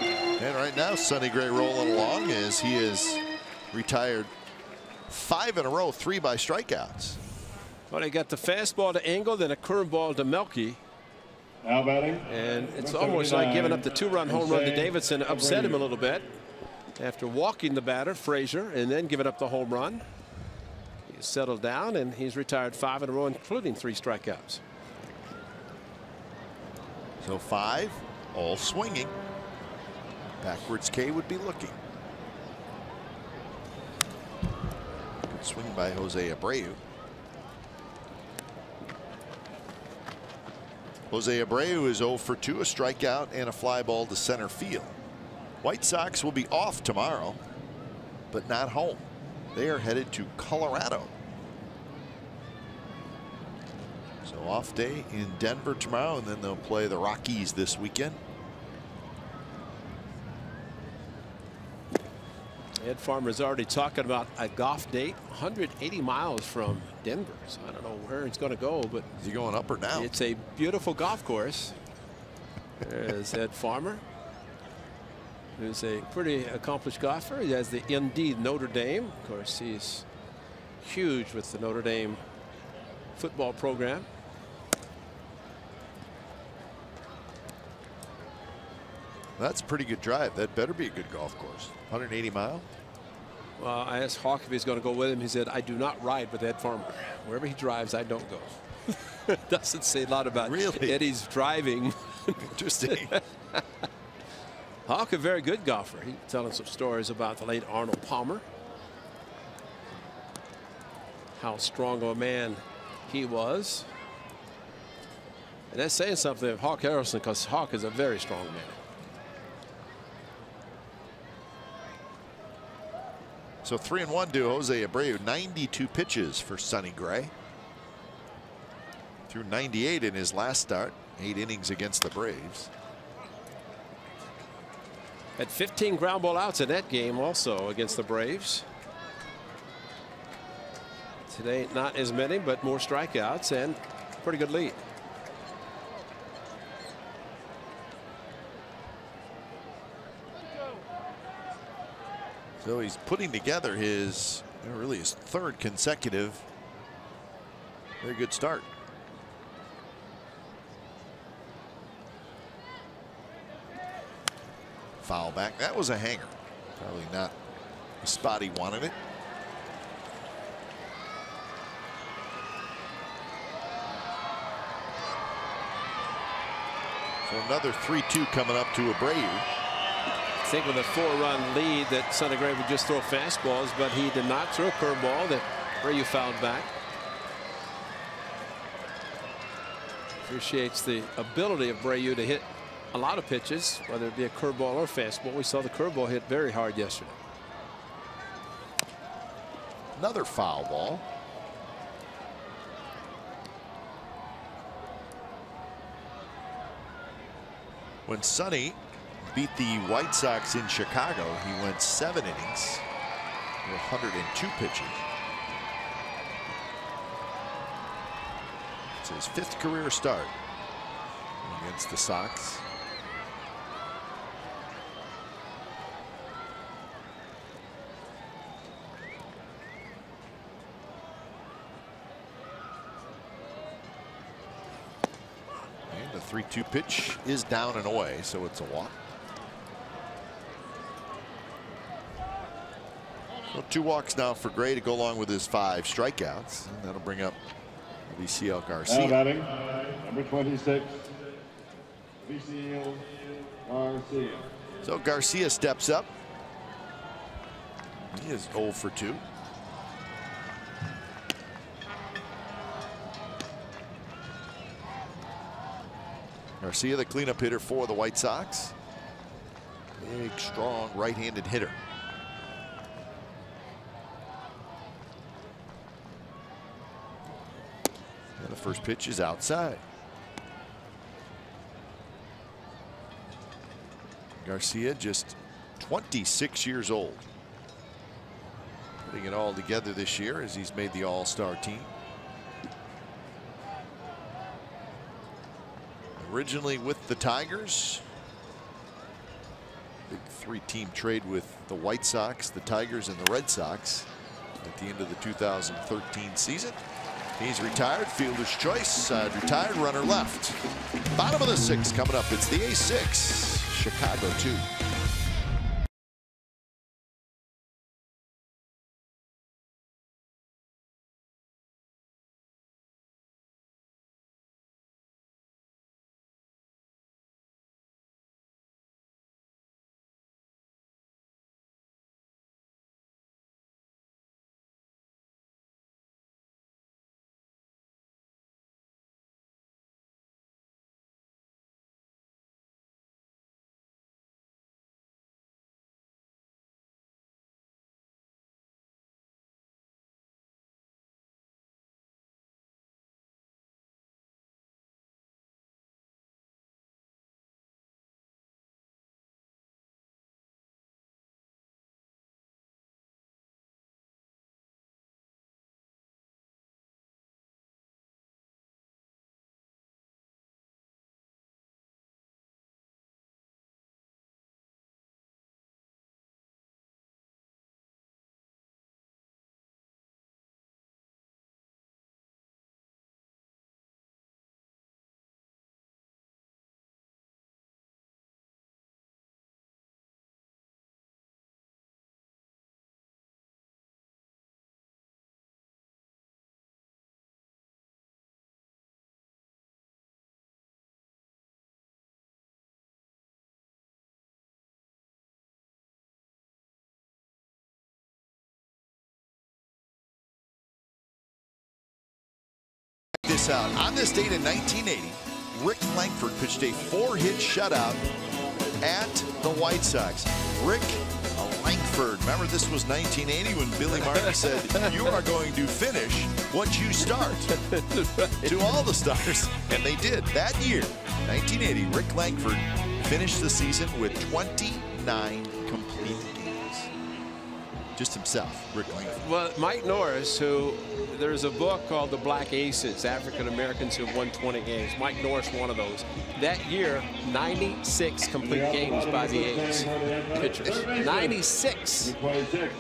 And right now, Sonny Gray rolling along as he is retired 5 in a row, 3 by strikeouts. Well, they got the fastball to Engel, then a curveball to Melky. Now batting. And it's almost like giving up the 2-run home run to Davidson, upset him a little bit after walking the batter, Frazier, and then giving up the home run. He's settled down, and he's retired 5 in a row, including 3 strikeouts. So 5, all swinging. Backwards K would be looking. Good swing by Jose Abreu. Jose Abreu is 0 for 2, a strikeout and a fly ball to center field. White Sox will be off tomorrow, but not home. They are headed to Colorado. So off day in Denver tomorrow, and then they'll play the Rockies this weekend. Ed Farmer's already talking about a golf date 180 miles from Denver. So I don't know where it's going to go, but is he going up or down? It's a beautiful golf course. There's Ed Farmer, who's a pretty accomplished golfer. He has the Indeed Notre Dame. Of course, he's huge with the Notre Dame football program. That's a pretty good drive. That better be a good golf course. 180 mile. Well, I asked Hawk if he's going to go with him. He said, I do not ride with Ed Farmer. Wherever he drives, I don't go. Doesn't say a lot about Eddie's driving. Interesting. Hawk, a very good golfer. He's telling some stories about the late Arnold Palmer. How strong of a man he was. And that's saying something of Hawk Harrelson, because Hawk is a very strong man. So 3-1 to Jose Abreu. 92 pitches for Sonny Gray. Threw 98 in his last start. 8 innings against the Braves. Had 15 ground ball outs in that game also against the Braves. Today not as many, but more strikeouts and pretty good lead. So he's putting together his really his third consecutive very good start. Foul back. That was a hanger. Probably not the spot he wanted it. So another 3-2 coming up to Abreu. I think with a 4-run lead that Sonny Gray would just throw fastballs, but he did not throw a curveball that Abreu fouled back. Appreciates the ability of Abreu to hit a lot of pitches, whether it be a curveball or a fastball. We saw the curveball hit very hard yesterday. Another foul ball. When Sonny beat the White Sox in Chicago, he went 7 innings, 102 pitches. It's his 5th career start against the Sox. And the 3-2 pitch is down and away, so it's a walk. So 2 walks now for Gray to go along with his 5 strikeouts, and that'll bring up Viciel Garcia. Now batting, number 26, Viciel Garcia. So Garcia steps up. He is 0 for 2. Garcia, the cleanup hitter for the White Sox. Big, strong, right-handed hitter. And the first pitch is outside. Garcia, just 26 years old. Putting it all together this year as he's made the All-Star team. Originally with the Tigers. Big 3-team trade with the White Sox, the Tigers, and the Red Sox at the end of the 2013 season. He's retired. Fielder's choice. Retired runner left. Bottom of the 6th coming up. It's the A6. Chicago 2. This out on this date in 1980, Rick Langford pitched a 4-hit shutout at the White Sox. Rick Langford. Remember, this was 1980 when Billy Martin said, "You are going to finish what you start." To all the stars, and they did. That year, 1980, Rick Langford finished the season with 29 complete games. Just himself, Rick Langford. Well, Mike Norris, who there's a book called The Black Aces, African Americans who won 20 games. Mike Norris, one of those. That year, 96 complete games by the A's pitchers. 96.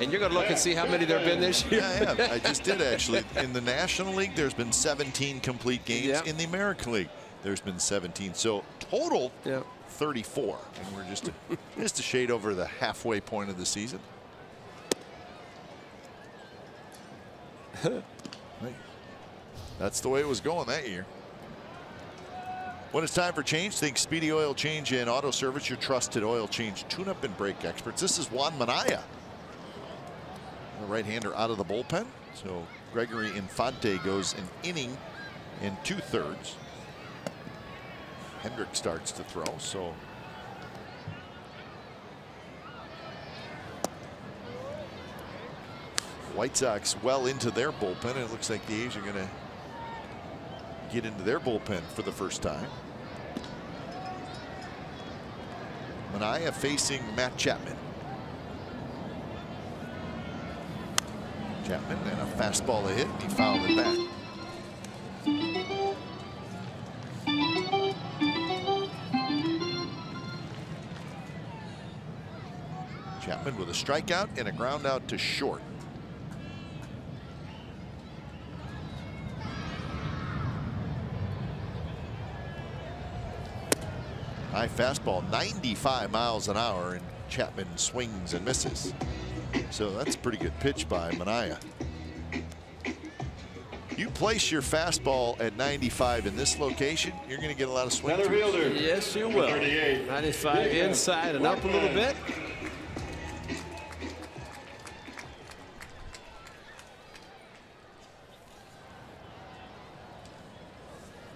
And you're going to look and see how many there have been this year. Yeah, I just did actually. In the National League, there's been 17 complete games. Yep. In the American League, there's been 17. So total, 34. And we're just a shade over the halfway point of the season. That's the way it was going that year. When it's time for change, think Speedy Oil Change and Auto Service, your trusted oil change, tune-up and brake experts. This is Juan Minaya, the right-hander, out of the bullpen. So Gregory Infante goes an inning and 2/3. Hendrick starts to throw. So White Sox well into their bullpen, and it looks like the A's are going to get into their bullpen for the first time. Minaya facing Matt Chapman. Chapman and a fastball to hit, and he fouled it back. Chapman with a strikeout and a ground out to short. High fastball, 95 miles an hour, and Chapman swings and misses. So that's a pretty good pitch by Minaya. You place your fastball at 95 in this location, you're going to get a lot of swing. Yes, you will. 95 inside and up a little bit.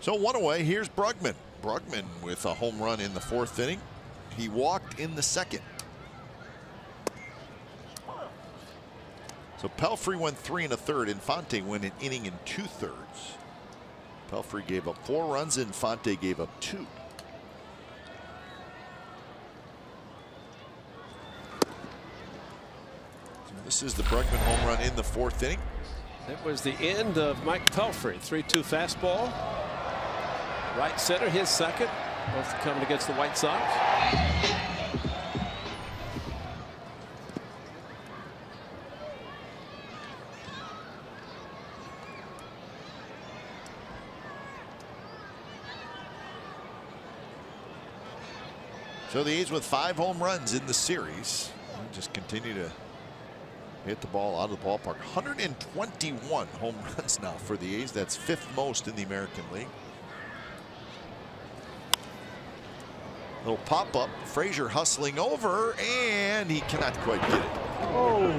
So one away, here's Brugman. Brugman with a home run in the 4th inning. He walked in the 2nd. So Pelfrey went 3 1/3. Infante went an inning and 2/3. Pelfrey gave up 4 runs. Infante gave up 2. So this is the Brugman home run in the 4th inning. That was the end of Mike Pelfrey. 3-2 fastball. Right center, his second. Both coming against the White Sox. So the A's with 5 home runs in the series. Just continue to hit the ball out of the ballpark. 121 home runs now for the A's. That's 5th most in the American League. Little pop-up. Frazier hustling over, and he cannot quite get it. Oh.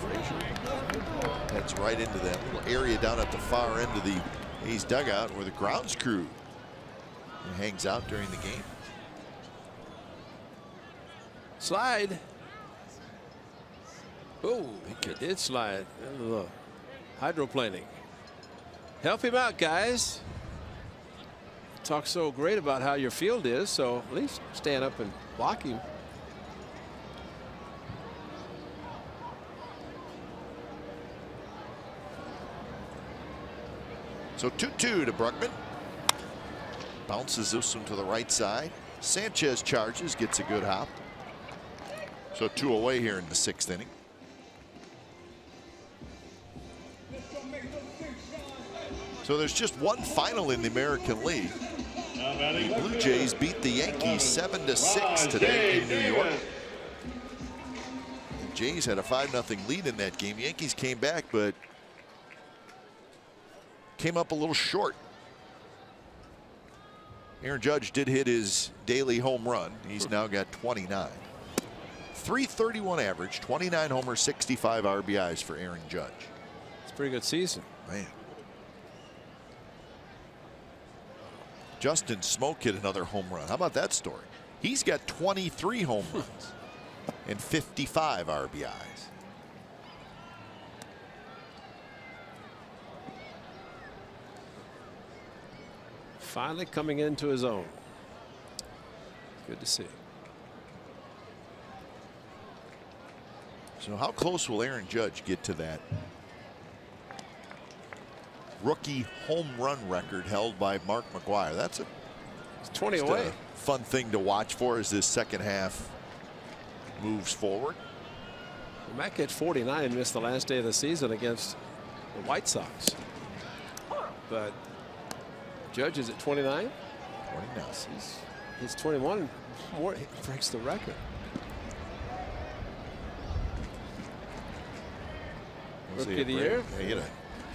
Frazier heads right into that little area down at the far end of the A's dugout where the grounds crew hangs out during the game. Slide. Oh, it did slide. Hydroplaning. Help him out, guys. Talk so great about how your field is, so at least stand up and block him. So 2-2 to Brugman. Bounces this one to the right side. Sanchez charges, gets a good hop. So 2 away here in the 6th inning. So there's just one final in the American League. The Blue Jays beat the Yankees 7-6 today in New York. The Jays had a 5-0 lead in that game. Yankees came back, but came up a little short. Aaron Judge did hit his daily home run. He's now got 29. 331 average, 29 homers, 65 RBIs for Aaron Judge. It's a pretty good season. Man. Justin Smoke hit another home run. How about that story? He's got 23 home runs and 55 RBIs. Finally coming into his own. Good to see. So how close will Aaron Judge get to that rookie home run record held by Mark McGwire? That's it's 20 away. A fun thing to watch for as this second half moves forward. Well, Mac hit 49 and missed the last day of the season against the White Sox. But Judge is at 29. 29. He's 21 more. He breaks the record. Rookie of the year. He had a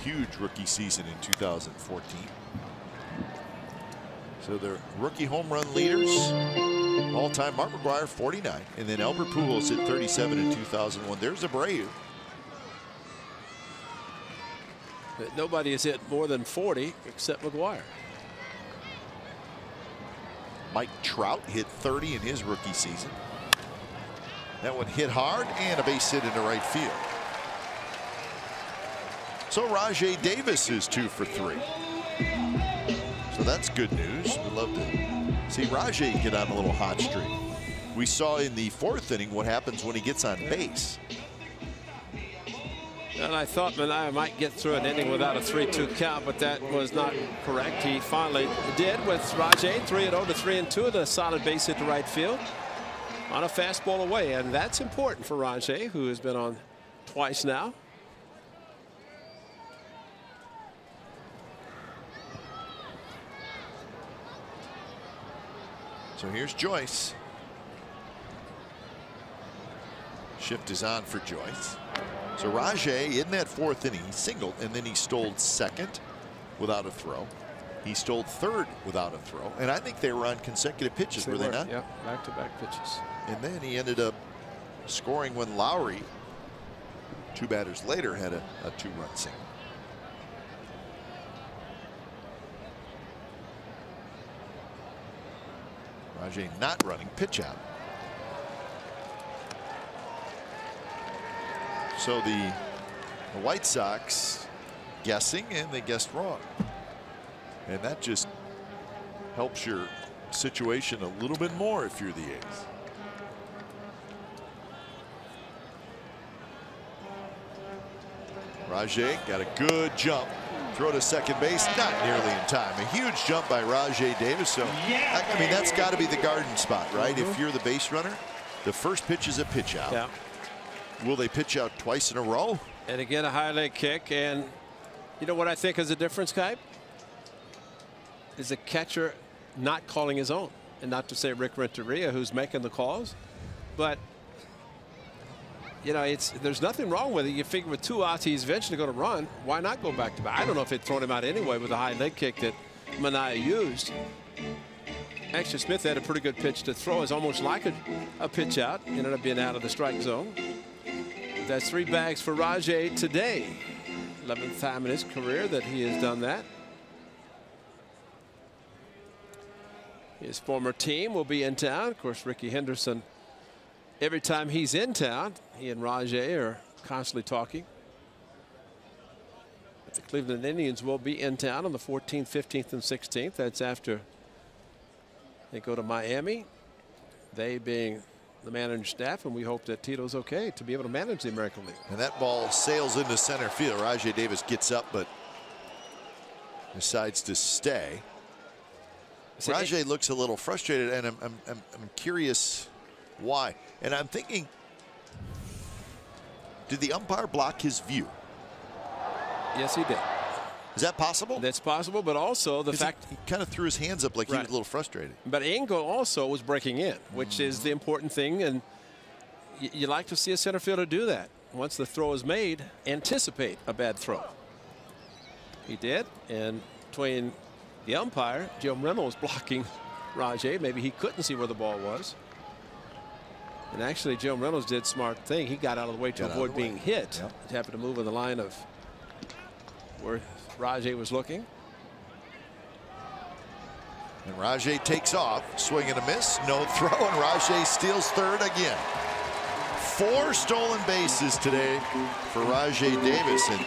huge rookie season in 2014. So the rookie home run leaders all-time: Mark McGwire 49, and then Albert Pujols hit 37 in 2001. There's Abreu. But nobody has hit more than 40 except McGwire. Mike Trout hit 30 in his rookie season. That one hit hard and a base hit into right field. So Rajai Davis is 2 for 3. So that's good news. We'd love to see Rajai get on a little hot streak. We saw in the 4th inning what happens when he gets on base. And I thought Manaea might get through an inning without a 3-2 count, but that was not correct. He finally did with Rajai. 3-0 to 3-2, the solid base hit to right field on a fastball away, and that's important for Rajai, who has been on twice now. So here's Joyce. Shift is on for Joyce. So Rajai in that 4th inning, he singled, and then he stole 2nd without a throw. He stole 3rd without a throw, and I think they were on consecutive pitches, were they not? Yeah, back-to-back pitches. And then he ended up scoring when Lowry, 2 batters later, had a 2-run single. Rajai not running, pitch out. So the White Sox guessing, and they guessed wrong. And that just helps your situation a little bit more if you're the A's. Rajai got a good jump. Throw to second base, not nearly in time. A huge jump by Rajai Davis. So, I mean, that's got to be the garden spot, right? If you're the base runner, the first pitch is a pitch out. Yeah. Will they pitch out twice in a row? And again, a high leg kick. And you know what I think is the difference, Kype? Is the catcher not calling his own. And not to say Rick Renteria, who's making the calls. But, you know, there's nothing wrong with it. You figure with 2 outs, he's eventually going to run. Why not go back to back? I don't know if they'd thrown him out anyway with the high leg kick that Manaea used. Actually, Smith had a pretty good pitch to throw. It's almost like a pitch out. Ended up being out of the strike zone. That's 3 bags for Rajai today. 11th time in his career that he has done that. His former team will be in town. Of course, Ricky Henderson, every time he's in town, he and Rajai are constantly talking. But the Cleveland Indians will be in town on the 14th, 15th, and 16th. That's after they go to Miami. They being the manager staff, and we hope that Tito's okay to be able to manage the American League. And that ball sails into center field. Rajai Davis gets up, but decides to stay. Rajai looks a little frustrated, and I'm curious why. And I'm thinking, did the umpire block his view? Yes, he did. Is that possible? That's possible, but also the fact he kind of threw his hands up like he was a little frustrated. But Engel also was breaking in, which is the important thing, and you like to see a center fielder do that. Once the throw is made, anticipate a bad throw. He did, and between the umpire, Jim Reynolds, blocking Rajai, maybe he couldn't see where the ball was. And actually, Jim Reynolds did a smart thing. He got out of the way to avoid being hit. Yep. He happened to move in the line of where Rajai was looking. And Rajay takes off, swing and a miss, no throw, and Rajay steals third again. 4 stolen bases today for Rajay Davis, and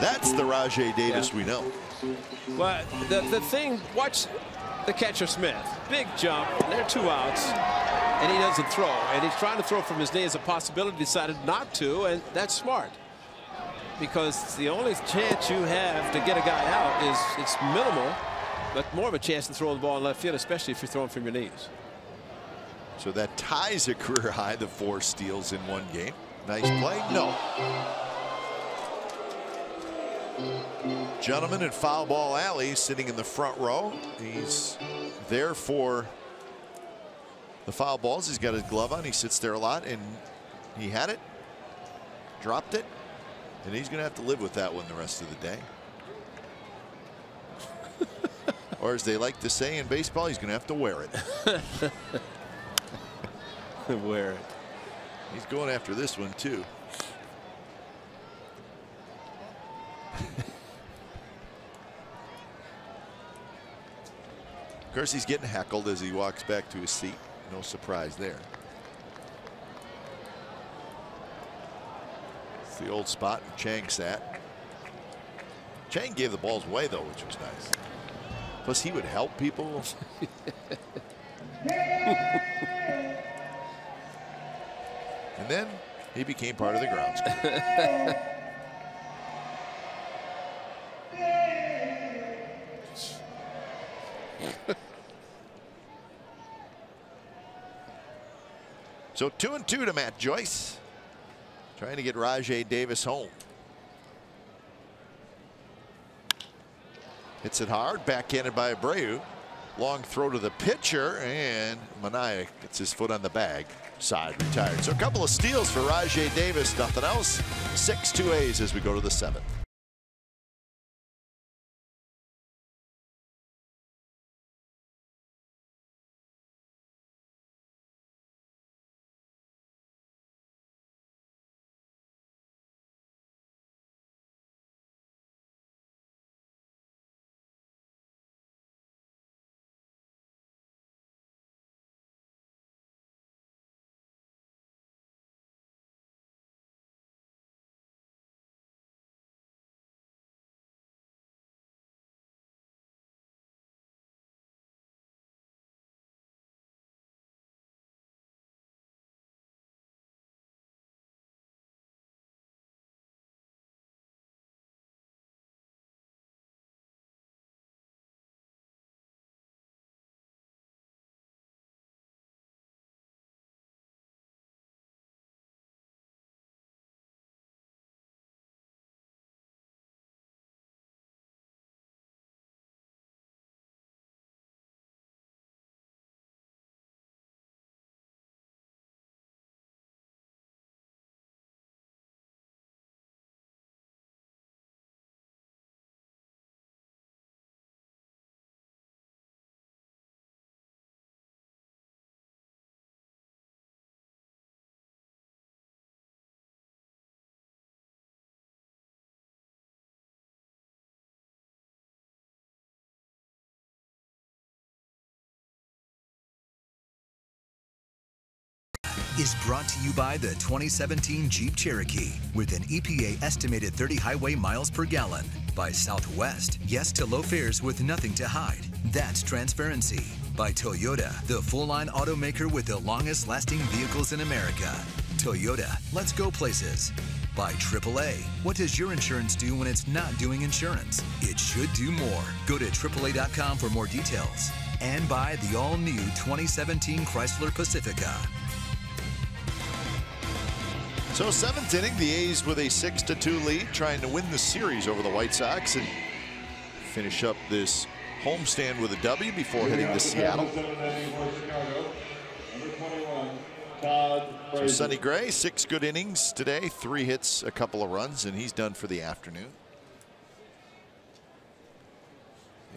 that's the Rajay Davis we know. Well, the thing, watch the catcher Smith. Big jump, and there are 2 outs, and he doesn't throw. And he's trying to throw from his knee as a possibility, decided not to, and that's smart. Because the only chance you have to get a guy out is it's minimal, but more of a chance to throw the ball in left field, especially if you're throwing from your knees. So that ties a career high, the 4 steals in one game. Nice play. No. Gentleman in foul ball alley sitting in the front row. He's there for the foul balls. He's got his glove on. He sits there a lot, and he had it, dropped it, and he's going to have to live with that one the rest of the day. Or as they like to say in baseball, he's going to have to wear it. Wear it. He's going after this one too. Of course, he's getting heckled as he walks back to his seat. No surprise there. It's the old spot Chang sat. Chang gave the balls away though, which was nice. Plus, he would help people. And then he became part of the grounds crew. So 2-2 to Matt Joyce, trying to get Rajay Davis home. Hits it hard, backhanded by Abreu. Long throw to the pitcher, and Manaea gets his foot on the bag. Side retired. So a couple of steals for Rajay Davis, nothing else. 6-2 A's as we go to the 7th. Is brought to you by the 2017 Jeep Cherokee with an EPA estimated 30 highway miles per gallon. By Southwest, yes to low fares with nothing to hide. That's transparency. By Toyota, the full-line automaker with the longest lasting vehicles in America. Toyota, let's go places. By AAA, what does your insurance do when it's not doing insurance? It should do more. Go to AAA.com for more details. And by the all-new 2017 Chrysler Pacifica. So 7th inning, the A's with a 6-2 lead, trying to win the series over the White Sox and finish up this homestand with a W before heading to Seattle. So Sonny Gray, 6 good innings today, 3 hits, a couple of runs, and he's done for the afternoon.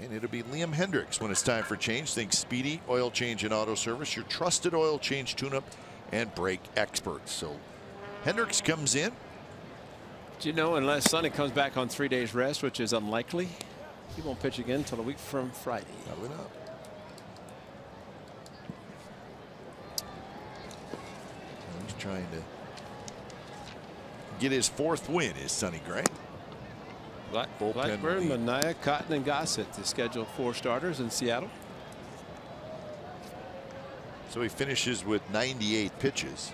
And it'll be Liam Hendriks when it's time for change. Think speedy oil change and auto service, your trusted oil change, tune-up, and brake experts. So Hendriks comes in. Do you know, unless Sonny comes back on 3 days rest, which is unlikely, he won't pitch again until a week from Friday. Probably not. trying to get his 4th win, is Sonny Gray. Blackburn, Manaea, Cotton, and Gossett, the scheduled 4 starters in Seattle. So he finishes with 98 pitches.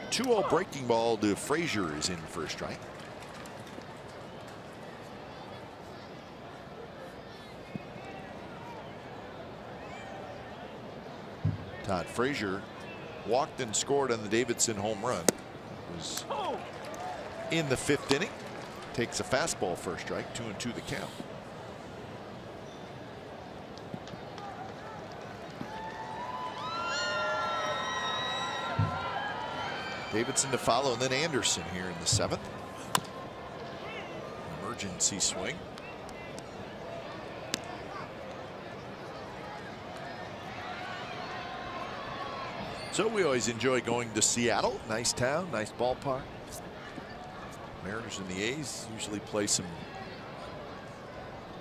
Two-0 breaking ball to Frazier is in first strike. Todd Frazier walked and scored on the Davidson home run. It was in the 5th inning. Takes a fastball first strike, 2-2 the count. Davidson to follow, and then Anderson here in the 7th. Emergency swing. So we always enjoy going to Seattle. Nice town, nice ballpark. Mariners and the A's usually play some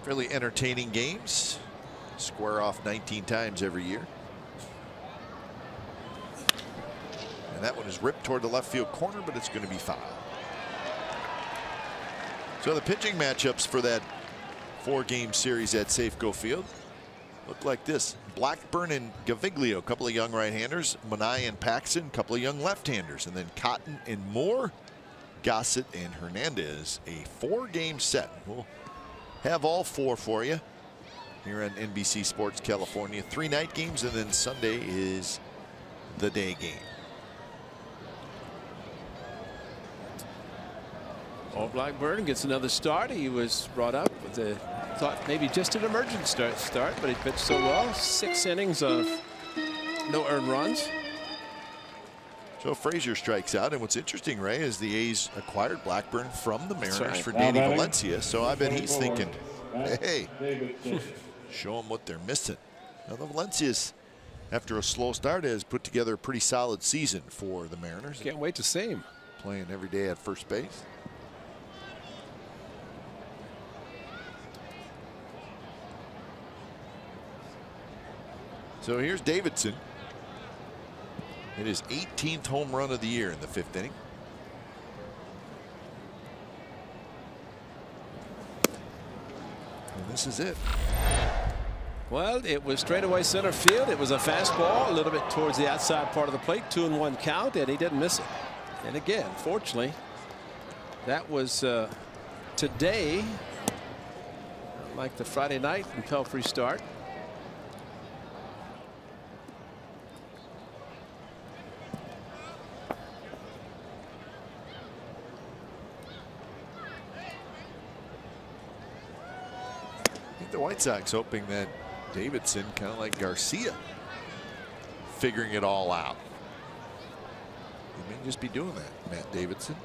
fairly entertaining games. Square off 19 times every year. And that one is ripped toward the left field corner, but it's going to be foul. So the pitching matchups for that 4-game series at Safeco Field look like this. Blackburn and Gaviglio, a couple of young right-handers. Manaea and Paxton, a couple of young left-handers. And then Cotton and Moore, Gossett and Hernandez. A 4-game set. We'll have all 4 for you here on NBC Sports California. 3 night games, and then Sunday is the day game. Blackburn gets another start. He was brought up with a thought maybe just an emergent start, but he pitched so well. 6 innings of no earned runs. So Frazier strikes out, and what's interesting, Ray, is the A's acquired Blackburn from the Mariners for Danny Valencia. So I bet he's thinking, hey, show them what they're missing. Now the Valencia's, after a slow start, has put together a pretty solid season for the Mariners. Can't wait to see him playing every day at first base. So here's Davidson. It is 18th home run of the year in the 5th inning. And this is it. Well, it was straightaway center field. It was a fastball a little bit towards the outside part of the plate. 2-1 count, and he didn't miss it. And again, fortunately, that was today, like the Friday night and Pelfrey start. The White Sox hoping that Davidson, kind of like Garcia, figuring it all out. He may just be doing that, Matt Davidson.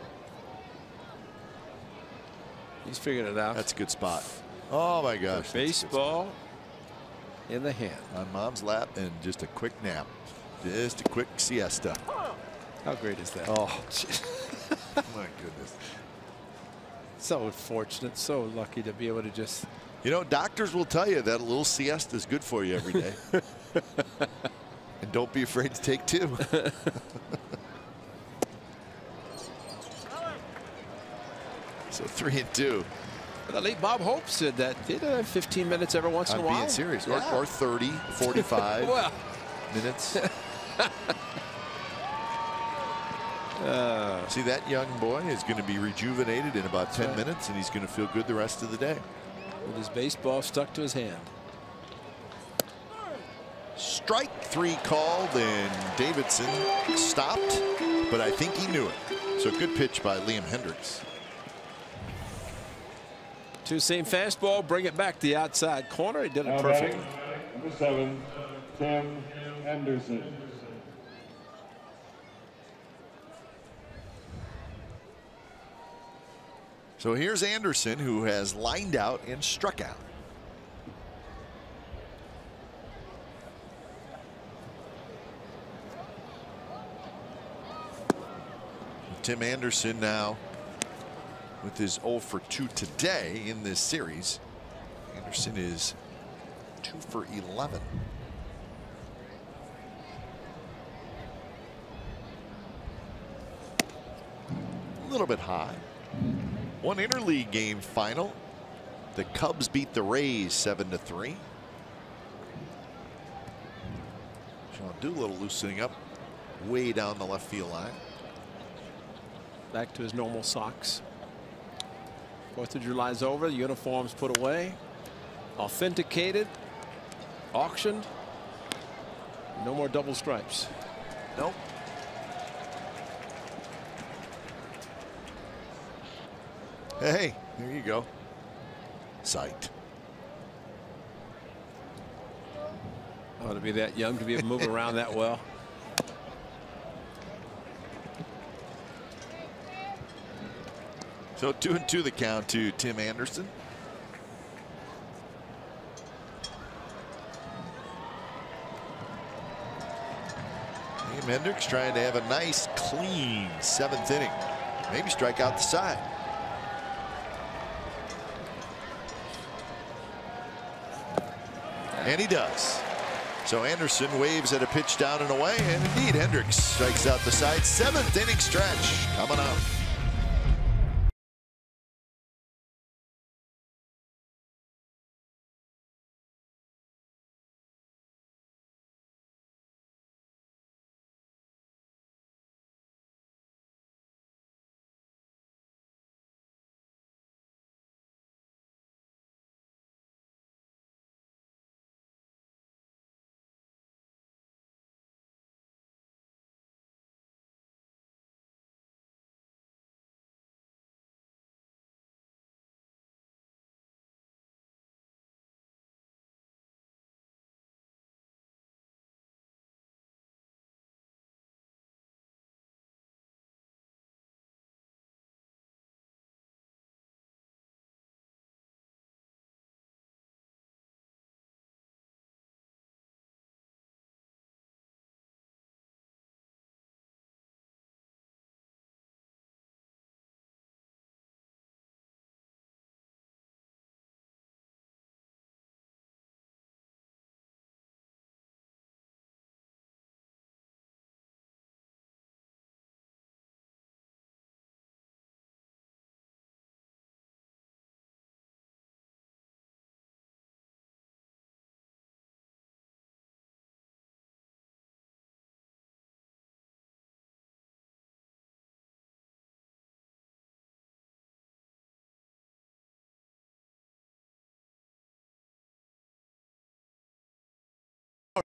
He's figuring it out. That's a good spot. Oh my gosh. Baseball in the hand. On mom's lap, and just a quick nap. Just a quick siesta. How great is that? Oh, my goodness. So fortunate, so lucky to be able to just. You know, doctors will tell you that a little siesta is good for you every day. And don't be afraid to take 2. So 3-2. The late Bob Hope said that 15 minutes every once in a while. Being serious, yeah. or 30, 45 well. minutes. See, that young boy is going to be rejuvenated in about 10 minutes, and he's going to feel good the rest of the day. With his baseball stuck to his hand. Strike 3 called, and Davidson stopped, but I think he knew it. So good pitch by Liam Hendricks. Two-seam fastball, bring it back to the outside corner. He did it perfectly. Number 7, Tim Anderson. So here's Anderson, who has lined out and struck out. Tim Anderson now with his 0 for 2 today in this series. Anderson is 2 for 11. A little bit high. One interleague game final. The Cubs beat the Rays 7-3. Sean Doolittle loosening up way down the left field line. Back to his normal socks. 4th of July's over. The uniforms put away. Authenticated. Auctioned. No more double stripes. Nope. Hey, there you go. Sight. Oh, to be that young to be able to move around that well. So 2-2 the count to Tim Anderson. Liam Hendricks trying to have a nice clean 7th inning. Maybe strike out the side. And he does. So Anderson waves at a pitch down and away, and indeed Hendricks strikes out the side. 7th inning stretch coming up.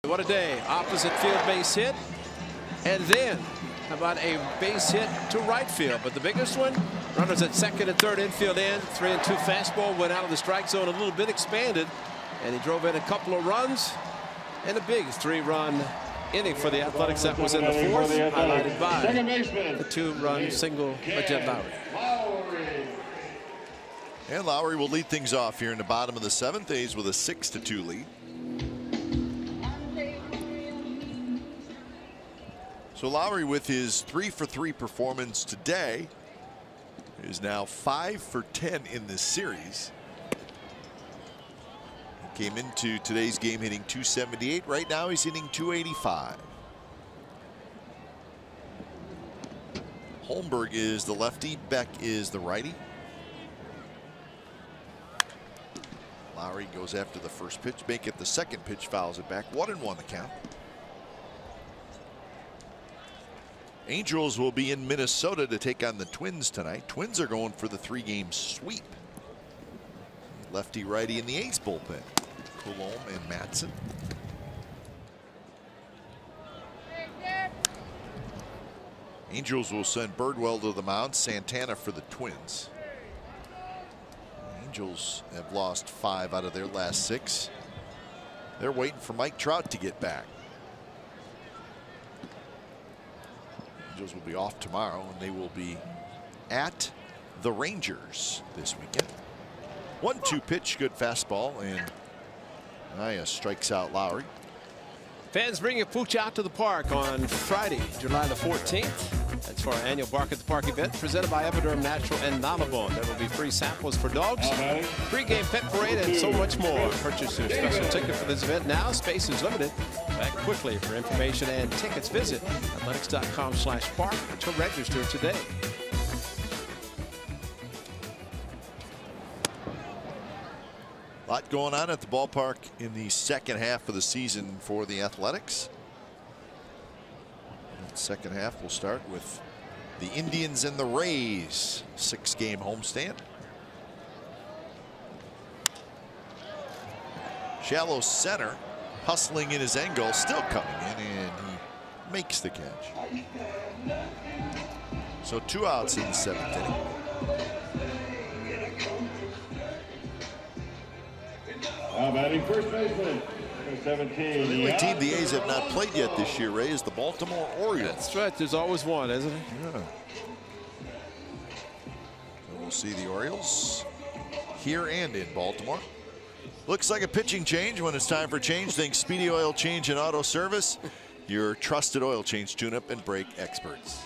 What a day. Opposite field base hit. And then how about a base hit to right field? But the biggest one, runners at 2nd and 3rd infield in. 3-2 fastball went out of the strike zone a little bit expanded. And he drove in a couple of runs. And a big 3-run inning for the Athletics. That was in the 4th, highlighted by the 2-run single by Jed Lowrie. And Lowrie will lead things off here in the bottom of the 7th. A's with a 6-2 lead. So Lowrie, with his 3-for-3 performance today, is now 5 for 10 in this series. He came into today's game hitting .278. Right now he's hitting .285. Holmberg is the lefty. Beck is the righty. Lowrie goes after the first pitch. Make it the second pitch. Fouls it back. 1-1 the count. Angels will be in Minnesota to take on the Twins tonight. Twins are going for the 3-game sweep. Lefty righty in the A's bullpen. Coulombe and Matson. Angels will send Birdwell to the mound. Santana for the Twins. Angels have lost 5 out of their last 6. They're waiting for Mike Trout to get back. Angels will be off tomorrow, and they will be at the Rangers this weekend. 1-2 pitch, good fastball, and Naya strikes out Lowrie. Fans bringing Pooch out to the park on Friday, July the 14th. That's for our annual Bark at the Park event presented by Epiderm Natural and Nalabone. There will be free samples for dogs, pre-game pet parade, and so much more. Purchase your special ticket for this event now. Space is limited. Back quickly. For information and tickets, visit athletics.com/park to register today. A lot going on at the ballpark in the second half of the season for the Athletics. The second half will start with the Indians and the Rays, 6-game homestand. Shallow center, hustling in his angle, still coming in, and he makes the catch. So 2 outs in the 7th inning. Now batting first baseman, number 17. The only team the A's have not played yet this year, Ray, is the Baltimore Orioles. That's right. There's always one, isn't it? Yeah. So we'll see the Orioles here and in Baltimore. Looks like a pitching change. When it's time for change, think Speedy Oil Change and Auto Service, your trusted oil change, tune-up, and brake experts.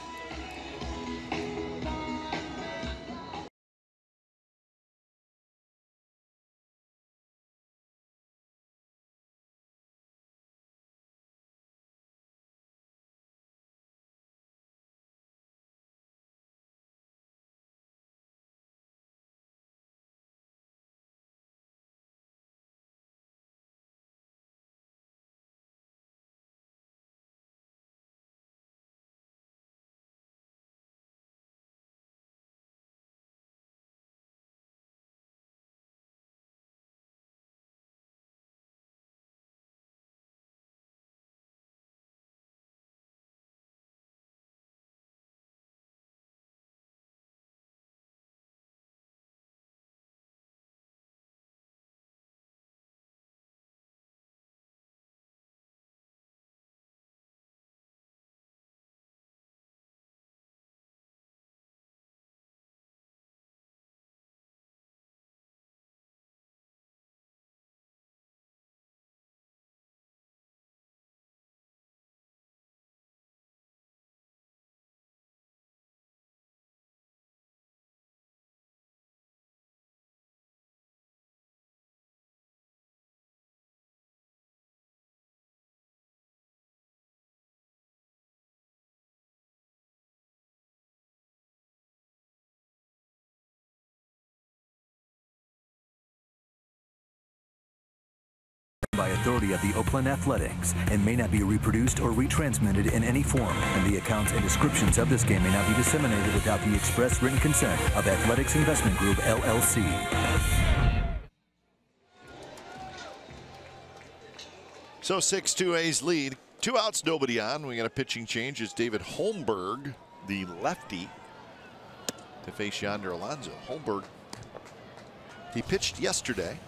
By authority of the Oakland Athletics and may not be reproduced or retransmitted in any form, and the accounts and descriptions of this game may not be disseminated without the express written consent of Athletics Investment Group, LLC. So 6-2 A's lead. 2 outs, nobody on. We got a pitching change. It's David Holmberg, the lefty, to face Yonder Alonso. Holmberg, he pitched yesterday.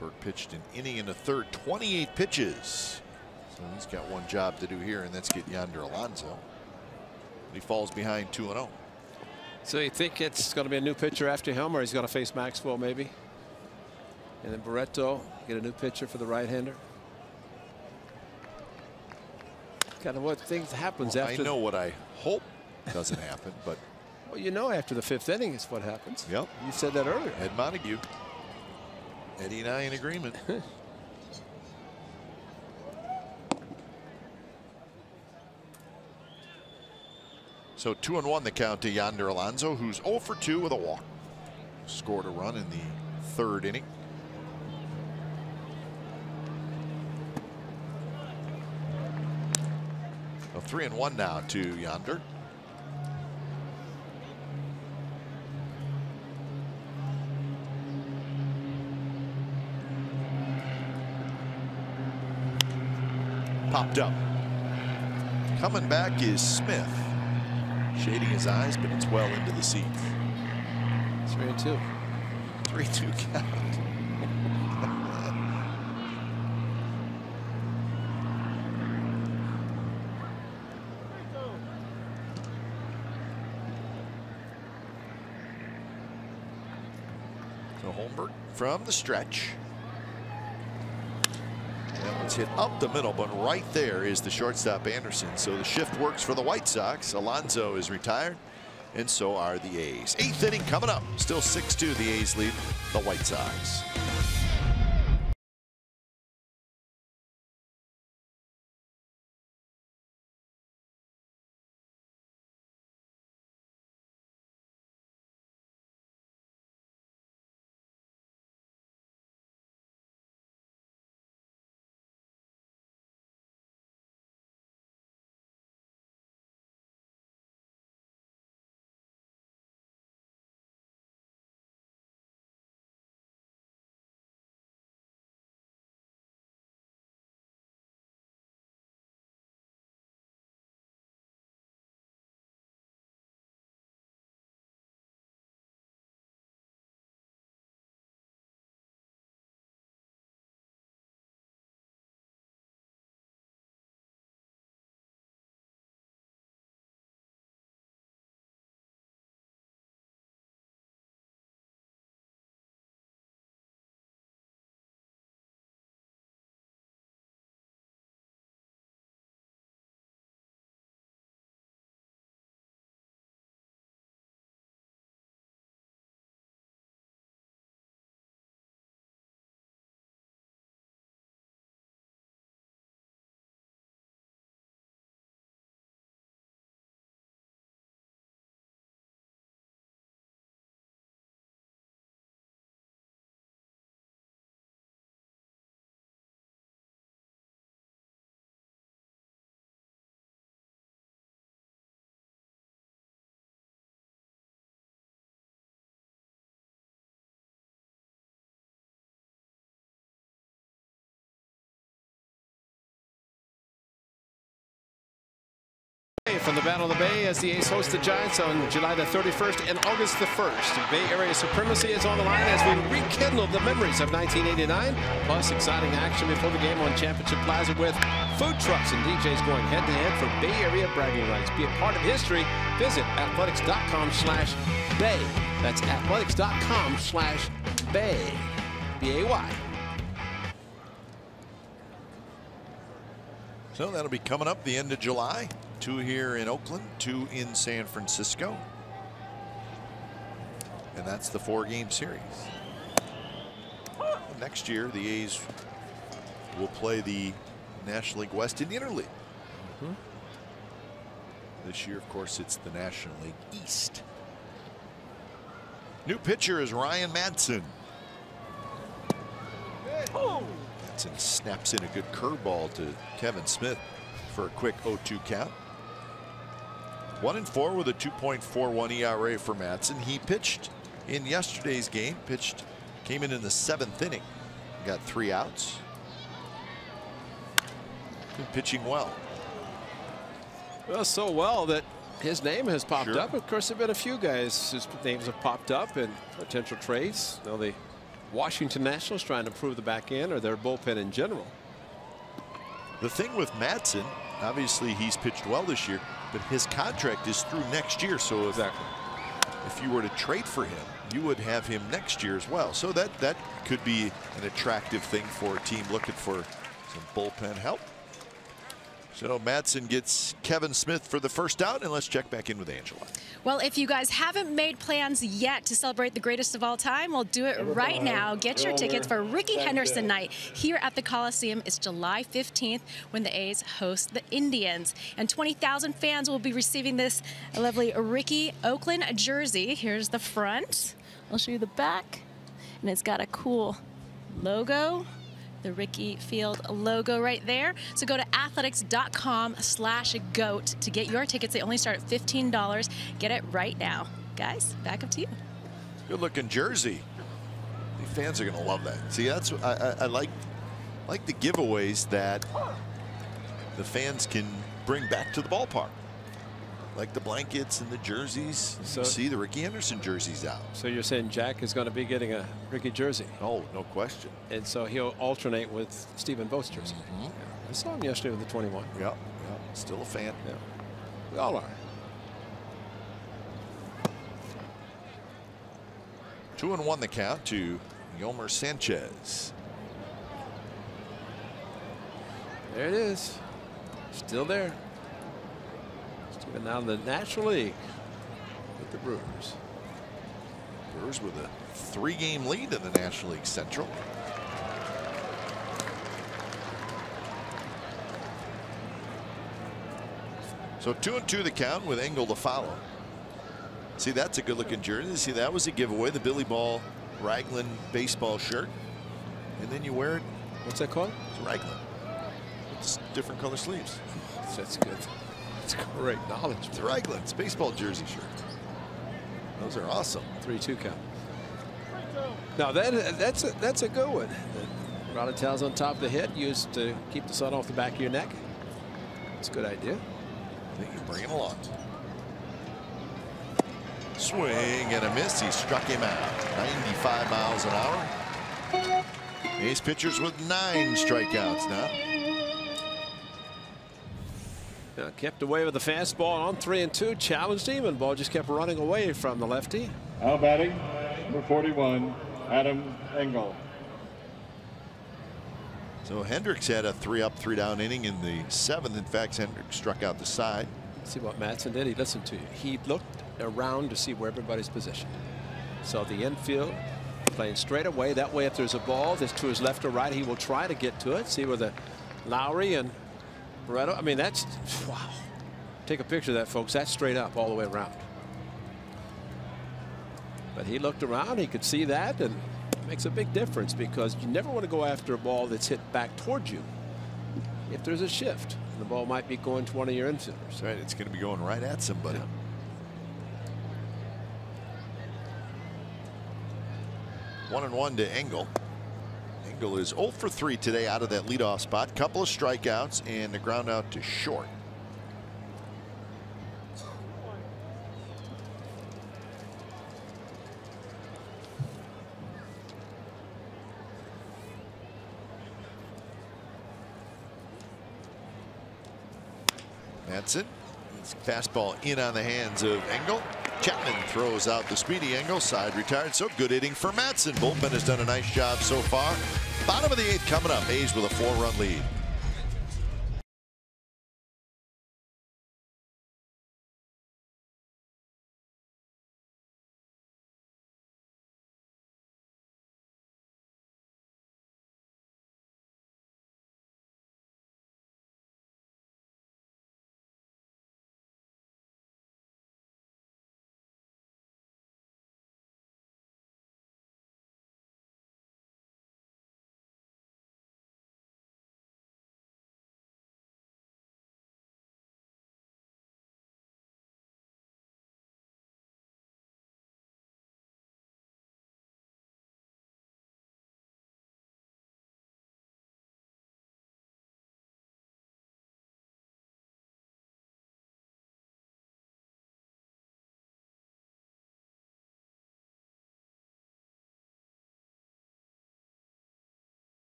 Holmberg pitched an inning and a third, 28 pitches. So he's got one job to do here, and that's get Yonder Alonso. He falls behind 2-0. So you think it's going to be a new pitcher after him, or he's going to face Maxwell maybe? And then Barreto get a new pitcher for the right-hander. Kind of what things happens Well, after. I know what I hope doesn't happen, but well, you know, after the 5th inning is what happens. Yep. You said that earlier. Ed Montague, Eddie and I in agreement. So 2-1 the count to Yonder Alonso, who's 0 for 2 with a walk. Scored a run in the 3rd inning. So 3-1 now to Yonder. Popped up. Coming back is Smith. Shading his eyes, but it's well into the seats. 3-2. 3-2 count. So Holmberg from the stretch. That one It's hit up the middle, but right there is the shortstop Anderson. So the shift works for the White Sox. Alonso is retired, and so are the A's. 8th inning coming up. Still 6-2. The A's lead the White Sox. From the Battle of the Bay as the A's host the Giants on July the 31st and August the 1st. Bay Area supremacy is on the line as we rekindle the memories of 1989. Plus exciting action before the game on Championship Plaza with food trucks and DJs going head-to-head for Bay Area bragging rights. Be a part of history. Visit athletics.com/Bay. That's athletics.com/Bay. B-A-Y. So that'll be coming up the end of July. 2 here in Oakland, 2 in San Francisco. And that's the 4-game series. Next year, the A's will play the National League West in the Interleague. This year, of course, it's the National League East. New pitcher is Ryan Madson. Madson snaps in a good curveball to Kevin Smith for a quick 0-2 count. 1-4 with a 2.41 ERA for Madson. He pitched in yesterday's game. Came in the 7th inning. Got 3 outs. Been pitching well. Well, so well that his name has popped up. Of course, there have been a few guys whose names have popped up in potential trades. Now the Washington Nationals trying to improve the back end or their bullpen in general. The thing with Madson, obviously he's pitched well this year, but his contract is through next year. So if you were to trade for him, you would have him next year as well. So that could be an attractive thing for a team looking for some bullpen help. So Madson gets Kevin Smith for the first out, and let's check back in with Angela. Well, if you guys haven't made plans yet to celebrate the greatest of all time, we'll do it right now. Get your tickets for Rickey Henderson night here at the Coliseum. It's July 15th when the A's host the Indians. And 20,000 fans will be receiving this lovely Rickey Oakland jersey. Here's the front. I'll show you the back. And it's got a cool logo. The Rickey Field logo right there. So go to athletics.com/GOAT to get your tickets. They only start at $15. Get it right now. Guys, back up to you. Good looking jersey. The fans are going to love that. See, that's I like the giveaways that the fans can bring back to the ballpark. Like the blankets and the jerseys. So see the Rickey Henderson jerseys out. So you're saying Jack is going to be getting a Rickey jersey? Oh, no question. And so he'll alternate with Stephen Vogt's jersey. Yeah. I saw him yesterday with the 21. Yeah, still a fan. Yeah, we all are. 2-1 the count to Yolmer Sanchez. There it is. Still there. Still now in the National League with the Brewers. Brewers with a 3-game lead in the National League Central. So 2-2 the count with Engel to follow. See, that's a good looking jersey. See, that was a giveaway, the Billy Ball Raglan baseball shirt. And then you wear it. What's that called? It's Raglan. It's different color sleeves. That's good. That's great knowledge. It's Raglan. It's a baseball jersey shirt. Those are awesome. 3-2 count. Now that's a good one. The rod and tails on top of the head used to keep the sun off the back of your neck. It's a good idea. I think you bring him along. Swing and a miss. He struck him out. 95 miles an hour. Ace pitchers with 9 strikeouts now. Kept away with the fastball on 3-2. Challenged him, and ball just kept running away from the lefty. Now batting, number 41, Adam Engel. So Hendricks had a 3-up, 3-down inning in the 7th. In fact, Hendricks struck out the side. See what Madsen did? He listened to you. He looked around to see where everybody's positioned. So the infield playing straight away. That way, if there's a ball that's to his left or right, he will try to get to it. See where the Lowry and Barreto. I mean, that's wow. Take a picture of that, folks. That's straight up all the way around. But he looked around. He could see that, and it makes a big difference because you never want to go after a ball that's hit back towards you. If there's a shift, the ball might be going to one of your infielders. Right, it's going to be going right at somebody. Yeah. 1-1 to Engel. Engel is 0 for 3 today out of that leadoff spot. Couple of strikeouts and the ground out to short. Madsen. Fastball in on the hands of Engel. Chapman throws out the speedy Engel. Side retired. So good hitting for Madsen. Bullpen has done a nice job so far. Bottom of the 8th coming up. A's with a 4-run lead.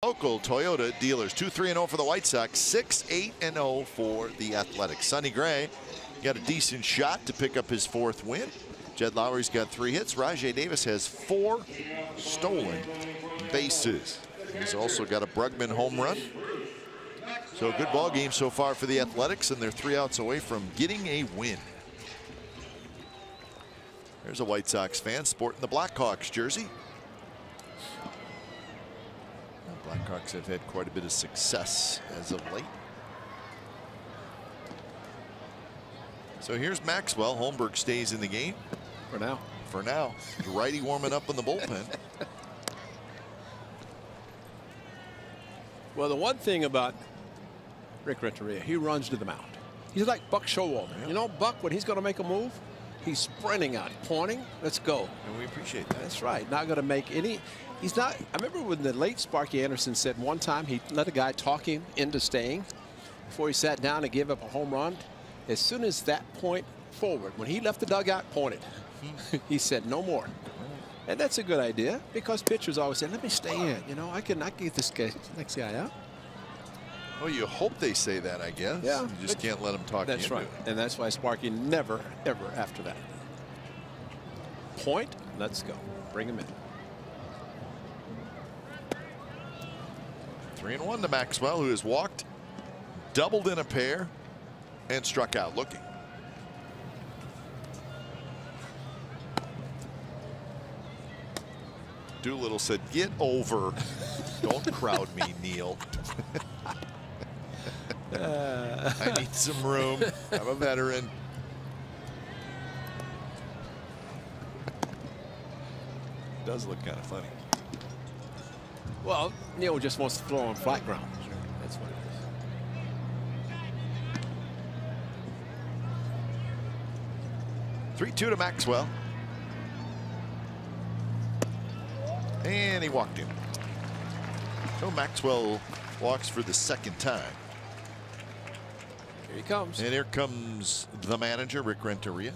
Local Toyota dealers. 2-3-0 for the White Sox. 6-8-0 for the Athletics. Sonny Gray got a decent shot to pick up his 4th win. Jed Lowry's got 3 hits. Rajai Davis has 4 stolen bases. He's also got a Brugman home run. So a good ball game so far for the Athletics, and they're 3 outs away from getting a win. There's a White Sox fan sporting the Blackhawks jersey. Blackhawks have had quite a bit of success as of late. So here's Maxwell. Holmberg stays in the game. For now. For now. The righty warming up in the bullpen. Well, the one thing about Rick Renteria, he runs to the mound. He's like Buck Showalter. You know, Buck, when he's going to make a move, he's sprinting out, pointing, let's go. And we appreciate that. That's right. Not going to make any. He's not. I remember when the late Sparky Anderson said one time he let a guy talk him into staying before he sat down and gave up a home run. As soon as that point forward, when he left the dugout, pointed, he said no more. And that's a good idea because pitchers always say, let me stay in. You know, I can get this guy, next guy out. Well, you hope they say that, I guess. Yeah, You just can't let them talk you into That's right. it. And that's why Sparky never, ever after that. Point, let's go. Bring him in. 3-1 to Maxwell, who has walked, doubled in a pair, and struck out looking. Doolittle said, get over. Don't crowd me, Neil. I need some room. I'm a veteran. Does look kind of funny. Well, Neil just wants to throw on flat ground. That's what it is. 3-2 to Maxwell. And he walked in. So Maxwell walks for the second time. Here he comes. And here comes the manager, Rick Renteria.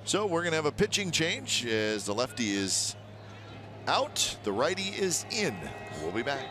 So we're going to have a pitching change as the lefty is out. The righty is in. We'll be back.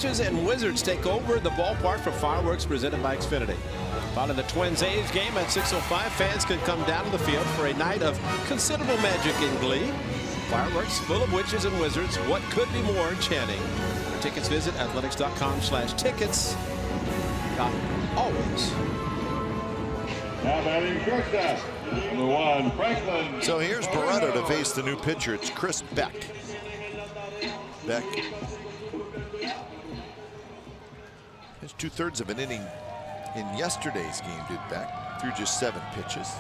And Wizards take over the ballpark for fireworks presented by Xfinity. Following the Twins-A's game at 6:05, fans can come down to the field for a night of considerable magic and glee. Fireworks full of witches and wizards. What could be more chanting? For tickets, visit athletics.com/tickets. Always. Now batting shortstop, number 1, Franklin. So here's Barreto to face the new pitcher. It's Chris Beck. Beck. His 2/3 of an inning in yesterday's game did Beck through just 7 pitches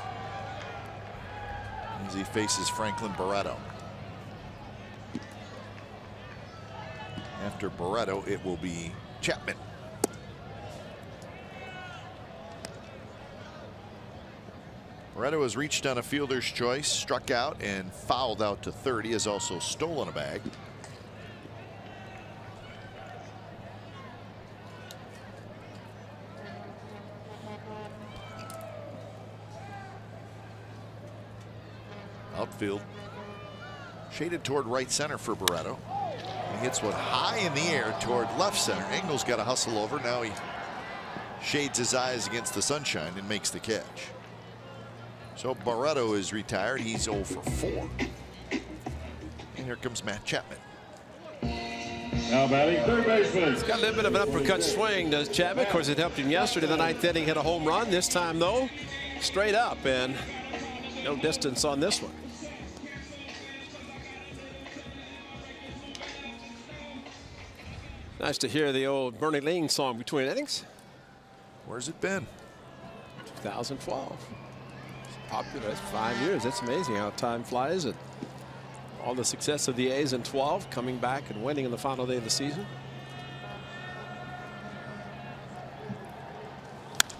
as he faces Franklin Barreto. After Barreto, it will be Chapman. Barreto has reached on a fielder's choice, struck out, and fouled out to third. He has also stolen a bag. Outfield shaded toward right center for Barreto. He hits one high in the air toward left center. Engel's got to hustle over. Now he shades his eyes against the sunshine and makes the catch. So Barreto is retired. He's 0 for 4. And here comes Matt Chapman. Now batting third baseman. He's got a little bit of an uppercut swing, does Chapman. Of course, it helped him yesterday. The 9th inning, hit a home run. This time, though, straight up. And No distance on this one. Nice to hear the old Bernie Ling song between innings. Where's it been? 2012. It's popular. It's 5 years. That's amazing how time flies. And all the success of the A's in 12, coming back and winning in the final day of the season.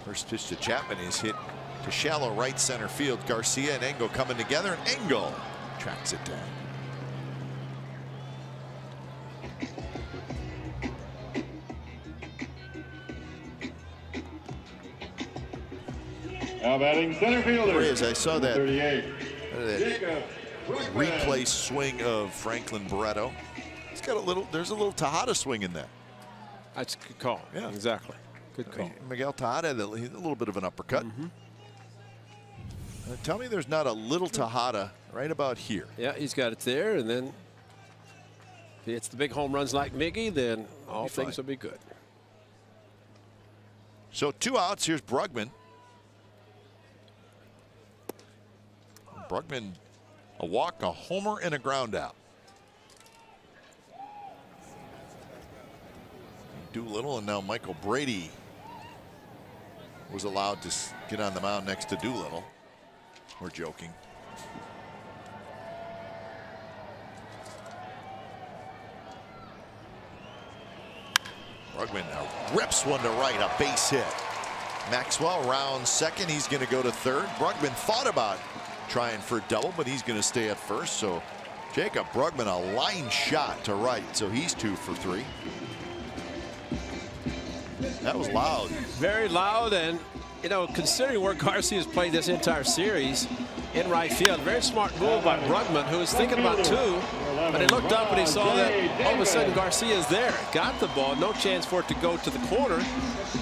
First pitch to Chapman is hit to shallow right center field. Garcia and Engel coming together, and Engel tracks it down. Now batting center fielder. As I saw that, 38. that replay swing of Franklin Barreto. It's got a little. There's a little Tejada swing in there. That's a good call. Yeah, exactly. Good call. Miguel Tejada had a little bit of an uppercut. Tell me there's not a little Tejada right about here. Yeah, he's got it there, and then if he hits the big home runs like Miggy, then all things will be good. So 2 outs. Here's Brugman. Brugman, a walk, a homer, and a ground out. Doolittle, and now Michael Brady was allowed to get on the mound next to Doolittle. We're joking. Brugman rips one to right, a base hit. Maxwell rounds second. He's going to go to third. Brugman thought about trying for a double, but he's going to stay at first. So Jacob Brugman, a line shot to right. So he's 2 for 3. That was loud. Very loud. And, you know, considering where Garcia's played this entire series in right field, very smart move by Brugman, who was thinking about 2. But he looked up and he saw that all of a sudden Garcia's there. Got the ball. No chance for it to go to the corner.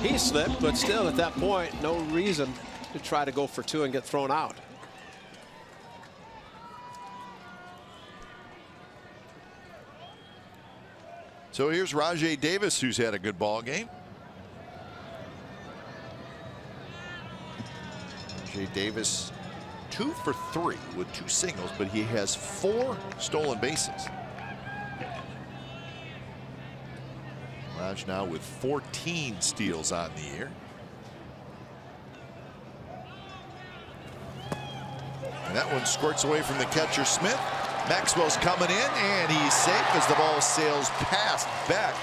He slipped, but still at that point, no reason to try to go for 2 and get thrown out. So here's Rajai Davis, who's had a good ball game. Rajai Davis 2 for 3 with 2 singles, but he has 4 stolen bases. Raj now with 14 steals on the year. And that one squirts away from the catcher Smith. Maxwell's coming in, and he's safe as the ball sails past back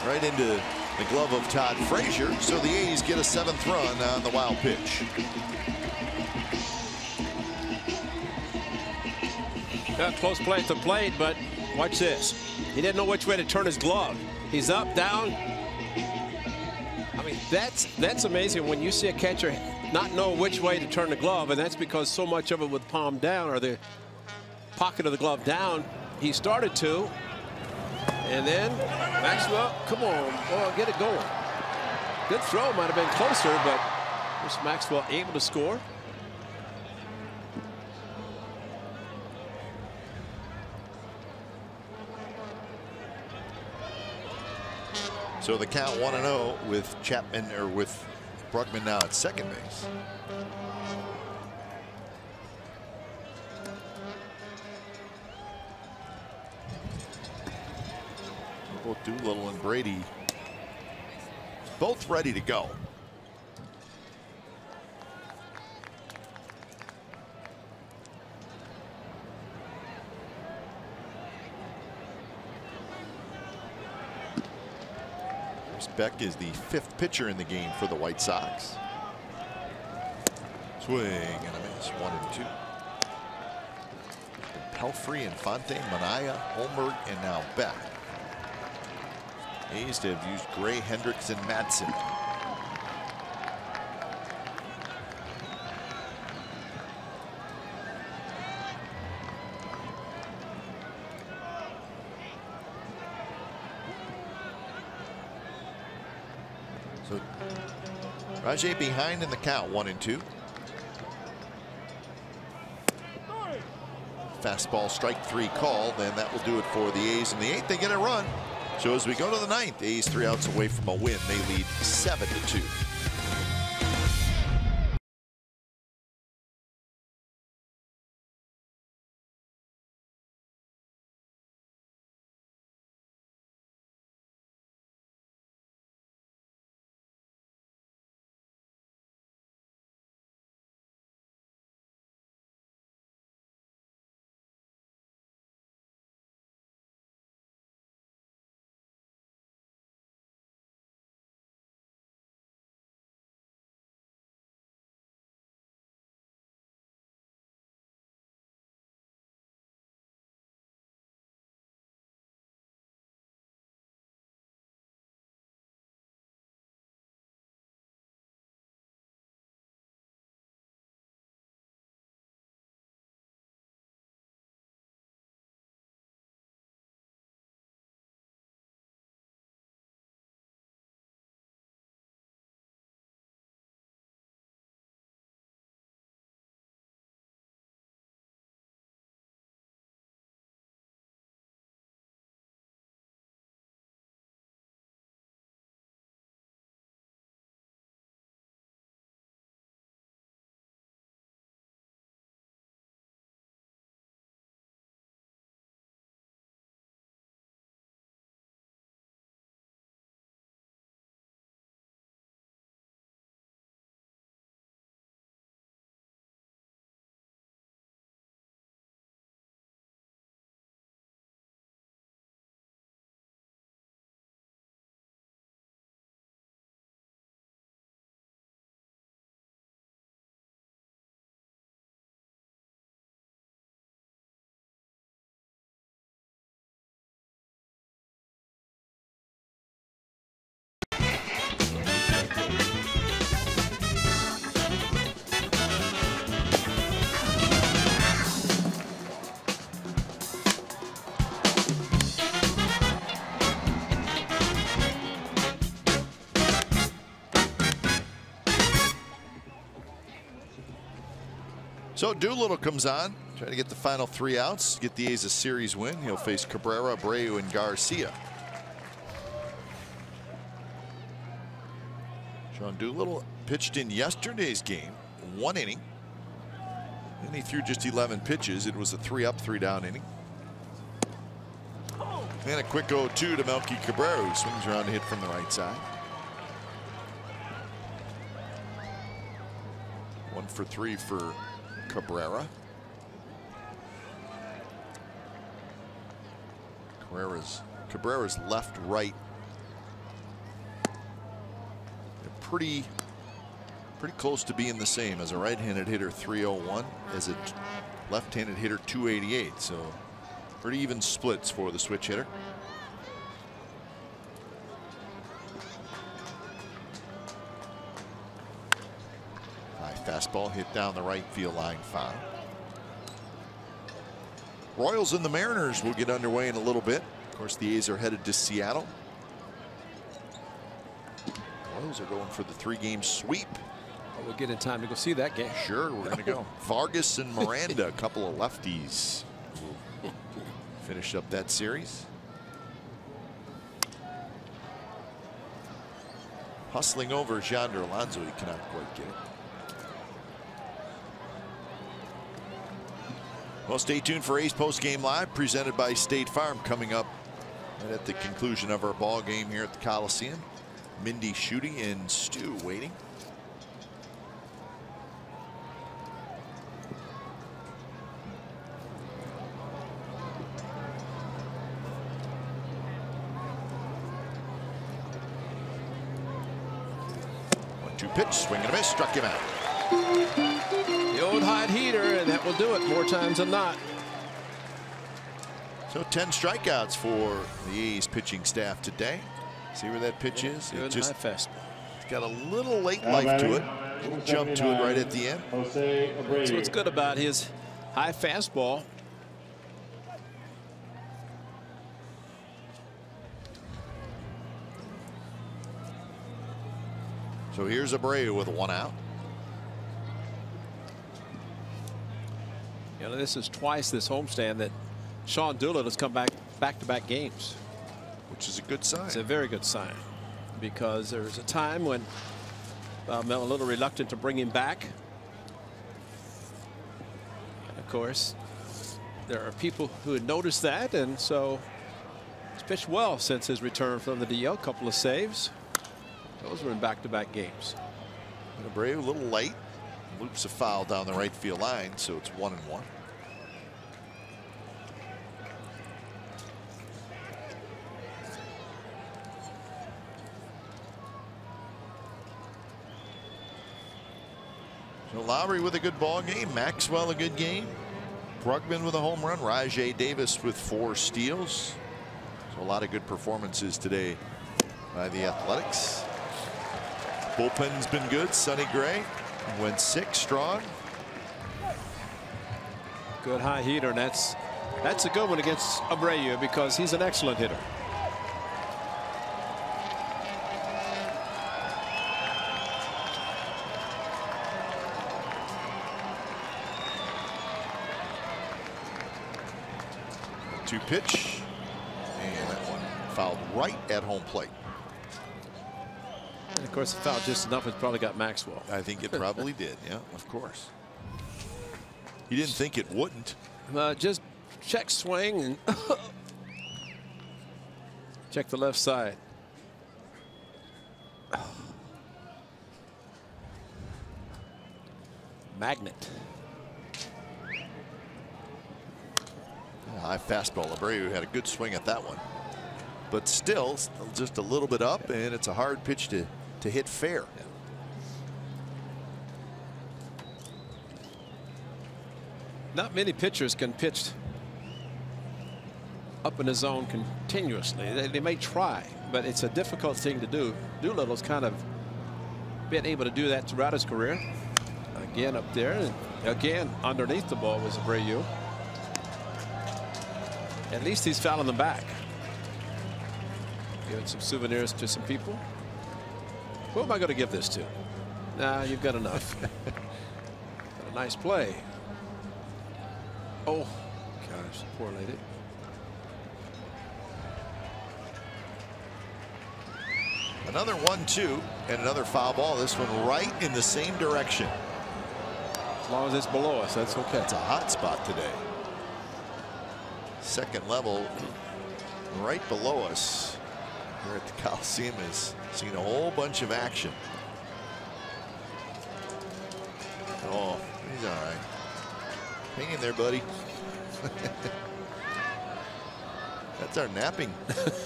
right into the glove of Todd Frazier. So the A's get a 7th run on the wild pitch. Got close play at the plate, but watch this. He didn't know which way to turn his glove. He's up, down. I mean, that's amazing when you see a catcher not know which way to turn the glove, and that's because so much of it with palm down or the pocket of the glove down. He started to, and then Maxwell, come on, boy, get it going. Good throw, might have been closer, but was Maxwell able to score? So the count 1-0 with Chapman, or with Brugman now at second base. Both Doolittle and Brady both ready to go. Beck is the 5th pitcher in the game for the White Sox. Swing and a miss, 1-2. Pelfrey, Infante, Manaya, Holmberg, and now Beck. A's to have used Gray, Hendricks, and Madsen. So Rajai behind in the count, 1-2. Fastball strike 3 call, then that will do it for the A's in the 8th. They get a run. So as we go to the 9th, A's 3 outs away from a win. They lead 7-2. So Doolittle comes on, trying to get the final 3 outs, get the A's a series win. He'll face Cabrera, Abreu, and Garcia. Sean Doolittle pitched in yesterday's game, 1 inning. And he threw just 11 pitches. It was a 3-up, 3-down inning. And a quick 0-2 to Melky Cabrera, who swings around to hit from the right side. 1 for 3 for Cabrera. Cabrera's left, right. They're pretty close to being the same. As a right-handed hitter, 301. As a left-handed hitter, 288. So pretty even splits for the switch hitter. High fastball hit down the right field line, foul. Royals and the Mariners will get underway in a little bit. Of course, the A's are headed to Seattle. Royals are going for the 3-game sweep. Well, we'll get in time to go see that game. Sure, we're going to go. Vargas and Miranda, a couple of lefties, will finish up that series. Hustling over Yonder Alonso, he cannot quite get it. Well, stay tuned for A's Post Game Live, presented by State Farm, coming up right at the conclusion of our ball game here at the Coliseum. Mindy shooting and Stu waiting. Pitch, swing and a miss, struck him out. The old hot heater, and that will do it more times than not. So 10 strikeouts for the A's pitching staff today. See where that pitch is? Good It just, high fastball. it's got a little late life to it. A little jump to it right at the end. So what's good about his high fastball. So here's Abreu with 1 out. You know, this is twice this homestand that Sean Doolittle has come back-to-back games, which is a good sign. It's a very good sign, because there was a time when I'm a little reluctant to bring him back. And of course, there are people who had noticed that, and so he's pitched well since his return from the DL. Couple of saves. Those were in back-to-back games. And Abreu a little late, loops a foul down the right field line, so it's 1-1. So Lowry with a good ball game, Maxwell a good game, Brugman with a home run, Rajai Davis with 4 steals. So a lot of good performances today by the Athletics. Bullpen's been good. Sonny Gray went 6 strong. Good high heater, and that's a good one against Abreu, because he's an excellent hitter. Two pitch, and that one fouled right at home plate. And of course, the foul just enough has probably got Maxwell. I think it probably did. Yeah, of course. He didn't think it wouldn't. Just check swing and check the left side. Magnet. High fastball. Abreu had a good swing at that one, but still just a little bit up, and it's a hard pitch to hit fair. Yeah. Not many pitchers can pitch up in the zone continuously. They may try, but it's a difficult thing to do. Doolittle's kind of been able to do that throughout his career. Again up there, and again underneath the ball was Abreu. At least he's fouling them back. Giving some souvenirs to some people. Who am I going to give this to? Nah, you've got enough. Got a nice play. Oh, gosh, poor lady. Another 1-2 and another foul ball. This one right in the same direction. As long as it's below us, that's okay. It's a hot spot today. Second level right below us here at the Coliseum is seeing a whole bunch of action. Oh, he's all right. Hang in there, buddy. That's our napping.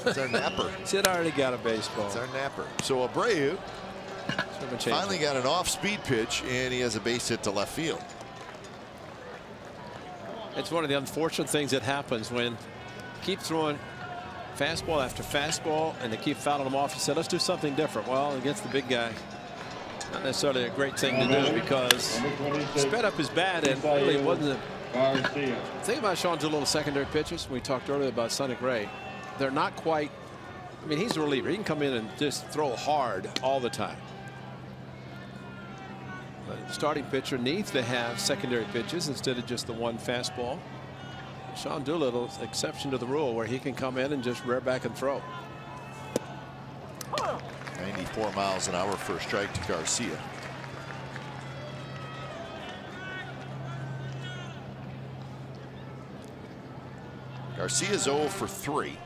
That's our napper. Sid already got a baseball. That's our napper. So Abreu finally got an off-speed pitch, and he has a base hit to left field. It's one of the unfortunate things that happens when you keep throwing fastball after fastball, and they keep fouling them off. You said, let's do something different. Well, against the big guy, not necessarily a great thing to do, because sped up is bad, and really wasn't. The thing about Sean's little secondary pitches, we talked earlier about Sonny Gray, they're not quite. I mean, he's a reliever. He can come in and just throw hard all the time. But the starting pitcher needs to have secondary pitches instead of just the one fastball. Sean Doolittle's exception to the rule, where he can come in and just rear back and throw. 94 miles an hour for a strike to Garcia. Garcia's 0 for 3.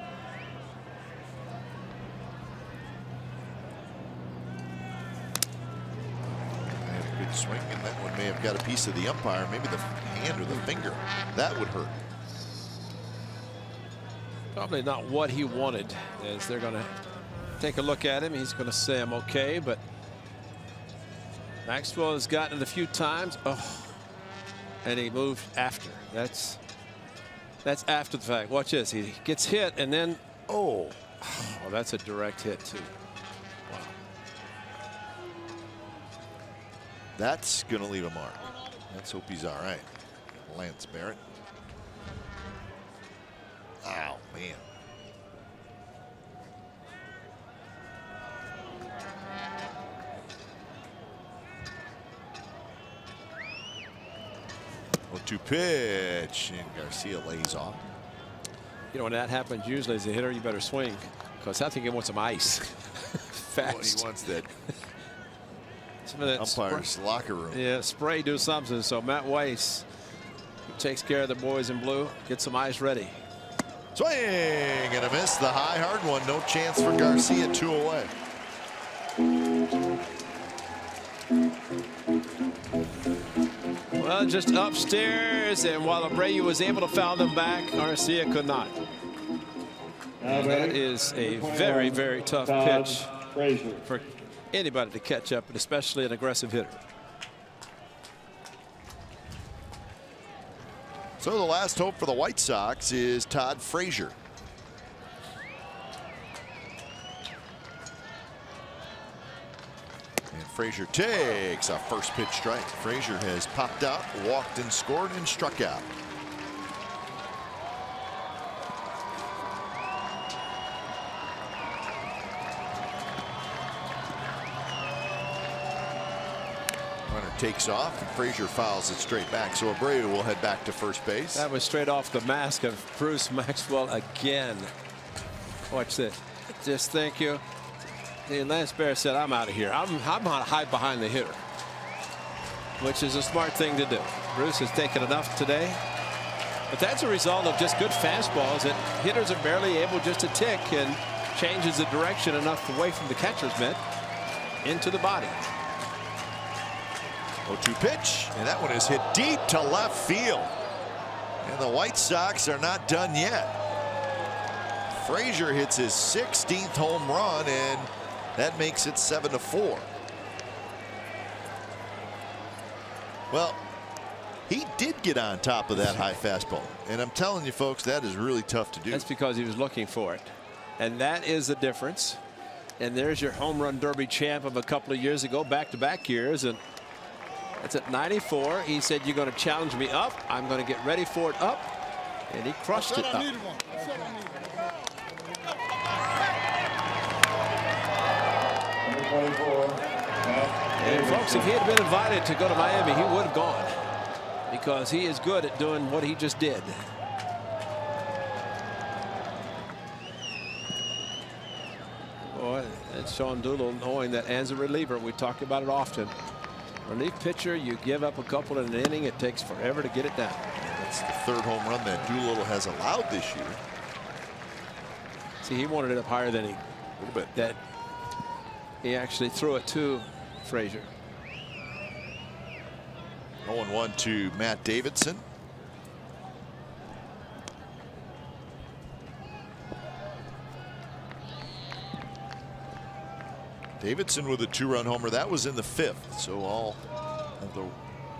And a good swing, and that one may have got a piece of the umpire, maybe the hand or the finger. That would hurt. Probably not what he wanted, as they're going to take a look at him. He's going to say, I'm okay, but Maxwell has gotten it a few times. Oh, and he moved after. That's after the fact. Watch this. He gets hit, and then oh, that's a direct hit too. Wow. That's going to leave a mark. Let's hope he's all right. Lance Barrett. Ow, man. To pitch, and Garcia lays off. You know, when that happens, usually as a hitter, you better swing, because I think he wants some ice. Fast. Well, he wants that. Some of that umpire's locker room. Yeah, spray, do something. So Matt Weiss, who takes care of the boys in blue, get some ice ready. Swing and a miss. The high, hard one. No chance for Garcia. 2 away. Well, just upstairs, and while Abreu was able to foul them back, Garcia could not. And that is a very, very tough pitch for anybody to catch up, and especially an aggressive hitter. So the last hope for the White Sox is Todd Frazier. And Frazier takes a first pitch strike. Frazier has popped out, walked and scored, and struck out. Runner takes off, and Frazier fouls it straight back. So Abreu will head back to first base. That was straight off the mask of Bruce Maxwell again. Watch this. Just thank you. And Lance Barrett said, I'm out of here. I'm going to hide behind the hitter, which is a smart thing to do. Bruce has taken enough today. But that's a result of just good fastballs that hitters are barely able just to tick, and changes the direction enough away from the catcher's mitt into the body. 0-2 pitch, and that one is hit deep to left field. And the White Sox are not done yet. Frazier hits his 16th home run, and that makes it 7-4. Well, he did get on top of that high fastball, and I'm telling you folks, that is really tough to do. That's because he was looking for it, and that is the difference. And there's your home run derby champ of a couple of years ago, back-to-back years, and that's at 94. He said, you're going to challenge me up, I'm going to get ready for it up, and he crushed it up. And folks, if he had been invited to go to Miami, he would have gone. because he is good at doing what he just did. Boy, that's Sean Doolittle knowing that as a reliever, we talk about it often. Relief pitcher, you give up a couple in an inning, it takes forever to get it down. That's the third home run that Doolittle has allowed this year. See, he wanted it up higher than he. A little bit. That he actually threw it to Frazier. 0-1 to Matt Davidson. Davidson with a 2-run homer. That was in the 5th. So all of the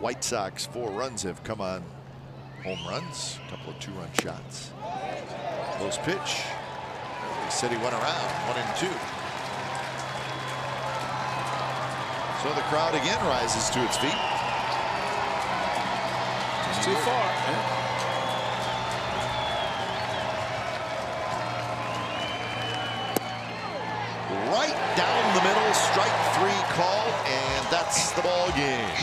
White Sox 4 runs have come on home runs. A couple of 2-run shots. Close pitch. He said he went around 1-2. So the crowd again rises to its feet. It's too far. Right down the middle, strike 3 called, and that's the ball game.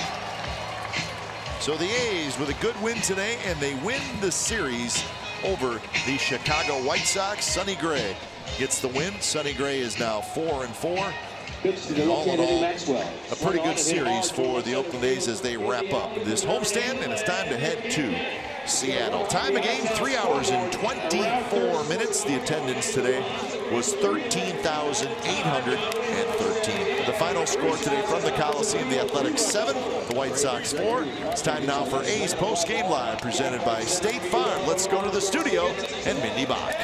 So the A's with a good win today, and they win the series over the Chicago White Sox. Sonny Gray gets the win. Sonny Gray is now 4-4. All in all, a pretty good series for the Oakland A's as they wrap up this homestand, and it's time to head to Seattle. Time of game, 3 hours and 24 minutes. The attendance today was 13,813. The final score today from the Coliseum, the Athletics 7, the White Sox 4. It's time now for A's Post Game Live, presented by State Farm. Let's go to the studio and Mindy Bach.